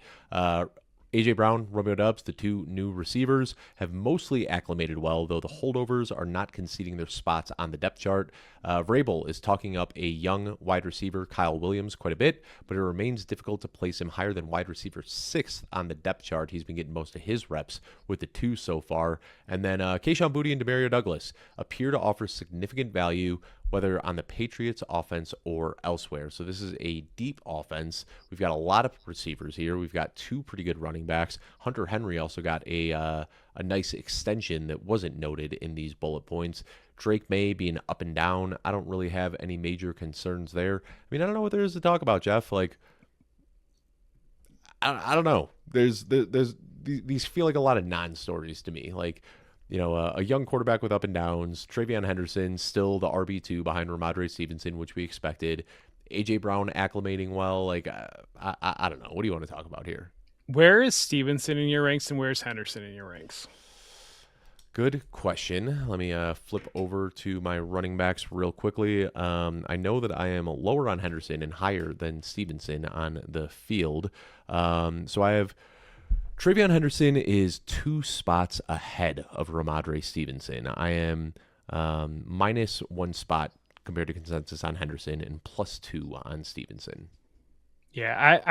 A.J. Brown, Romeo Doubs, the 2 new receivers, have mostly acclimated well, though the holdovers are not conceding their spots on the depth chart. Vrabel is talking up a young wide receiver, Kyle Williams, quite a bit, but it remains difficult to place him higher than wide receiver 6th on the depth chart. He's been getting most of his reps with the 2 so far. And then Kayshon Boutte and Demario Douglas appear to offer significant value, whether on the Patriots offense or elsewhere. So this is a deep offense. We've got a lot of receivers here. We've got 2 pretty good running backs. Hunter Henry also got a nice extension that wasn't noted in these bullet points. Drake May being up and down. I don't really have any major concerns there. I mean, I don't know what there is to talk about, Jeff. Like, I don't know. There's these feel like a lot of non-stories to me. Like, a young quarterback with up and downs. Travion Henderson, still the RB2 behind Ramondre Stevenson, which we expected. A.J. Brown acclimating well. Like, I don't know. What do you want to talk about here? Where is Stevenson in your ranks and where's Henderson in your ranks? Good question. Let me flip over to my running backs real quickly. I know that I am lower on Henderson and higher than Stevenson on the field. So I have Travion Henderson is 2 spots ahead of Ramondre Stevenson. I am minus 1 spot compared to consensus on Henderson and plus 2 on Stevenson. Yeah,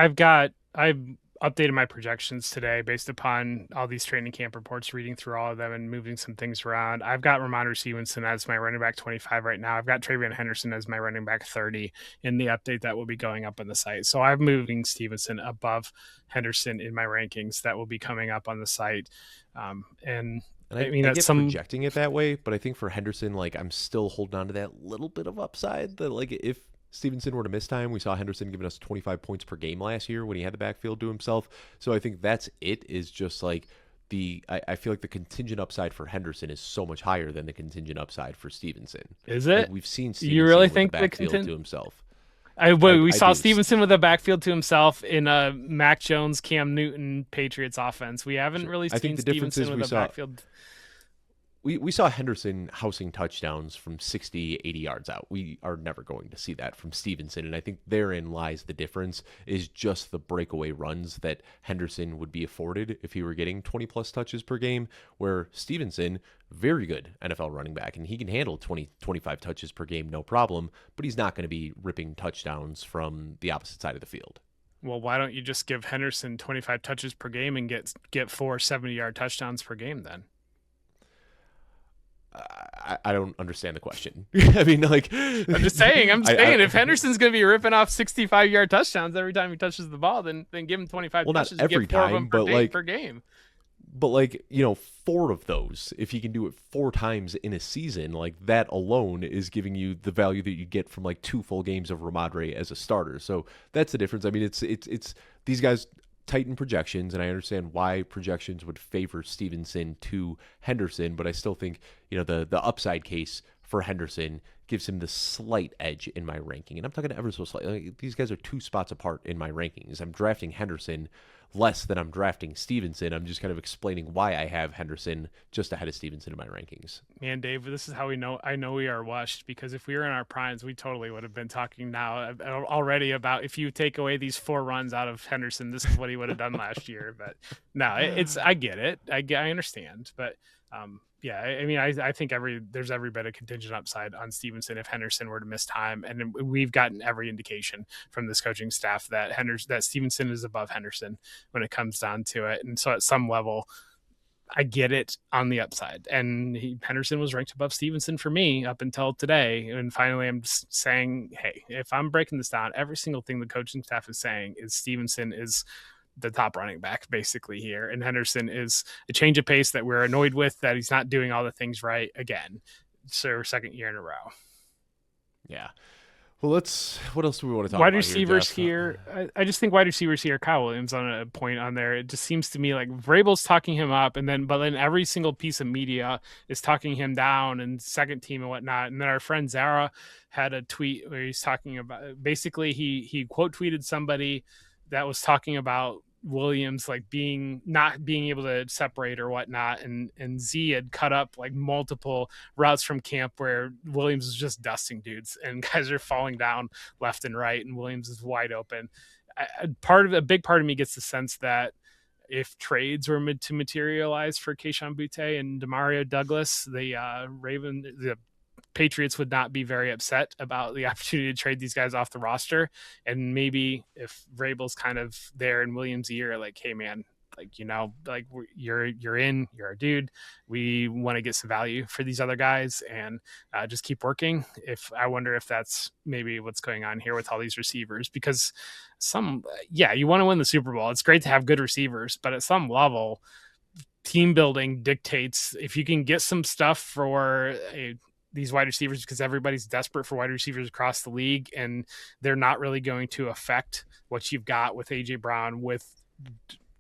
updated my projections today based upon all these training camp reports, reading through all of them and moving some things around. I've got Ramondre Stevenson as my running back 25 right now. I've got Travion Henderson as my running back 30 in the update that will be going up on the site. So I'm moving Stevenson above Henderson in my rankings that will be coming up on the site. And I mean, I that's get projecting it that way, but I think for Henderson, like I'm still holding on to that little bit of upside that like if Stevenson were to miss time, we saw Henderson giving us 25 points per game last year when he had the backfield to himself. So I think that's it is just like I feel like the contingent upside for Henderson is so much higher than the contingent upside for Stevenson. Is it? Like we've seen Stevenson You really with think the backfield to himself. We saw do. Stevenson with a backfield to himself in a Mac Jones, Cam Newton Patriots offense. We haven't really seen Stevenson with a backfield. We saw Henderson housing touchdowns from 60, 80 yards out. We are never going to see that from Stevenson. And I think therein lies the difference is just the breakaway runs that Henderson would be afforded if he were getting 20 plus touches per game, where Stevenson, very good NFL running back, and he can handle 20, 25 touches per game, no problem, but he's not going to be ripping touchdowns from the opposite side of the field. Well, why don't you just give Henderson 25 touches per game and get 4 70-yard touchdowns per game then? I don't understand the question. I mean, like, I'm just saying. If Henderson's going to be ripping off 65-yard touchdowns every time he touches the ball, then give him 25 touches. Not every time, but per game. But like 4 of those, if he can do it 4 times in a season, like that alone is giving you the value that you get from like 2 full games of Ramondre as a starter. So that's the difference. I mean, it's these guys tighten projections, and I understand why projections would favor Stevenson to Henderson, but I still think the upside case for Henderson gives him the slight edge in my ranking, and I'm talking ever so slightly. Like, these guys are 2 spots apart in my rankings. I'm drafting Henderson less than I'm drafting Stevenson. I'm just kind of explaining why I have Henderson just ahead of Stevenson in my rankings. Man, Dave, this is how I know we are washed, because if we were in our primes, we totally would have been talking now already about if you take away these 4 runs out of Henderson, this is what he would have done last year. But no, I get it. I understand. But yeah, I mean, I think there's every bit of contingent upside on Stevenson if Henderson were to miss time, and we've gotten every indication from this coaching staff that Stevenson is above Henderson when it comes down to it. And so at some level, I get it on the upside, and Henderson was ranked above Stevenson for me up until today. And finally, I'm just saying, hey, if I'm breaking this down, every single thing the coaching staff is saying is Stevenson is the top running back basically here, and Henderson is a change of pace that we're annoyed with, that he's not doing all the things right again. So 2nd year in a row. Yeah. Well, what else do we want to talk about? Wide receivers here. I just think wide receivers here, Kyle Williams on a point on there. It just seems to me like Vrabel's talking him up, but then every single piece of media is talking him down, and second team and whatnot. And then our friend Zara had a tweet where he's talking about, basically he quote tweeted somebody that was talking about Williams like not being able to separate or whatnot, and Z had cut up like multiple routes from camp where Williams is just dusting dudes and guys are falling down left and right, and Williams is wide open. A big part of me gets the sense that if trades were to materialize for Kayshon Boutte and Demario Douglas, the Patriots would not be very upset about the opportunity to trade these guys off the roster. And maybe if Vrabel's kind of there in Williams' ear, like, hey man, like, like you're a dude. We want to get some value for these other guys, and just keep working. I wonder if that's maybe what's going on here with all these receivers, because you want to win the Super Bowl. It's great to have good receivers, but at some level, team building dictates if you can get some stuff for these wide receivers, because everybody's desperate for wide receivers across the league, and they're not really going to affect what you've got with AJ Brown, with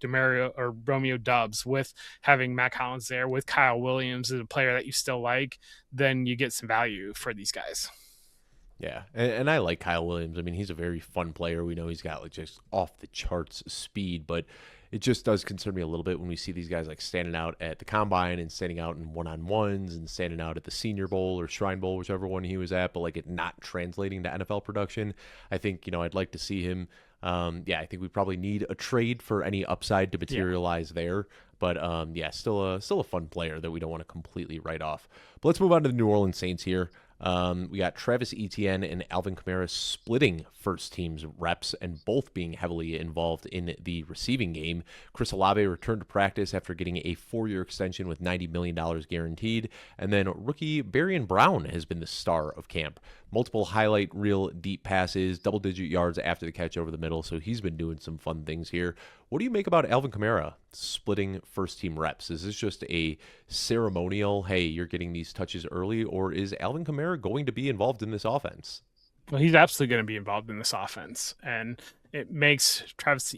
Demario or Romeo Doubs, with having Matt Collins there, with Kyle Williams as a player that you still like. Then you get some value for these guys. Yeah, and I like Kyle Williams. I mean, he's a very fun player. We know he's got like just off the charts speed, but it just does concern me a little bit when we see these guys like standing out at the combine and standing out in one-on-ones and standing out at the Senior Bowl or Shrine Bowl, whichever one he was at, but like it not translating to NFL production. I think, I'd like to see him. I think we probably need a trade for any upside to materialize there. But still a fun player that we don't want to completely write off. But let's move on to the New Orleans Saints here. We got Travis Etienne and Alvin Kamara splitting first team's reps and both being heavily involved in the receiving game. Chris Olave returned to practice after getting a 4-year extension with $90 million guaranteed. And then rookie Barian Brown has been the star of camp. Multiple highlight reel deep passes, double-digit yards after the catch over the middle, so he's been doing some fun things here. What do you make about Alvin Kamara splitting first-team reps? Is this just a ceremonial, hey, you're getting these touches early, or is Alvin Kamara going to be involved in this offense? Well, he's absolutely going to be involved in this offense, and it makes Travis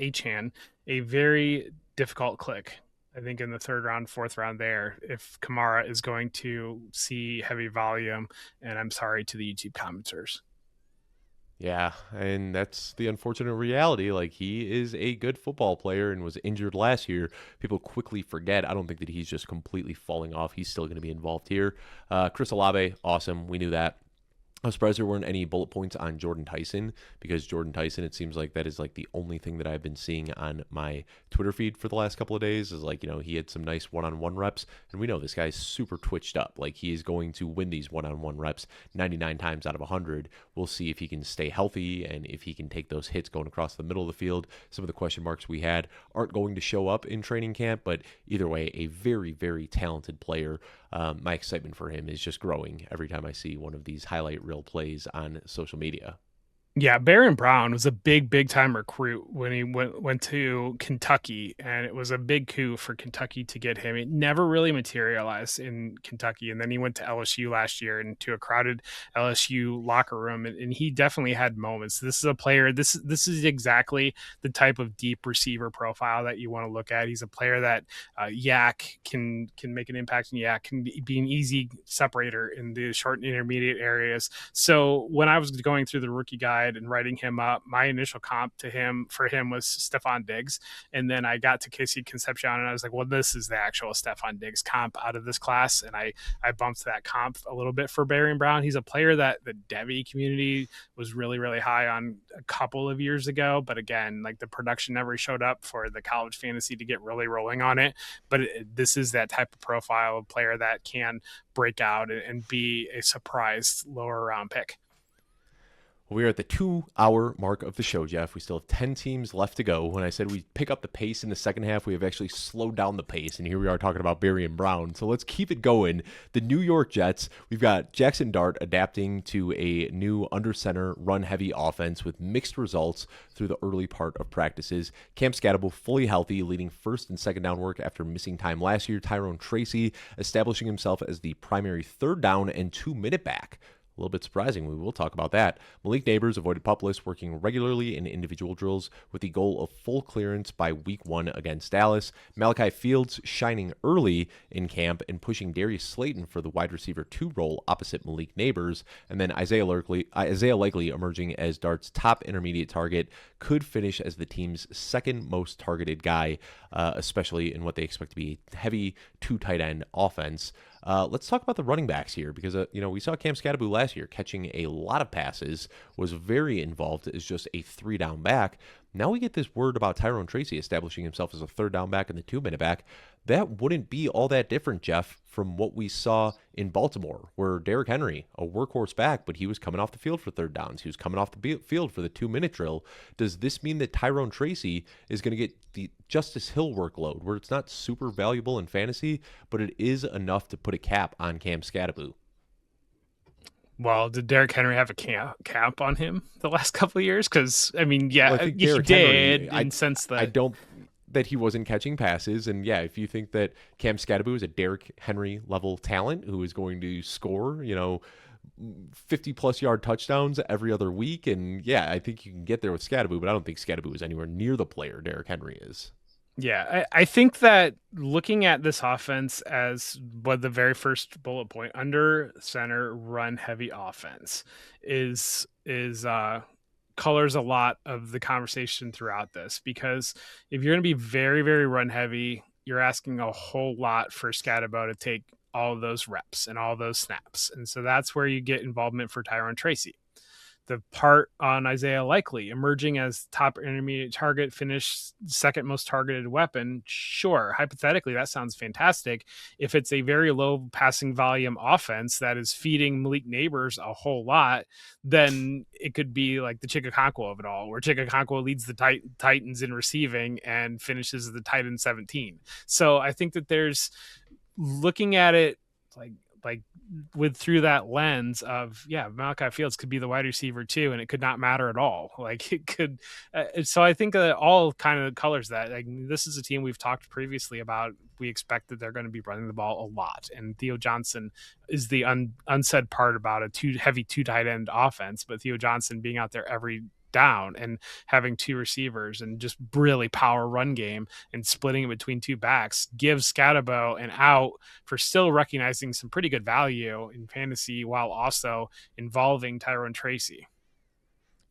Achan a very difficult click. I think in the third round, fourth round there, if Kamara is going to see heavy volume, and I'm sorry to the YouTube commenters. Yeah, and that's the unfortunate reality. Like, he is a good football player and was injured last year. People quickly forget. I don't think that he's just completely falling off. He's still going to be involved here. Chris Olave, awesome. We knew that. I'm surprised there weren't any bullet points on Jordan Tyson, because Jordan Tyson, it seems like that is like the only thing that I've been seeing on my Twitter feed for the last couple of days is like, he had some nice one-on-one reps, and we know this guy's super twitched up. Like, he is going to win these one-on-one reps 99 times out of 100. We'll see if he can stay healthy and if he can take those hits going across the middle of the field. Some of the question marks we had aren't going to show up in training camp, but either way, a very, very talented player. My excitement for him is just growing every time I see one of these highlight reel plays on social media. Yeah, Baron Brown was a big time recruit when he went to Kentucky, and it was a big coup for Kentucky to get him. It never really materialized in Kentucky, and then he went to LSU last year into a crowded LSU locker room, and he definitely had moments. This is a player. This is exactly the type of deep receiver profile that you want to look at. He's a player that Yak can make an impact, and Yak can be an easy separator in the short and intermediate areas. So when I was going through the rookie guide and writing him up, my initial comp for him was Stephon Diggs, and then I got to Casey Concepcion and I was like, well, this is the actual Stephon Diggs comp out of this class, and I bumped that comp a little bit for Barian Brown. He's a player that the Devy community was really high on a couple of years ago, but again, like, the production never showed up for the college fantasy to get really rolling on it. But this is that type of profile of player that can break out and be a surprise lower round pick. We are at the 2-hour mark of the show, Jeff. We still have 10 teams left to go. When I said we pick up the pace in the second half, we have actually slowed down the pace, and here we are talking about Barian Brown. So let's keep it going. The New York Jets, we've got Jackson Dart adapting to a new under-center, run-heavy offense with mixed results through the early part of practices. Cam Scatable fully healthy, leading first and second down work after missing time last year. Tyrone Tracy establishing himself as the primary third down and 2-minute back. A little bit surprising. We will talk about that. Malik Neighbors avoided pup list, working regularly in individual drills with the goal of full clearance by week 1 against Dallas. Malachi Fields shining early in camp and pushing Darius Slayton for the wide receiver 2 role opposite Malik Neighbors. And then Isaiah Likely emerging as Dart's top intermediate target, could finish as the team's second most targeted guy, especially in what they expect to be a heavy 2 tight end offense. Let's talk about the running backs here, because we saw Cam Scatable last year catching a lot of passes, was very involved as just a 3-down back. Now we get this word about Tyrone Tracy establishing himself as a 3rd-down back and the 2-minute back. That wouldn't be all that different, Jeff, from what we saw in Baltimore, where Derrick Henry, a workhorse back, but he was coming off the field for 3rd downs. He was coming off the field for the 2-minute drill. Does this mean that Tyrone Tracy is going to get the Justice Hill workload, where it's not super valuable in fantasy, but it is enough to put a cap on Cam Scatable? Well, did Derrick Henry have a cap on him the last couple of years? Because, I mean, yeah, Well, I think he Derrick did Henry, in sense that I don't that he wasn't catching passes. And yeah, if you think that Cam Scatable is a Derrick Henry level talent who is going to score, 50 plus yard touchdowns every other week, and yeah, I think you can get there with Scatable, but I don't think Scatable is anywhere near the player Derrick Henry is. Yeah, I think that looking at this offense as what the very first bullet point, under center run heavy offense, is colors a lot of the conversation throughout this, because if you're going to be very run heavy, you're asking a whole lot for Scatabo to take all of those reps and all those snaps, and so that's where you get involvement for Tyrone Tracy. the part on Isaiah Likely emerging as top intermediate target, finished second most targeted weapon. Sure, hypothetically, that sounds fantastic. If it's a very low passing volume offense that is feeding Malik Neighbors a whole lot, then it could be like the Chickakankwa of it all, where Chickakankwa leads the Titans in receiving and finishes the Titan 17. So I think that there's looking at it like with through that lens of, yeah, Malachi Fields could be the wide receiver too, and it could not matter at all. Like it could. So I think that all kind of colors that. Like, this is a team we've talked previously about. We expect that they're going to be running the ball a lot, and Theo Johnson is the unsaid part about a two tight end offense. But Theo Johnson being out there every down and having two receivers and just really power run game and splitting it between two backs gives Scatterbo an out for still recognizing some pretty good value in fantasy while also involving Tyrone Tracy.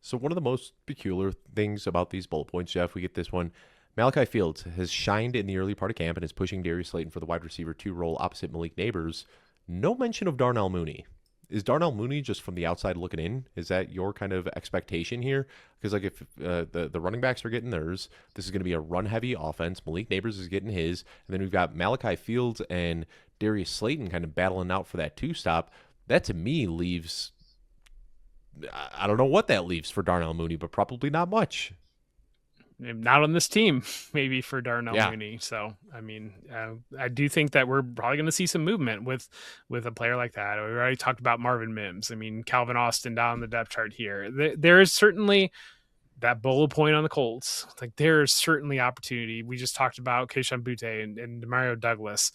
So one of the most peculiar things about these bullet points, Jeff, we get this one. Malachi Fields has shined in the early part of camp and is pushing Darius Slayton for the wide receiver 2 role opposite Malik Neighbors. No mention of Darnell Mooney. Is Darnell Mooney just from the outside looking in? Is that your kind of expectation here? Because like if the running backs are getting theirs, this is going to be a run-heavy offense. Malik Neighbors is getting his. And then we've got Malachi Fields and Darius Slayton kind of battling out for that two-stop. That to me leaves, I don't know what that leaves for Darnell Mooney, but probably not much. Not on this team, maybe for Darnell Mooney. So, I mean, I do think that we're probably going to see some movement with a player like that. We already talked about Marvin Mims. I mean, Calvin Austin down the depth chart here. There is certainly that bullet point on the Colts. Like, there is certainly opportunity. We just talked about Kayshon Boutte and Demario Douglas.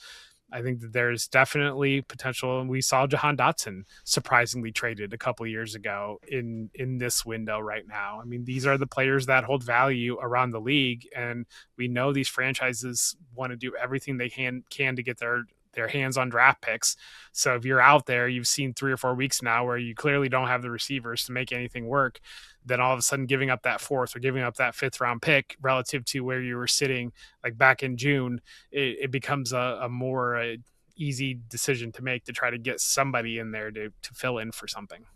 I think that there's definitely potential. And we saw Jahan Dotson surprisingly traded a couple years ago in this window right now. I mean, these are the players that hold value around the league. And we know these franchises want to do everything they can to get their hands on draft picks. So if you're out there, you've seen 3 or 4 weeks now where you clearly don't have the receivers to make anything work, then all of a sudden giving up that 4th or giving up that 5th round pick relative to where you were sitting like back in June, it becomes a more easy decision to make to try to get somebody in there to fill in for something.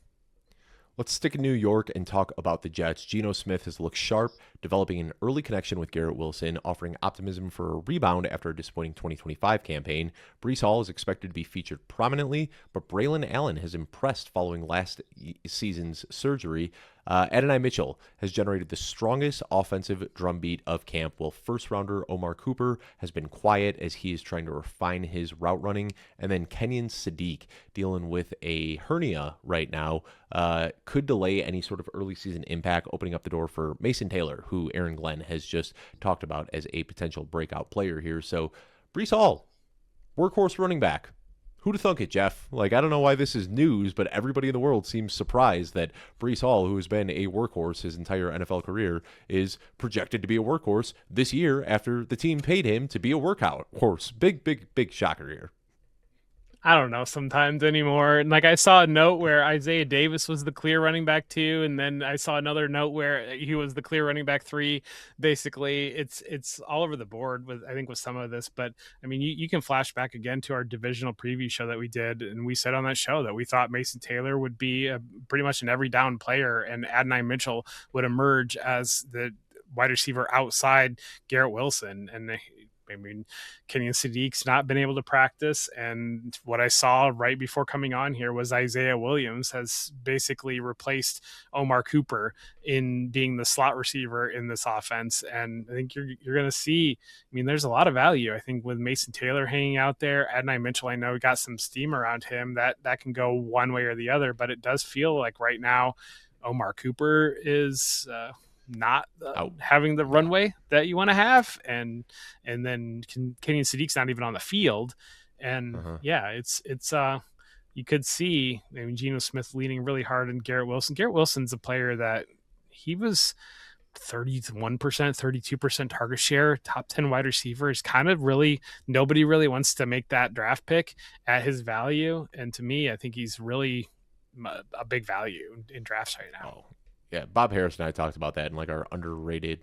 Let's stick in New York and talk about the Jets. Geno Smith has looked sharp, developing an early connection with Garrett Wilson, offering optimism for a rebound after a disappointing 2025 campaign. Breece Hall is expected to be featured prominently, but Braylon Allen has impressed following last season's surgery. Adonai Mitchell has generated the strongest offensive drumbeat of camp, while first-rounder Omar Cooper has been quiet as he is trying to refine his route running. And then Kenyon Sadiq, dealing with a hernia right now, could delay any sort of early season impact, opening up the door for Mason Taylor, who Aaron Glenn has just talked about as a potential breakout player here. So Breece Hall, workhorse running back. Who'd have thunk it, Jeff? Like, I don't know why this is news, but everybody in the world seems surprised that Breece Hall, who has been a workhorse his entire NFL career, is projected to be a workhorse this year after the team paid him to be a workout horse. Big shocker here. I don't know sometimes anymore. And like I saw a note where Isaiah Davis was the clear running back 2, and then I saw another note where he was the clear running back 3. Basically, it's all over the board with some of this. But I mean, you can flash back again to our divisional preview show that we did, and we said on that show that we thought Mason Taylor would be pretty much an every down player, and Adonai Mitchell would emerge as the wide receiver outside Garrett Wilson. And I mean, Kenyon Sadiq's not been able to practice. And what I saw right before coming on here was Isaiah Williams has basically replaced Omar Cooper in being the slot receiver in this offense. And I think you're going to see, I mean, there's a lot of value, I think, with Mason Taylor hanging out there. Adonai Mitchell, I know, got some steam around him that can go one way or the other, but it does feel like right now Omar Cooper is, not having the runway that you want to have, and then Kenyon Sadiq's not even on the field, and it's you could see, I mean, Geno Smith leaning really hard on Garrett Wilson. Garrett Wilson's a player that he was 31%, 32% target share, top 10 wide receiver. Is kind of really, nobody really wants to make that draft pick at his value, and to me, I think he's really a big value in drafts right now. Yeah, Bob Harris and I talked about that in like our underrated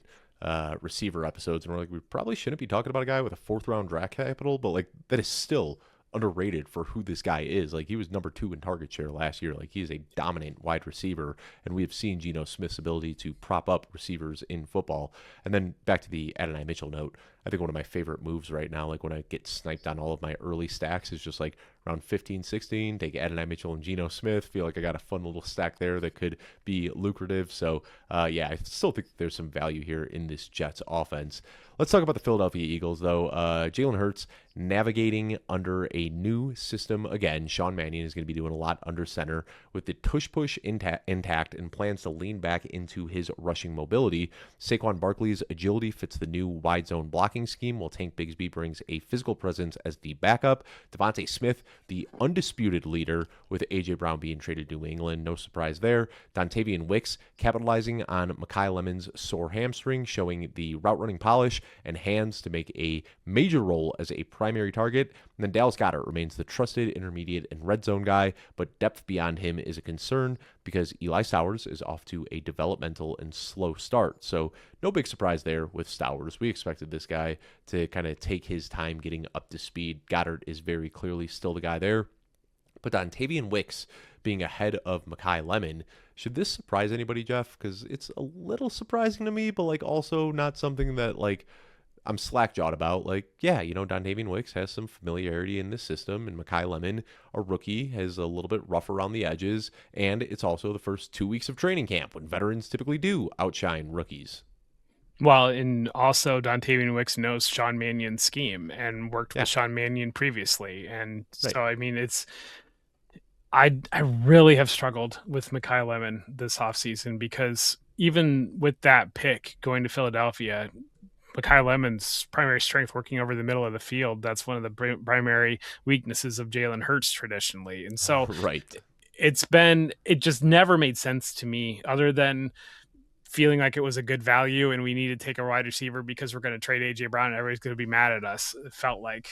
receiver episodes, and we're like, we probably shouldn't be talking about a guy with a 4th round draft capital, but like that is still underrated for who this guy is. Like, he was number 2 in target share last year. Like, he is a dominant wide receiver, and we have seen Geno Smith's ability to prop up receivers in football. And then back to the Adonai Mitchell note, I think one of my favorite moves right now, like when I get sniped on all of my early stacks, is just like around 15, 16, take Adonai Mitchell and Geno Smith. Feel like I got a fun little stack there that could be lucrative. So, yeah, I still think there's some value here in this Jets offense. Let's talk about the Philadelphia Eagles, though. Jalen Hurts navigating under a new system again. Sean Mannion is going to be doing a lot under center with the tush-push intact and plans to lean back into his rushing mobility. Saquon Barkley's agility fits the new wide zone blocking scheme, while Tank Bigsby brings a physical presence as the backup. Devontae Smith, the undisputed leader, with A.J. Brown being traded to New England. No surprise there. Dontavian Wicks capitalizing on Mekhi Lemon's sore hamstring, showing the route running polish and hands to make a major role as a primary target. And then Dallas Goedert remains the trusted intermediate and red zone guy, but depth beyond him is a concern because Eli Stowers is off to a developmental and slow start. So no big surprise there with Stowers. We expected this guy to kind of take his time getting up to speed. Goddard is very clearly still the guy there. But Dontavian Wicks being ahead of Mekhi Lemon, should this surprise anybody, Jeff? Because it's a little surprising to me, but like also not something that like I'm slack-jawed about. Like, yeah, Dontavian Wicks has some familiarity in this system, and Mekhi Lemon, a rookie, has a little bit rough around the edges, and it's also the first 2 weeks of training camp when veterans typically do outshine rookies. Well, and also Dontavian Wicks knows Sean Mannion's scheme and worked with Sean Mannion previously. And so, I mean, I really have struggled with Mekhi Lemon this offseason because even with that pick going to Philadelphia, Mekhi Lemon's primary strength working over the middle of the field, that's one of the primary weaknesses of Jalen Hurts traditionally. And so it just never made sense to me other than feeling like it was a good value and we need to take a wide receiver because we're going to trade AJ Brown and everybody's going to be mad at us. It felt like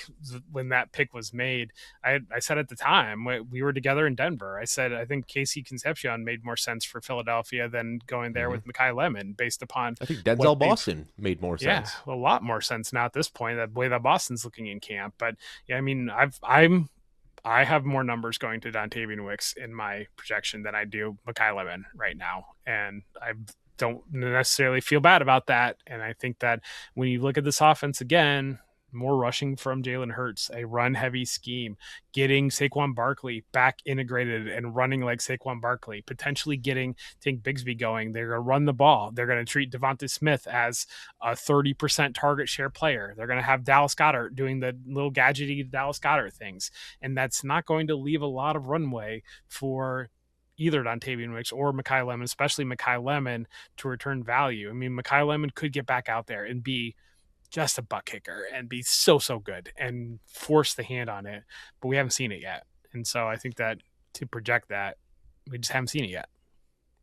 when that pick was made, I said at the time we were together in Denver, I said, I think Casey Concepcion made more sense for Philadelphia than going there with Mekhi Lemon based upon, I think Denzel Boston made more sense. Yeah, a lot more sense now at this point, that way that Boston's looking in camp. But yeah, I mean, I have more numbers going to Dontavian Wicks in my projection than I do Mekhi Lemon right now. And I don't necessarily feel bad about that. And I think that when you look at this offense again, more rushing from Jalen Hurts, a run-heavy scheme, getting Saquon Barkley back integrated and running like Saquon Barkley, potentially getting Tank Bigsby going. They're going to run the ball. They're going to treat Devonta Smith as a 30% target share player. They're going to have Dallas Goedert doing the little gadgety Dallas Goedert things. And that's not going to leave a lot of runway for either Dontavian Wicks or Mekhi Lemon, especially Mekhi Lemon, to return value. I mean, Mekhi Lemon could get back out there and be just a butt kicker and be so good and force the hand on it, but we haven't seen it yet. And so I think that to project that, we just haven't seen it yet.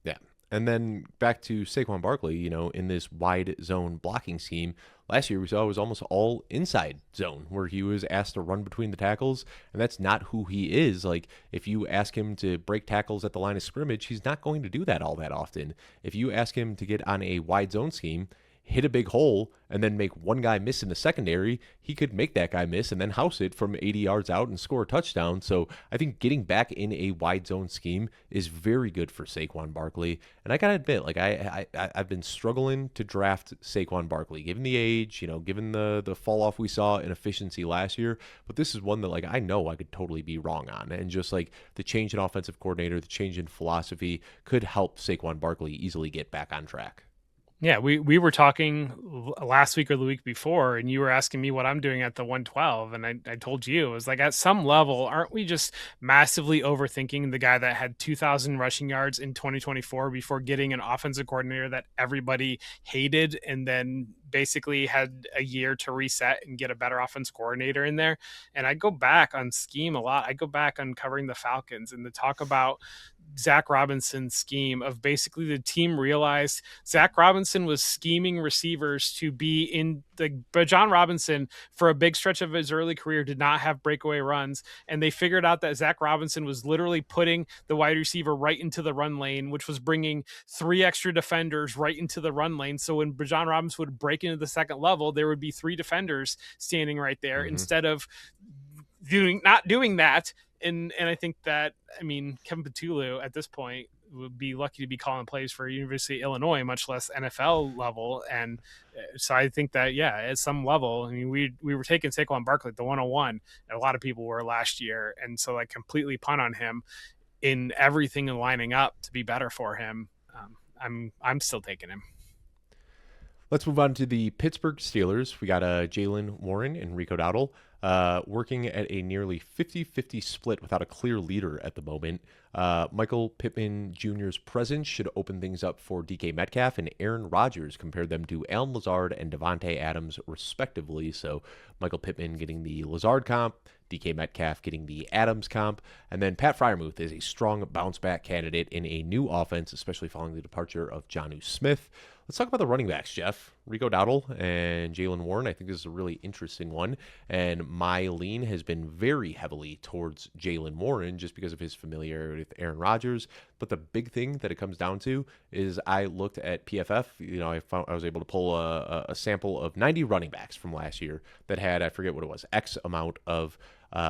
Yeah. And then back to Saquon Barkley, in this wide zone blocking scheme, last year we saw it was almost all inside zone where he was asked to run between the tackles, and that's not who he is. Like, if you ask him to break tackles at the line of scrimmage, he's not going to do that all that often. If you ask him to get on a wide zone scheme, hit a big hole, and then make one guy miss in the secondary, he could make that guy miss and then house it from 80 yards out and score a touchdown. So I think getting back in a wide zone scheme is very good for Saquon Barkley. And I got to admit, like I've been struggling to draft Saquon Barkley, given the age, given the fall off we saw in efficiency last year. But this is one that I know I could totally be wrong on. And just like the change in offensive coordinator, the change in philosophy could help Saquon Barkley easily get back on track. Yeah, we were talking last week or the week before, and you were asking me what I'm doing at the 112, and I told you, it was like, at some level, aren't we just massively overthinking the guy that had 2,000 rushing yards in 2024 before getting an offensive coordinator that everybody hated and then basically had a year to reset and get a better offense coordinator in there? And I go back on scheme a lot. I go back on covering the Falcons and the talk about Zach Robinson's scheme of basically the team realized Zach Robinson was scheming receivers to be in but John Robinson for a big stretch of his early career did not have breakaway runs. And they figured out that Zach Robinson was literally putting the wide receiver right into the run lane, which was bringing 3 extra defenders right into the run lane. So when John Robinson would break into the second level, there would be 3 defenders standing right there instead of not doing that. And I think that, I mean, Kevin Petulu at this point would be lucky to be calling plays for University of Illinois, much less NFL level. And so I think that, yeah, at some level, I mean, we were taking Saquon Barkley at the 101, and a lot of people were last year, and so like completely punt on him in everything and lining up to be better for him. I'm still taking him. Let's move on to the Pittsburgh Steelers. We got Jalen Warren and Rico Dowdle working at a nearly 50-50 split without a clear leader at the moment. Michael Pittman Jr.'s presence should open things up for DK Metcalf, and Aaron Rodgers compared them to Allen Lazard and Devontae Adams, respectively. So Michael Pittman getting the Lazard comp, DK Metcalf getting the Adams comp, and then Pat Freiermuth is a strong bounce back candidate in a new offense, especially following the departure of Jonnu Smith. Let's talk about the running backs, Jeff. Rico Dowdle and Jalen Warren. I think this is a really interesting one. And my lean has been very heavily towards Jalen Warren just because of his familiarity with Aaron Rodgers. But the big thing that it comes down to is I looked at PFF. You know, I was able to pull a sample of 90 running backs from last year that had, I forget what it was, X amount of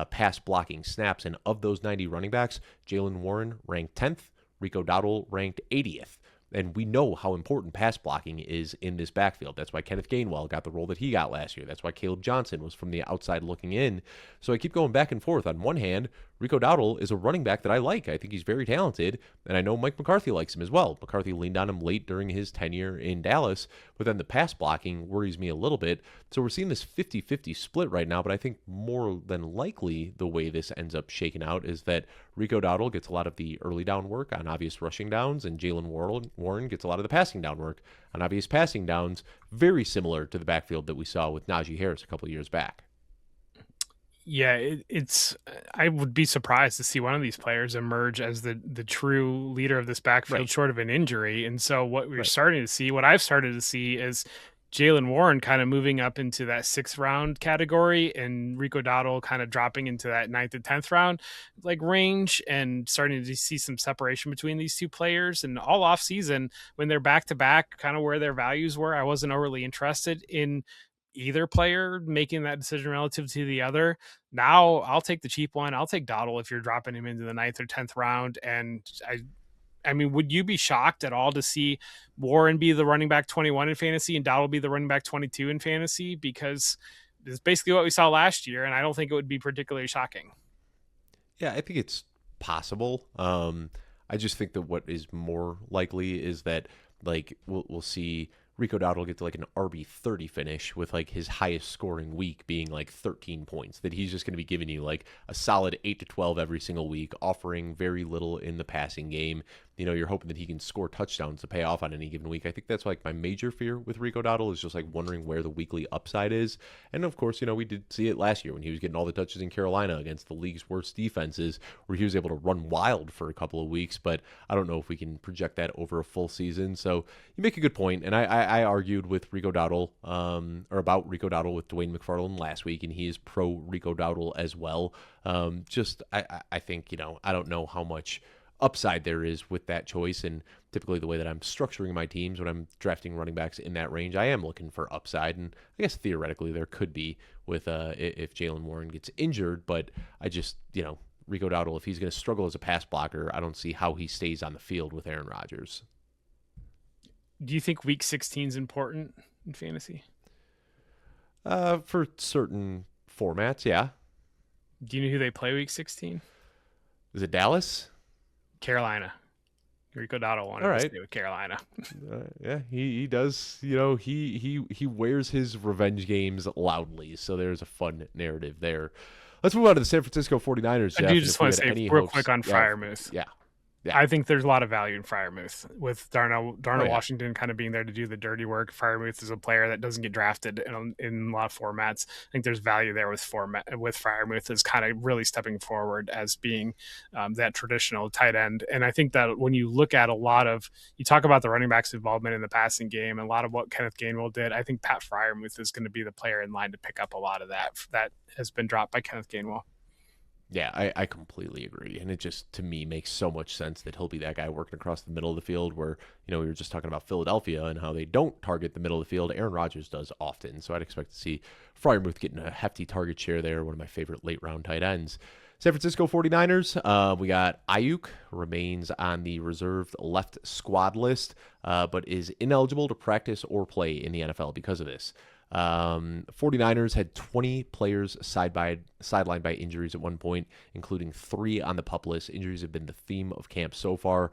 pass blocking snaps. And of those 90 running backs, Jalen Warren ranked 10th. Rico Dowdle ranked 80th. And we know how important pass blocking is in this backfield. That's why Kenneth Gainwell got the role that he got last year. That's why Caleb Johnson was from the outside looking in. So I keep going back and forth. On one hand, Rico Dowdle is a running back that I like. I think he's very talented, and I know Mike McCarthy likes him as well. McCarthy leaned on him late during his tenure in Dallas, but then the pass blocking worries me a little bit. So we're seeing this 50-50 split right now, but I think more than likely the way this ends up shaking out is that Rico Dowdle gets a lot of the early down work on obvious rushing downs, and Jalen Warren gets a lot of the passing down work on obvious passing downs, very similar to the backfield that we saw with Najee Harris a couple of years back. Yeah, it's. I would be surprised to see one of these players emerge as the true leader of this backfield, Right. short of an injury. And so what we're Right. starting to see, what I've started to see, is Jalen Warren kind of moving up into that 6th round category, and Rico Dowdle kind of dropping into that 9th and 10th round like range, and starting to see some separation between these two players. And all off season, when they're back to back, kind of where their values were, I wasn't overly interested in either player making that decision relative to the other. Now I'll take the cheap one. I'll take Dowdle if you're dropping him into the 9th or 10th round. And I mean, would you be shocked at all to see Warren be the running back 21 in fantasy and Dowdle be the running back 22 in fantasy? Because it's basically what we saw last year, and I don't think it would be particularly shocking. Yeah, I think it's possible. I just think that what is more likely is that like we'll see Rico Dowdle get to like an RB30 finish with like his highest scoring week being like 13 points. That he's just going to be giving you like a solid 8 to 12 every single week, offering very little in the passing game. You know, you're hoping that he can score touchdowns to pay off on any given week. I think that's like my major fear with Rico Dowdle is just like wondering where the weekly upside is. And of course, you know, we did see it last year when he was getting all the touches in Carolina against the league's worst defenses, where he was able to run wild for a couple of weeks. But I don't know if we can project that over a full season. So you make a good point, and I argued with Rico Dowdle, or about Rico Dowdle with Dwayne McFarland last week, and he is pro Rico Dowdle as well. I think, you know, I don't know how much upside there is with that choice, and typically the way that I'm structuring my teams when I'm drafting running backs in that range, I am looking for upside, and I guess theoretically there could be with if Jalen Warren gets injured, but I just, you know, Rico Dowdle, if he's going to struggle as a pass blocker, I don't see how he stays on the field with Aaron Rodgers. Do you think week 16 is important in fantasy? For certain formats, yeah. Do you know who they play week 16? Is it Dallas? Carolina. Rico Dowdle wanted All to right. stay with Carolina. Yeah, he does. You know, he wears his revenge games loudly, so there's a fun narrative there. Let's move on to the San Francisco 49ers, I Jeff. do And just if we want to had say any real hopes, quick on Freiermuth. yeah, yeah. I think there's a lot of value in Freiermuth with Darnell Yeah. Washington kind of being there to do the dirty work. Freiermuth is a player that doesn't get drafted in a lot of formats. I think there's value there with Freiermuth as kind of really stepping forward as being that traditional tight end. And I think that when you look at you talk about the running backs' involvement in the passing game and a lot of what Kenneth Gainwell did, I think Pat Freiermuth is going to be the player in line to pick up a lot of that has been dropped by Kenneth Gainwell. Yeah, I completely agree. And it just, to me, makes so much sense that he'll be that guy working across the middle of the field where, we were just talking about Philadelphia and how they don't target the middle of the field. Aaron Rodgers does often. So I'd expect to see Freiermuth getting a hefty target share there, one of my favorite late round tight ends. San Francisco 49ers, we got Ayuk, remains on the reserved left squad list, but is ineligible to practice or play in the NFL because of this. 49ers had 20 players sidelined by injuries at one point, including 3 on the PUP list. Injuries have been the theme of camp so far.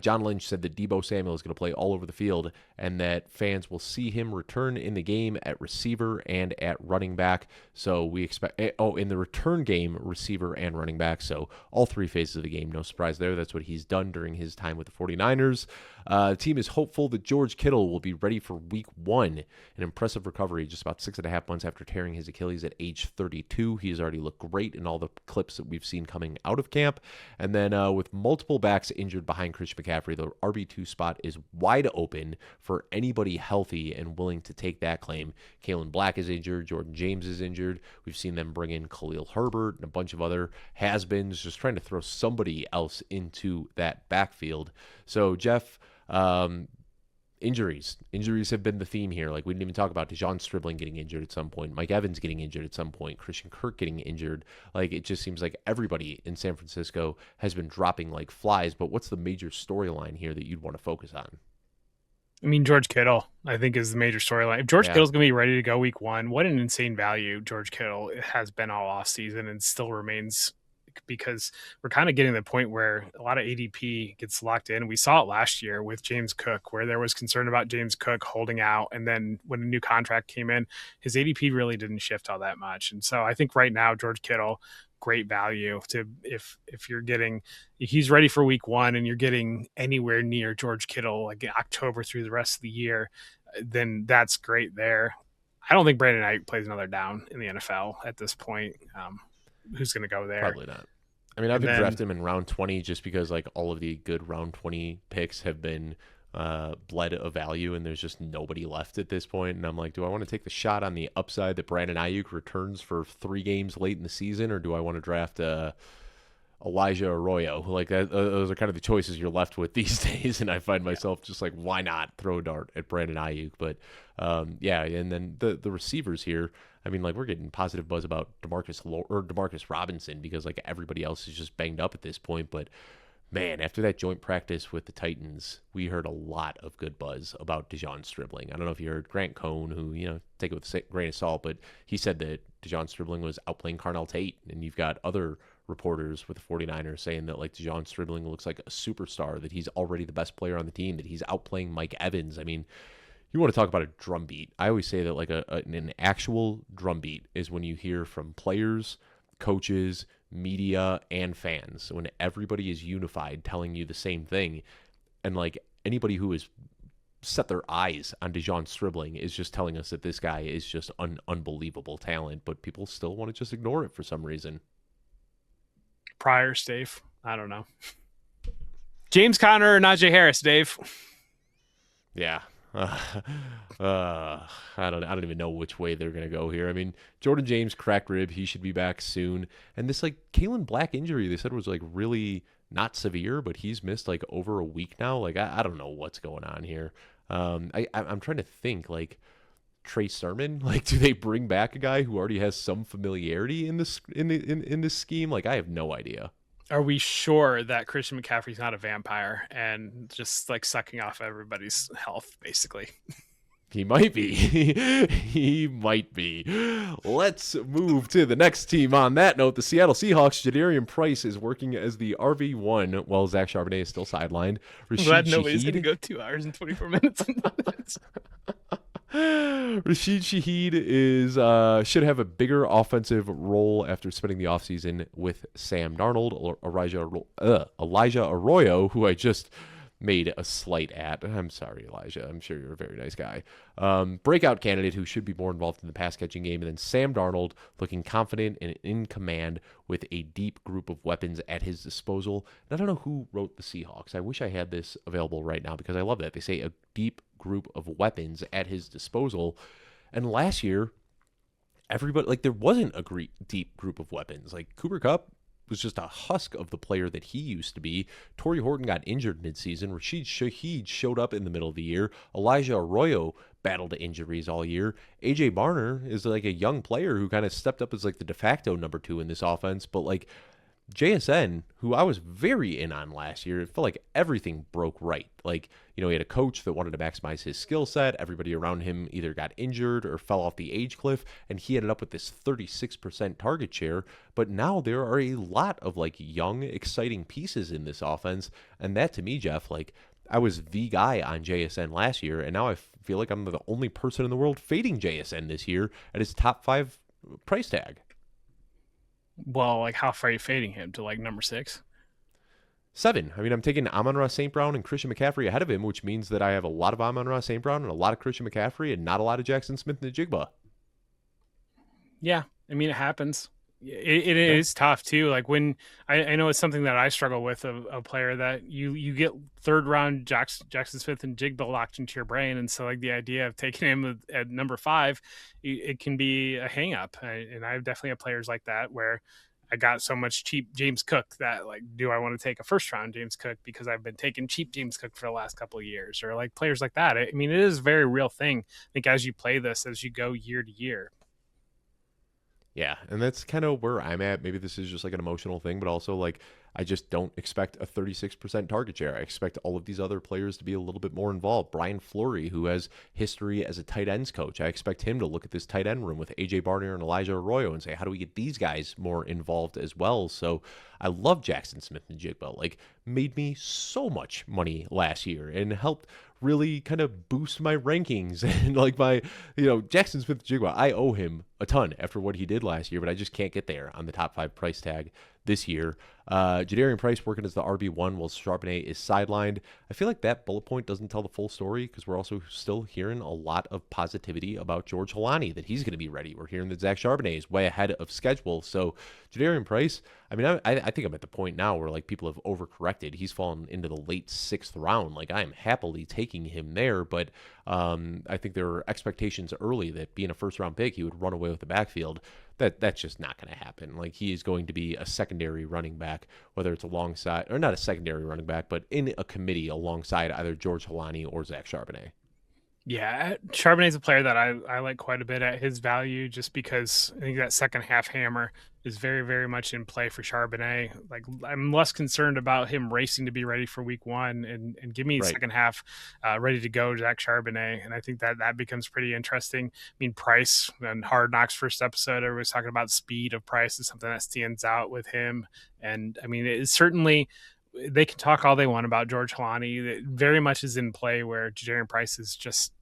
John Lynch said that Deebo Samuel is going to play all over the field and that fans will see him return in the game at receiver and at running back. So we expect, in the return game, receiver and running back. So all 3 phases of the game. No surprise there. That's what he's done during his time with the 49ers. The team is hopeful that George Kittle will be ready for week 1. An impressive recovery just about 6.5 months after tearing his Achilles at age 32. He has already looked great in all the clips that we've seen coming out of camp. And then with multiple backs injured behind Christian McCaffrey, the RB2 spot is wide open for anybody healthy and willing to take that claim. Kalen Black is injured. Jordan James is injured. We've seen them bring in Khalil Herbert and a bunch of other has-beens, just trying to throw somebody else into that backfield. So, Jeff, injuries have been the theme here. Like, we didn't even talk about DeJon Stribling getting injured at some point, Mike Evans getting injured at some point, Christian Kirk getting injured. Like, it just seems like everybody in San Francisco has been dropping like flies. But what's the major storyline here that you'd want to focus on? I mean, George Kittle, I think, is the major storyline. If George Kittle's going to be ready to go week 1, what an insane value George Kittle has been all offseason and still remains, because we're kind of getting to the point where a lot of ADP gets locked in. We saw it last year with James Cook, where there was concern about James Cook holding out. And then when a new contract came in, his ADP really didn't shift all that much. And so I think right now, George Kittle, great value to if he's ready for week 1 and you're getting anywhere near George Kittle like October through the rest of the year, then that's great there. I don't think Brandon Ayuk plays another down in the NFL at this point. Who's going to go there? Probably not. I mean, I've been drafting him in round 20 just because like all of the good round 20 picks have been bled of value, and there's just nobody left at this point. And I'm like, do I want to take the shot on the upside that Brandon Ayuk returns for 3 games late in the season, or do I want to draft Elijah Arroyo? Like those are kind of the choices you're left with these days. And I find myself just like, why not throw a dart at Brandon Ayuk? But yeah, and then the receivers here. I mean, like, we're getting positive buzz about Demarcus Robinson because like everybody else is just banged up at this point. But man, after that joint practice with the Titans, we heard a lot of good buzz about DeJon Stribling. I don't know if you heard Grant Cohn, who, take it with a grain of salt, but he said that DeJon Stribling was outplaying Carnell Tate. And you've got other reporters with the 49ers saying that like DeJon Stribling looks like a superstar, that he's already the best player on the team, that he's outplaying Mike Evans. I mean, you want to talk about a drumbeat. I always say that like an actual drumbeat is when you hear from players, coaches, media, and fans, when everybody is unified telling you the same thing. And like anybody who has set their eyes on DeJon Stribling is just telling us that this guy is just an unbelievable talent, but people still want to just ignore it for some reason. Priors, Dave. I don't know. James Conner or Najee Harris, Dave? Yeah. I don't even know which way they're gonna go here. I mean, Jordan James cracked rib, he should be back soon. And this like Kalen Black injury, they said was like really not severe, but he's missed like over a week now. Like I don't know what's going on here. I'm trying to think like Trey Sermon. Like, do they bring back a guy who already has some familiarity in this in this scheme? Like, I have no idea. Are we sure that Christian McCaffrey's not a vampire and just like sucking off everybody's health, basically? He might be. He might be. Let's move to the next team. On that note, the Seattle Seahawks, Jadarian Price is working as the RB1 while Zach Charbonnet is still sidelined. I'm glad nobody's going to go 2 hours and 24 minutes. Rashid Shaheed should have a bigger offensive role after spending the offseason with Sam Darnold or Elijah Arroyo, who I just made a slight at. I'm sorry, Elijah. I'm sure you're a very nice guy. Breakout candidate who should be more involved in the pass-catching game. And then Sam Darnold looking confident and in command with a deep group of weapons at his disposal. And I don't know who wrote the Seahawks. I wish I had this available right now because I love that. They say a deep group of weapons at his disposal. And last year, everybody, like, there wasn't a deep group of weapons. Like, Cooper Kupp was just a husk of the player that he used to be. Torrey Horton got injured midseason. Rashid Shaheed showed up in the middle of the year. Elijah Arroyo battled injuries all year. AJ Barner is like a young player who kind of stepped up as like the de facto number 2 in this offense, but like JSN, who I was very in on last year, it felt like everything broke right. Like, he had a coach that wanted to maximize his skill set. Everybody around him either got injured or fell off the age cliff, and he ended up with this 36% target share. But now there are a lot of like young, exciting pieces in this offense. And that to me, Jeff, like I was the guy on JSN last year, and now I feel like I'm the only person in the world fading JSN this year at his top 5 price tag. Well, like how far are you fading him to like number 6? 7. I mean, I'm taking Amon-Ra St. Brown and Christian McCaffrey ahead of him, which means that I have a lot of Amon-Ra St. Brown and a lot of Christian McCaffrey and not a lot of Jackson Smith-Njigba. Yeah, I mean, it happens. It is tough too. Like when I know it's something that I struggle with, a player that you get third round Jackson Smith and Jigba locked into your brain, and so like the idea of taking him at number 5, it can be a hang up. And I definitely have players like that where I got so much cheap James Cook that like, do I want to take a first round James Cook because I've been taking cheap James Cook for the last couple of years, or like players like that. I mean, it is a very real thing. I think as you play this, as you go year to year. Yeah, and that's kind of where I'm at. Maybe this is just like an emotional thing, but also like I just don't expect a 36% target share. I expect all of these other players to be a little bit more involved. Brian Fleury, who has history as a tight ends coach, I expect him to look at this tight end room with AJ Barner and Elijah Arroyo and say, how do we get these guys more involved as well? So I love Jackson Smith-Njigba. Like, made me so much money last year and helped really kind of boost my rankings and like my, Jackson Smith-Njigba, I owe him a ton after what he did last year, but I just can't get there on the top 5 price tag this year. Jadarian Price working as the RB1 while Charbonnet is sidelined. I feel like that bullet point doesn't tell the full story because we're also still hearing a lot of positivity about George Holani, that he's going to be ready. We're hearing that Zach Charbonnet is way ahead of schedule. So Jadarian Price, I mean, I think I'm at the point now where like people have overcorrected. He's fallen into the late 6th round. Like I am happily taking him there, but I think there were expectations early that being a first round pick, he would run away with the backfield. That's just not going to happen. Like he is going to be a secondary running back, whether it's alongside, or not a secondary running back, but in a committee alongside either George Holani or Zach Charbonnet. Yeah, Charbonnet's a player that I like quite a bit at his value, just because I think that second half hammer is very, very much in play for Charbonnet. Like I'm less concerned about him racing to be ready for week 1 and give me the second half ready to go, Zach Charbonnet. And I think that becomes pretty interesting. I mean, Price and Hard Knocks first episode, everybody's talking about speed of Price is something that stands out with him. And I mean, it's certainly, they can talk all they want about George Holani. It very much is in play where Jadarian Price is just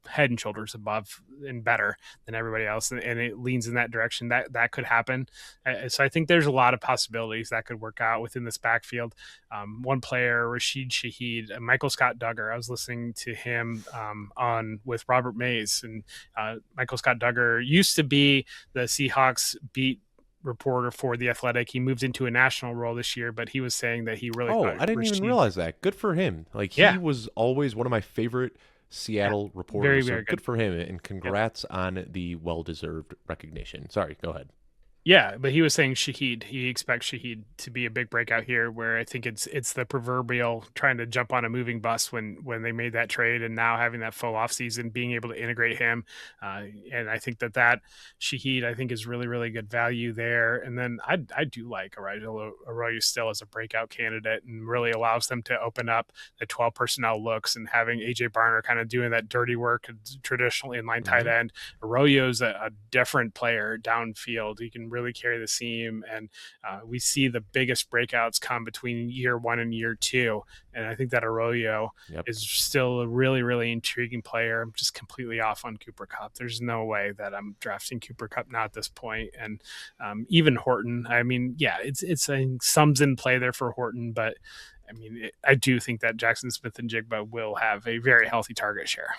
head and shoulders above and better than everybody else, and it leans in that direction. That could happen. So I think there's a lot of possibilities that could work out within this backfield. One player, Rashid Shaheed, Michael Scott Duggar, I was listening to him on with Robert Mays, and Michael Scott Duggar used to be the Seahawks beat reporter for The Athletic. He moved into a national role this year, but he was saying that he really I didn't even realize that. Good for him. Like he was always one of my favorite Seattle reporters. Very, very good for him, and congrats on the well-deserved recognition. Sorry, go ahead. Yeah, but he was saying Shaheed. He expects Shaheed to be a big breakout here, where I think it's the proverbial trying to jump on a moving bus when they made that trade, and now having that full offseason, being able to integrate him. And I think that Shaheed, I think, is really, really good value there. And then I do like Arroyo still as a breakout candidate, and really allows them to open up the 12 personnel looks, and having AJ Barner kind of doing that dirty work, traditionally inline tight end. Arroyo's a different player downfield. He can really carry the seam, and we see the biggest breakouts come between year 1 and year 2, and I think that Arroyo is still a really, really intriguing player. I'm just completely off on Cooper Kupp. There's no way that I'm drafting Cooper Kupp now at this point. And even Horton, I mean, it's sums in play there for Horton, but I mean, I do think that Jackson Smith-Njigba will have a very healthy target share.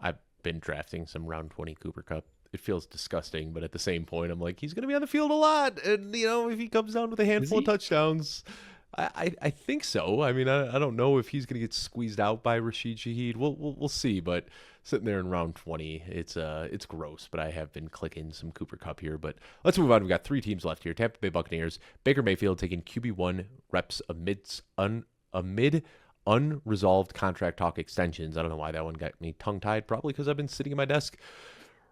I've been drafting some round 20 Cooper Kupp. It feels disgusting, but at the same point, I'm like, he's going to be on the field a lot. And, if he comes down with a handful of touchdowns, I think so. I mean, I don't know if he's going to get squeezed out by Rashid Shaheed. We'll see. But sitting there in round 20, it's gross. But I have been clicking some Cooper Cup here. But let's move on. We've got three teams left here: Tampa Bay Buccaneers, Baker Mayfield taking QB1 reps amid unresolved contract talk extensions. I don't know why that one got me tongue tied. Probably because I've been sitting at my desk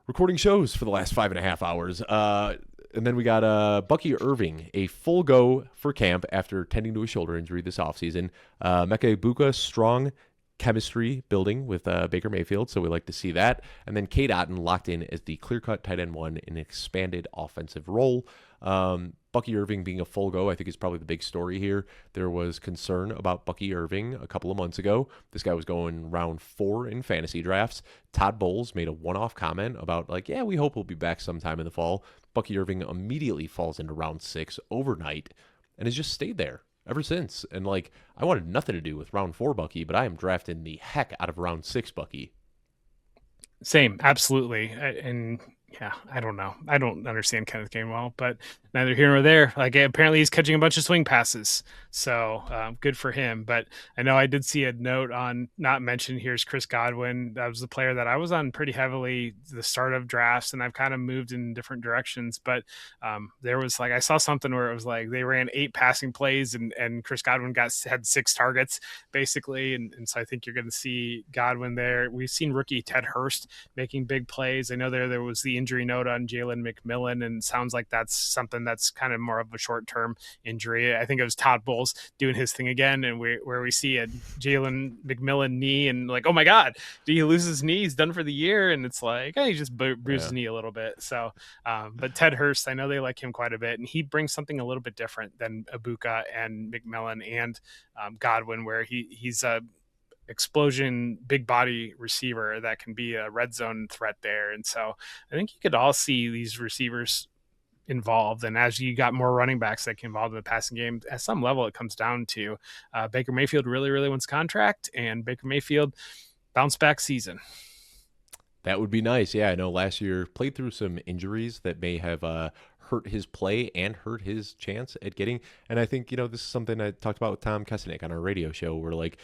recording shows for the last 5.5 hours. And then we got Bucky Irving, a full go for camp after tending to a shoulder injury this offseason. Mecca Ibuka, strong chemistry building with Baker Mayfield, so we like to see that. And then Kate Otten locked in as the clear-cut tight end one in an expanded offensive role. Bucky Irving being a full go, I think, is probably the big story here. There was concern about Bucky Irving a couple of months ago. This guy was going round 4 in fantasy drafts. Todd Bowles made a one-off comment about, like, yeah, we hope he'll be back sometime in the fall. Bucky Irving immediately falls into round 6 overnight and has just stayed there ever since. And, like, I wanted nothing to do with round 4 Bucky, but I am drafting the heck out of round 6 Bucky. Same, absolutely. And yeah, I don't know. I don't understand Kenneth Gainwell, but neither here nor there. Like, apparently he's catching a bunch of swing passes, so good for him. But I know I did see a note on not mentioned here's Chris Godwin. That was the player that I was on pretty heavily the start of drafts, and I've kind of moved in different directions. But there was, like, I saw something where it was like they ran 8 passing plays, and Chris Godwin had 6 targets basically, and so I think you're going to see Godwin there. We've seen rookie Ted Hurst making big plays. I know there was the injury note on Jalen McMillan, and sounds like that's something that's kind of more of a short-term injury. I think it was Todd Bowles doing his thing again, and where we see a Jalen McMillan knee, and like, oh my God, did he lose his knee? He's done for the year, and it's like, hey, he just bruised his knee a little bit. So, but Ted Hurst, I know they like him quite a bit, and he brings something a little bit different than Ibuka and McMillan and Godwin, where he's a explosion big body receiver that can be a red zone threat there. And so I think you could all see these receivers involved, and as you got more running backs that get involved in the passing game, at some level it comes down to Baker Mayfield really wants contract, and Baker Mayfield bounce back season. That would be nice. Yeah, I know last year played through some injuries that may have hurt his play and hurt his chance at getting. And I think, this is something I talked about with Tom Kesenick on our radio show, where, like,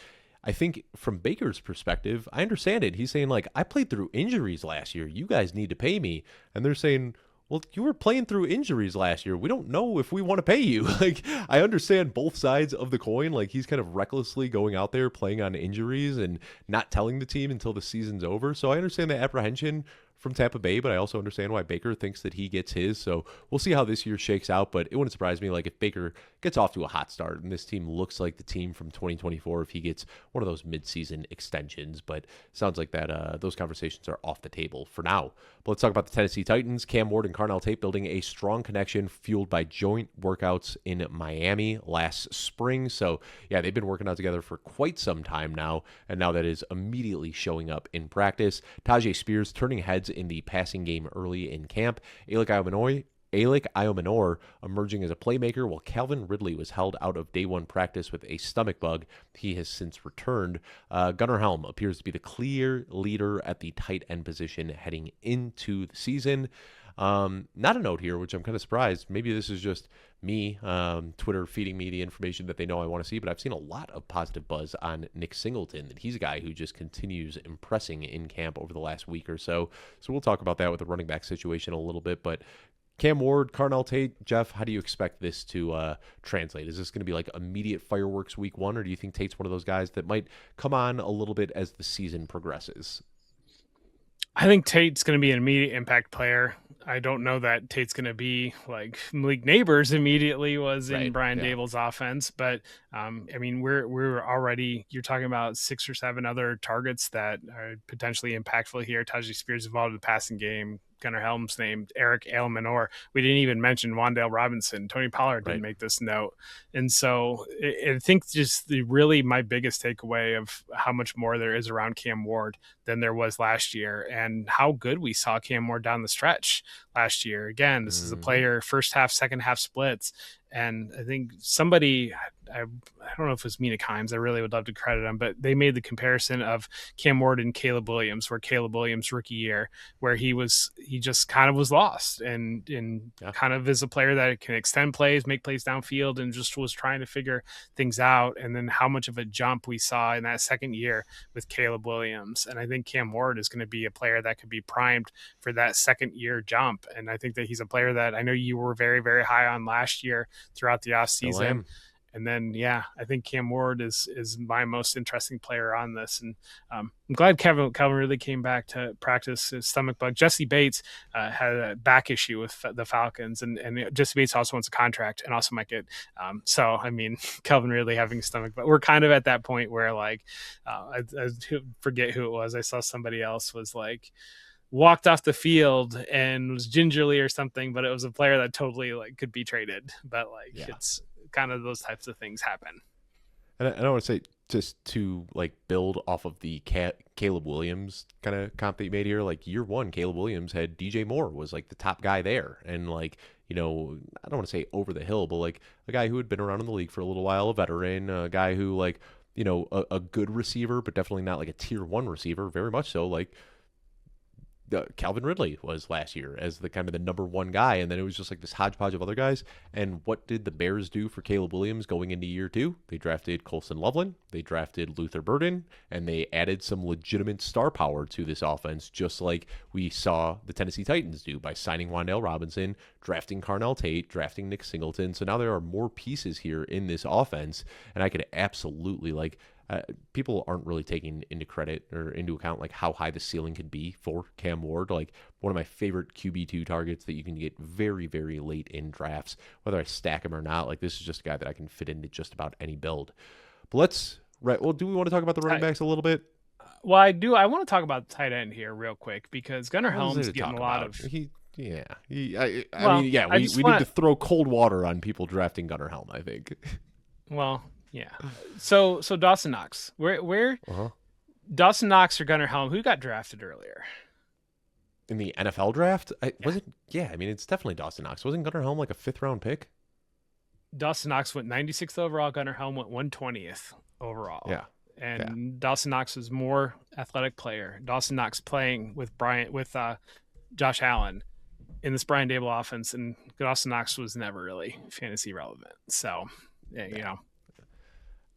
I think from Baker's perspective, I understand it. He's saying, like, I played through injuries last year. You guys need to pay me. And they're saying, well, you were playing through injuries last year. We don't know if we want to pay you. Like, I understand both sides of the coin. Like, he's kind of recklessly going out there playing on injuries and not telling the team until the season's over. So I understand the apprehension from Tampa Bay, but I also understand why Baker thinks that he gets his. So we'll see how this year shakes out, but it wouldn't surprise me, like, if Baker gets off to a hot start and this team looks like the team from 2024 if he gets one of those midseason extensions. But sounds like that those conversations are off the table for now. But let's talk about the Tennessee Titans. Cam Ward and Carnell Tate building a strong connection fueled by joint workouts in Miami last spring. So yeah, they've been working out together for quite some time now, and now that is immediately showing up in practice. Tajay Spears turning heads in the passing game early in camp. Alec Iomenor emerging as a playmaker, while Calvin Ridley was held out of day one practice with a stomach bug. He has since returned. Gunnar Helm appears to be the clear leader at the tight end position heading into the season. Not a note here, which I'm kind of surprised. Maybe this is just me, Twitter feeding me the information that they know I want to see, but I've seen a lot of positive buzz on Nick Singleton, that he's a guy who just continues impressing in camp over the last week or so. So we'll talk about that with the running back situation a little bit, but Cam Ward, Carnell Tate, Jeff, how do you expect this to translate? Is this going to be like immediate fireworks week 1, or do you think Tate's one of those guys that might come on a little bit as the season progresses? I think Tate's going to be an immediate impact player. I don't know that Tate's going to be like Malik Neighbors immediately was in Brian Daboll's offense, but I mean, we're already, you're talking about 6 or 7 other targets that are potentially impactful here. Tajay Spears involved in the passing game. Gunnar Helm's named, Eric Alemanor. We didn't even mention Wan'Dale Robinson. Tony Pollard didn't make this note. And so I think just really my biggest takeaway of how much more there is around Cam Ward than there was last year, and how good we saw Cam Ward down the stretch last year. Again, this is a player, first half, second half splits. And I think somebody, I don't know if it was Mina Kimes, I really would love to credit him, but they made the comparison of Cam Ward and Caleb Williams, where Caleb Williams' rookie year, where he just kind of was lost and kind of is a player that can extend plays, make plays downfield, and just was trying to figure things out. And then how much of a jump we saw in that second year with Caleb Williams. And I think Cam Ward is going to be a player that could be primed for that second year jump. And I think that he's a player that I know you were very, very high on last year throughout the offseason. And then, I think Cam Ward is my most interesting player on this. And I'm glad Calvin really came back to practice his stomach bug. Jesse Bates had a back issue with the Falcons, and Jesse Bates also wants a contract and also might get. So, I mean, Calvin really having a stomach bug. We're kind of at that point where, like, I forget who it was. I saw somebody else was like, walked off the field and was gingerly or something, but it was a player that totally like could be traded. But it's kind of those types of things happen. And I want to say, just to like build off of the Caleb Williams kind of comp that you made here, like year one, Caleb Williams had DJ Moore was like the top guy there. And like, I don't want to say over the hill, but like a guy who had been around in the league for a little while, a veteran, a guy who like, a good receiver, but definitely not like a tier one receiver, very much so. Like, Calvin Ridley was last year as the kind of the number one guy, and then it was just like this hodgepodge of other guys. And what did the Bears do for Caleb Williams going into year two? They drafted Colson Loveland, they drafted Luther Burden, and they added some legitimate star power to this offense, just like we saw the Tennessee Titans do by signing Wan'Dale Robinson, drafting Carnell Tate, drafting Nick Singleton. So now there are more pieces here in this offense, and I could absolutely people aren't really taking into credit or into account like how high the ceiling could be for Cam Ward. Like one of my favorite QB2 targets that you can get very, very late in drafts, whether I stack him or not. Like this is just a guy that I can fit into just about any build. But do we want to talk about the running backs a little bit? Well, I do. I want to talk about the tight end here real quick because Gunnar Helm's getting a lot of. We need to throw cold water on people drafting Gunnar Helm, I think. Well, yeah. So Dawson Knox, where Dawson Knox or Gunnar Helm, who got drafted earlier in the NFL draft? It's definitely Dawson Knox. Wasn't Gunnar Helm like a 5th round pick? Dawson Knox went 96th overall. Gunnar Helm went 120th overall. Yeah. And Dawson Knox was more athletic player. Dawson Knox playing with Josh Allen in this Brian Dable offense, and Dawson Knox was never really fantasy relevant. So,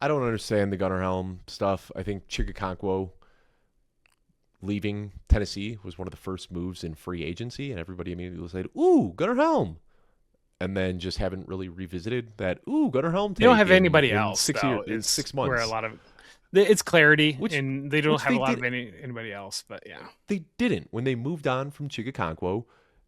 I don't understand the Gunnar Helm stuff. I think Chigakonkwo leaving Tennessee was one of the first moves in free agency, and everybody immediately said, "Ooh, Gunnar Helm," and then just haven't really revisited that. Ooh, Gunnar Helm. They don't have anybody else. 6 years, in 6 months. Where a lot of it's clarity, and they don't have a lot of anybody else. But they didn't when they moved on from Chigakonkwo.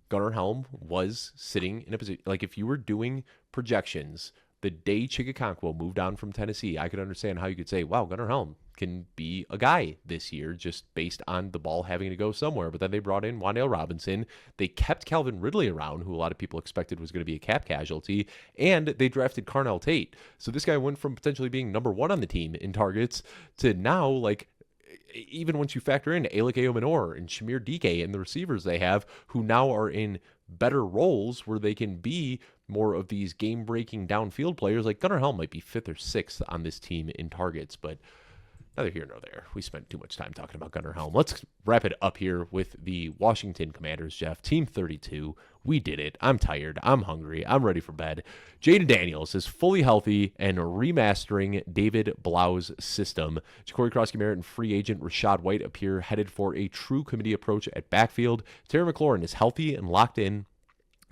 Gunnar Helm was sitting in a position like if you were doing projections. The day Chigakonkwo moved on from Tennessee, I could understand how you could say, wow, Gunnar Helm can be a guy this year just based on the ball having to go somewhere. But then they brought in Wan'Dale Robinson. They kept Calvin Ridley around, who a lot of people expected was going to be a cap casualty, and they drafted Carnell Tate. So this guy went from potentially being number one on the team in targets to now, like, even once you factor in Alec Eomanor and Shamir Dike and the receivers they have, who now are in better roles where they can be more of these game-breaking downfield players. Like Gunnar Helm might be 5th or 6th on this team in targets, but neither here nor there. We spent too much time talking about Gunnar Helm. Let's wrap it up here with the Washington Commanders, Jeff. Team 32. We did it. I'm tired. I'm hungry. I'm ready for bed. Jaden Daniels is fully healthy and remastering David Blau's system. Ja'Cory Krosky-Merritt and free agent Rachaad White appear headed for a true committee approach at backfield. Terry McLaurin is healthy and locked in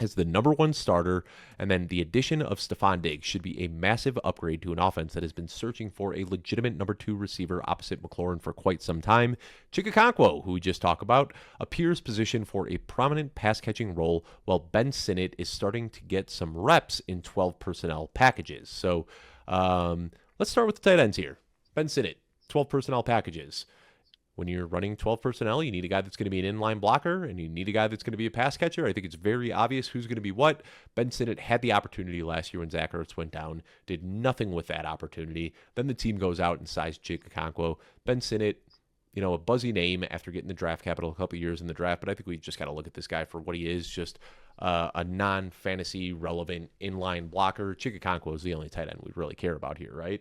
as the number one starter, and then the addition of Stephon Diggs should be a massive upgrade to an offense that has been searching for a legitimate number 2 receiver opposite McLaurin for quite some time. Chigakonkwo, who we just talked about, appears positioned for a prominent pass-catching role, while Ben Sinnott is starting to get some reps in 12 personnel packages. So let's start with the tight ends here. Ben Sinnott, 12 personnel packages. When you're running 12 personnel, you need a guy that's going to be an inline blocker, and you need a guy that's going to be a pass catcher. I think it's very obvious who's going to be what. Ben Sinnott had the opportunity last year when Zach Ertz went down, did nothing with that opportunity. Then the team goes out and signs Chigakonkwo. Ben Sinnott, a buzzy name after getting the draft capital a couple of years in the draft, but I think we just got to look at this guy for what he is, just a non-fantasy relevant inline blocker. Chikakonkwo is the only tight end we really care about here, right?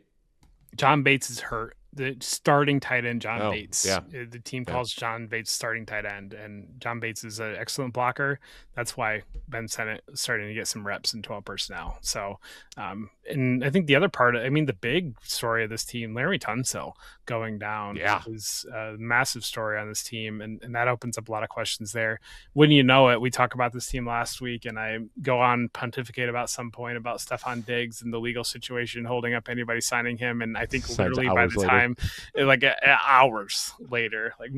John Bates is hurt. The starting tight end, John Oh, Bates. yeah. The team Yeah. calls John Bates starting tight end, and John Bates is an excellent blocker. That's why Ben Sennett is starting to get some reps in 12 personnel. So, and I think the other part, I mean, the big story of this team, Larry Tunsil going down, Yeah. is a massive story on this team, and that opens up a lot of questions there. When you know it, we talk about this team last week, and I go on pontificate about some point about Stephon Diggs and the legal situation holding up anybody signing him, and I think Signs literally by hours the later. time, like hours later, like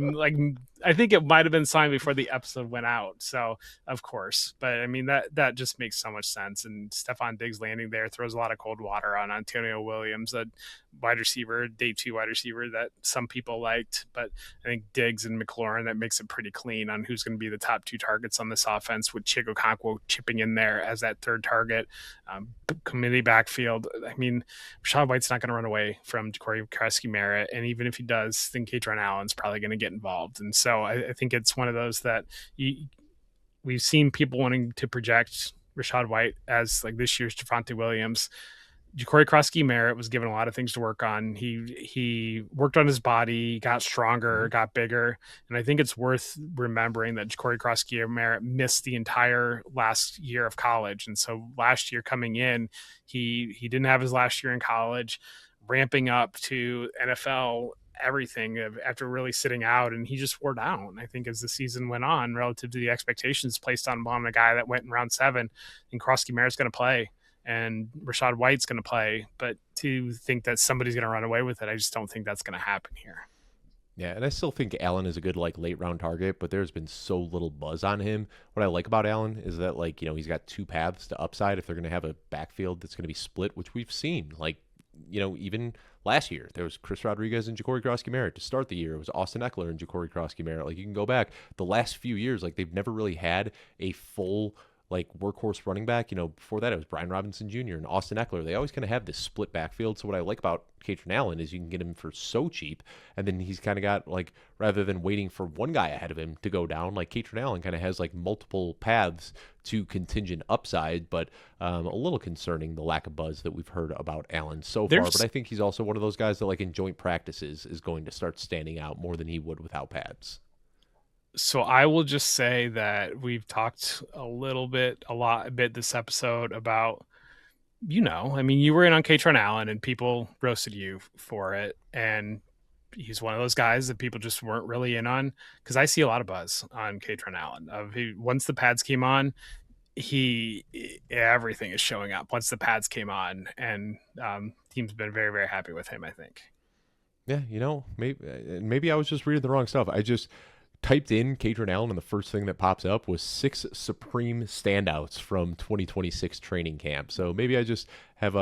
I think it might have been signed before the episode went out. So of course, but I mean that just makes so much sense. And Stephon Diggs landing there throws a lot of cold water on Antonio Williams, a wide receiver, day 2 wide receiver that some people liked, but I think Diggs and McLaurin, that makes it pretty clean on who's going to be the top 2 targets on this offense, with Chikakonkwo chipping in there as that third target. Committee backfield. I mean, Rashad White's not going to run away from Corey Kreski-Merritt, and even if he does, then Katron Allen's probably going to get involved. And so I think it's one of those that we've seen people wanting to project Rashad White as like this year's Javonte Williams. Corey Kreski-Merritt was given a lot of things to work on. He worked on his body, got stronger, got bigger, and I think it's worth remembering that Corey Kreski-Merritt missed the entire last year of college, and so last year coming in, he didn't have his last year in college, ramping up to NFL everything after really sitting out, and he just wore down, I think, as the season went on relative to the expectations placed on him, on a guy that went in round 7, and Kreski-Merritt's going to play and Rashad White's going to play, but to think that somebody's going to run away with it, I just don't think that's going to happen here. Yeah, and I still think Allen is a good like late round target, but there's been so little buzz on him. What I like about Allen is that like, he's got 2 paths to upside if they're going to have a backfield that's going to be split, which we've seen. Like, even last year, there was Chris Rodriguez and Jacory Kreski-Merritt. To start the year, it was Austin Eckler and Jacory Kreski-Merritt. Like, you can go back the last few years, like they've never really had a full like workhorse running back. Before that it was Brian Robinson Jr. and Austin Eckler. They always kind of have this split backfield. So what I like about Katron Allen is you can get him for so cheap, and then he's kind of got like, rather than waiting for one guy ahead of him to go down, like Katron Allen kind of has like multiple paths to contingent upside. But a little concerning the lack of buzz that we've heard about Allen so far. But I think he's also one of those guys that like in joint practices is going to start standing out more than he would without pads. So I will just say that we've talked a bit this episode about, I mean, you were in on Katron Allen and people roasted you for it. And he's one of those guys that people just weren't really in on, because I see a lot of buzz on Katron Allen. Once the pads came on, everything is showing up once the pads came on, and team's been very, very happy with him, I think. Yeah, maybe I was just reading the wrong stuff. I just typed in Katron Allen, and the first thing that pops up was 6 supreme standouts from 2026 training camp. So maybe I just have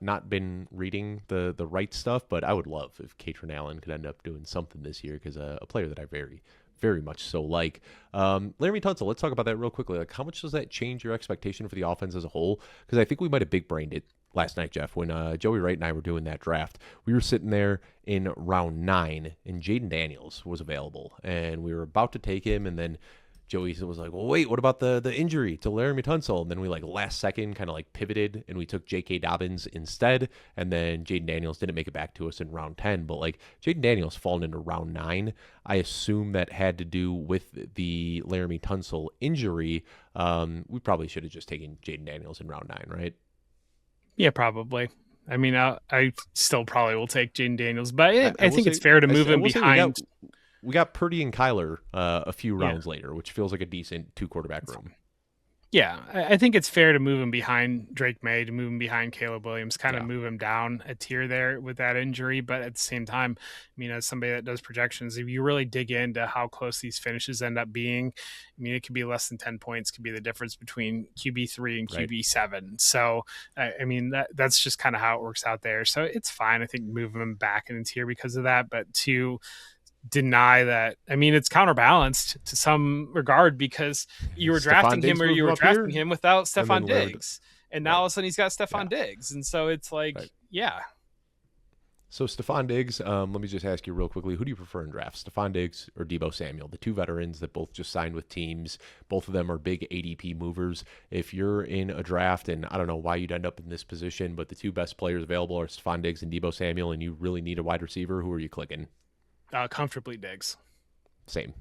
not been reading the right stuff, but I would love if Katron Allen could end up doing something this year, because a player that I very, very much so like. Laremy Tunsil, let's talk about that real quickly. Like, how much does that change your expectation for the offense as a whole? Because I think we might have big-brained it last night, Jeff, when Joey Wright and I were doing that draft. We were sitting there in round 9, and Jaden Daniels was available, and we were about to take him, and then Joey was like, well, wait, what about the injury to Laremy Tunsil? And then we last second kind of pivoted, and we took J.K. Dobbins instead, and then Jaden Daniels didn't make it back to us in round 10, but Jaden Daniels fallen into round 9. I assume that had to do with the Laremy Tunsil injury. We probably should have just taken Jaden Daniels in round 9, right? Yeah, probably. I mean, I still probably will take Jaden Daniels, but I think it's fair to move him behind. We got Purdy and Kyler a few rounds later, which feels like a decent 2-quarterback room. Yeah, I think it's fair to move him behind Drake May, to move him behind Caleb Williams, kind of move him down a tier there with that injury. But at the same time, I mean, as somebody that does projections, if you really dig into how close these finishes end up being, I mean, it could be less than 10 points, could be the difference between QB3 and QB7. So, I mean, that's just kind of how it works out there. So it's fine, I think, moving him back in a tier because of that. But to deny that, I mean, it's counterbalanced to some regard, because you were drafting him, or you were drafting him without Stephon Diggs, and now all of a sudden he's got Stephon Diggs, and so it's like, yeah. So Stephon Diggs, let me just ask you real quickly, who do you prefer in drafts, Stephon Diggs or Deebo Samuel? The two veterans that both just signed with teams. Both of them are big ADP movers. If you're in a draft, and I don't know why you'd end up in this position, but the two best players available are Stephon Diggs and Deebo Samuel, and you really need a wide receiver, who are you clicking? Comfortably Diggs. Same.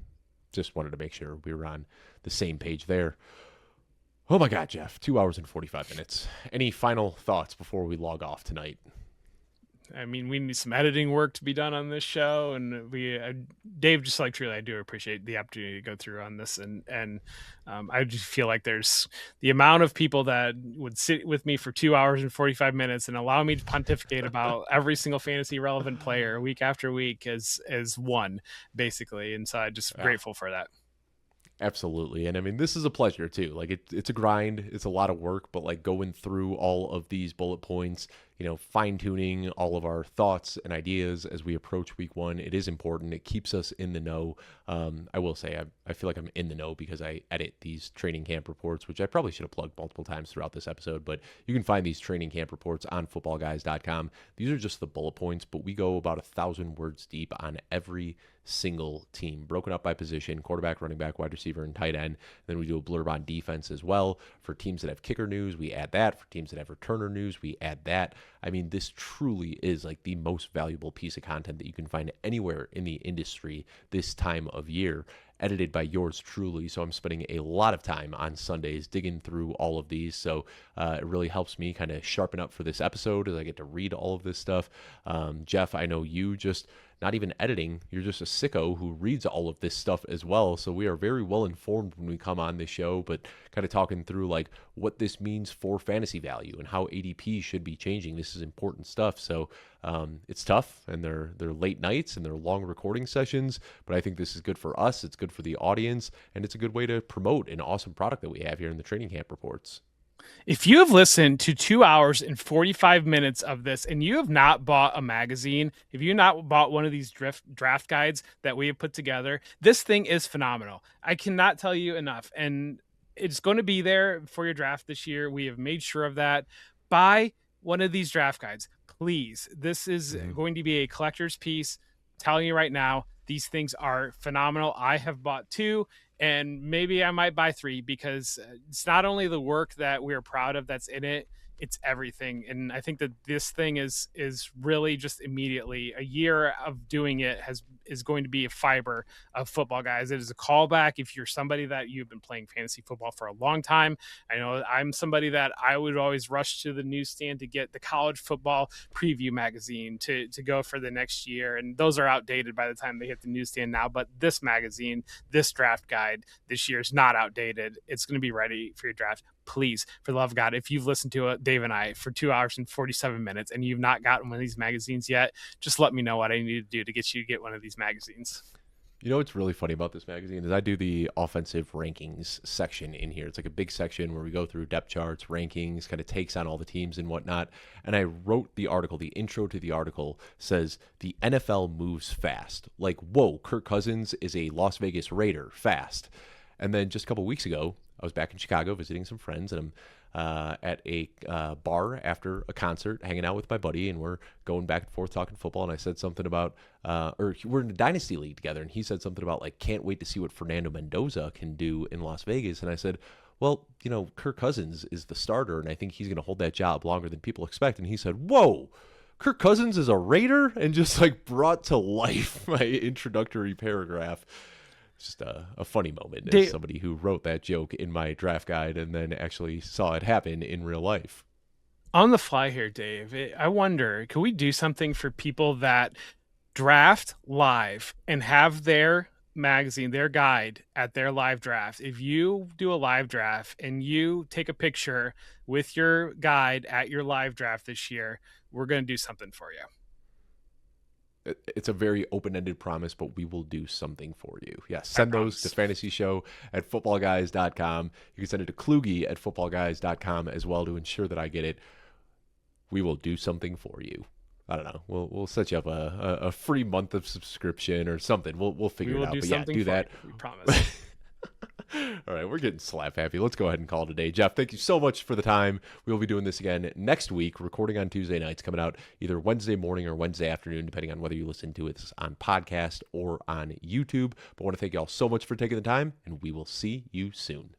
Just wanted to make sure we were on the same page there. Oh my God, Jeff, 2 hours and 45 minutes. Any final thoughts before we log off tonight? I mean, we need some editing work to be done on this show, and Dave, just like truly, I do appreciate the opportunity to go through on this, and I just feel like there's the amount of people that would sit with me for 2 hours and 45 minutes and allow me to pontificate about every single fantasy relevant player week after week as one, basically, and so I'm just grateful for that. Absolutely. And I mean, this is a pleasure too. Like it's a grind. It's a lot of work, but like going through all of these bullet points, fine tuning all of our thoughts and ideas as we approach week one, it is important. It keeps us in the know. I will say, I feel like I'm in the know because I edit these training camp reports, which I probably should have plugged multiple times throughout this episode, but you can find these training camp reports on footballguys.com. These are just the bullet points, but we go about 1,000 words deep on every single team, broken up by position: quarterback, running back, wide receiver, and tight end. And then we do a blurb on defense as well. For teams that have kicker news, we add that. For teams that have returner news, we add that. I mean, this truly is like the most valuable piece of content that you can find anywhere in the industry this time of year, edited by yours truly. So I'm spending a lot of time on Sundays digging through all of these. So it really helps me kind of sharpen up for this episode as I get to read all of this stuff. Jeff, I know you just not even editing, you're just a sicko who reads all of this stuff as well. So we are very well informed when we come on this show, but kind of talking through like what this means for fantasy value and how ADP should be changing. This is important stuff. So it's tough, and they're late nights and they're long recording sessions, but I think this is good for us. It's good for the audience, and it's a good way to promote an awesome product that we have here in the training camp reports. If you have listened to 2 hours and 45 minutes of this and you have not bought a magazine, if you not bought one of these draft guides that we have put together, this thing is phenomenal. I cannot tell you enough. And it's going to be there for your draft this year. We have made sure of that. Buy one of these draft guides, please. This is going to be a collector's piece. I'm telling you right now, these things are phenomenal. I have bought 2. And maybe I might buy 3 because it's not only the work that we're proud of that's in it, it's everything. And I think that this thing is really just immediately a year of doing it is going to be a fiber of Football Guys. It is a callback. If you're somebody that you've been playing fantasy football for a long time, I know I'm somebody that I would always rush to the newsstand to get the college football preview magazine to go for the next year. And those are outdated by the time they hit the newsstand now. But this magazine, this draft guide this year is not outdated. It's going to be ready for your draft. Please, for the love of God, if you've listened to it, Dave and I, for 2 hours and 47 minutes and you've not gotten one of these magazines yet, just let me know what I need to do to get you to get one of these magazines. You know what's really funny about this magazine is I do the offensive rankings section in here. It's like a big section where we go through depth charts, rankings, kind of takes on all the teams and whatnot. And I wrote the article, the intro to the article says, the NFL moves fast. Like, whoa, Kirk Cousins is a Las Vegas Raider, fast. And then just a couple weeks ago, I was back in Chicago visiting some friends, and I'm at a bar after a concert, hanging out with my buddy, and we're going back and forth talking football. And I said something about, or we're in a dynasty league together, and he said something about like, can't wait to see what Fernando Mendoza can do in Las Vegas. And I said, well, Kirk Cousins is the starter, and I think he's going to hold that job longer than people expect. And he said, whoa, Kirk Cousins is a Raider, and just like brought to life my introductory paragraph. It's just a funny moment as somebody who wrote that joke in my draft guide and then actually saw it happen in real life. On the fly here, Dave, I wonder, could we do something for people that draft live and have their magazine, their guide at their live draft? If you do a live draft and you take a picture with your guide at your live draft this year, we're going to do something for you. It's a very open-ended promise, but we will do something for you. Yes, send those to fantasyshow@footballguys.com. You can send it to Kluge at footballguys.com as well to ensure that I get it. We will do something for you. I don't know. We'll set you up a free month of subscription or something. We'll figure it out. We will do but something yeah, do that. You, we promise. All right, we're getting slap happy. Let's go ahead and call it a day. Jeff, thank you so much for the time. We will be doing this again next week, recording on Tuesday nights, coming out either Wednesday morning or Wednesday afternoon, depending on whether you listen to it on podcast or on YouTube. But I want to thank you all so much for taking the time, and we will see you soon.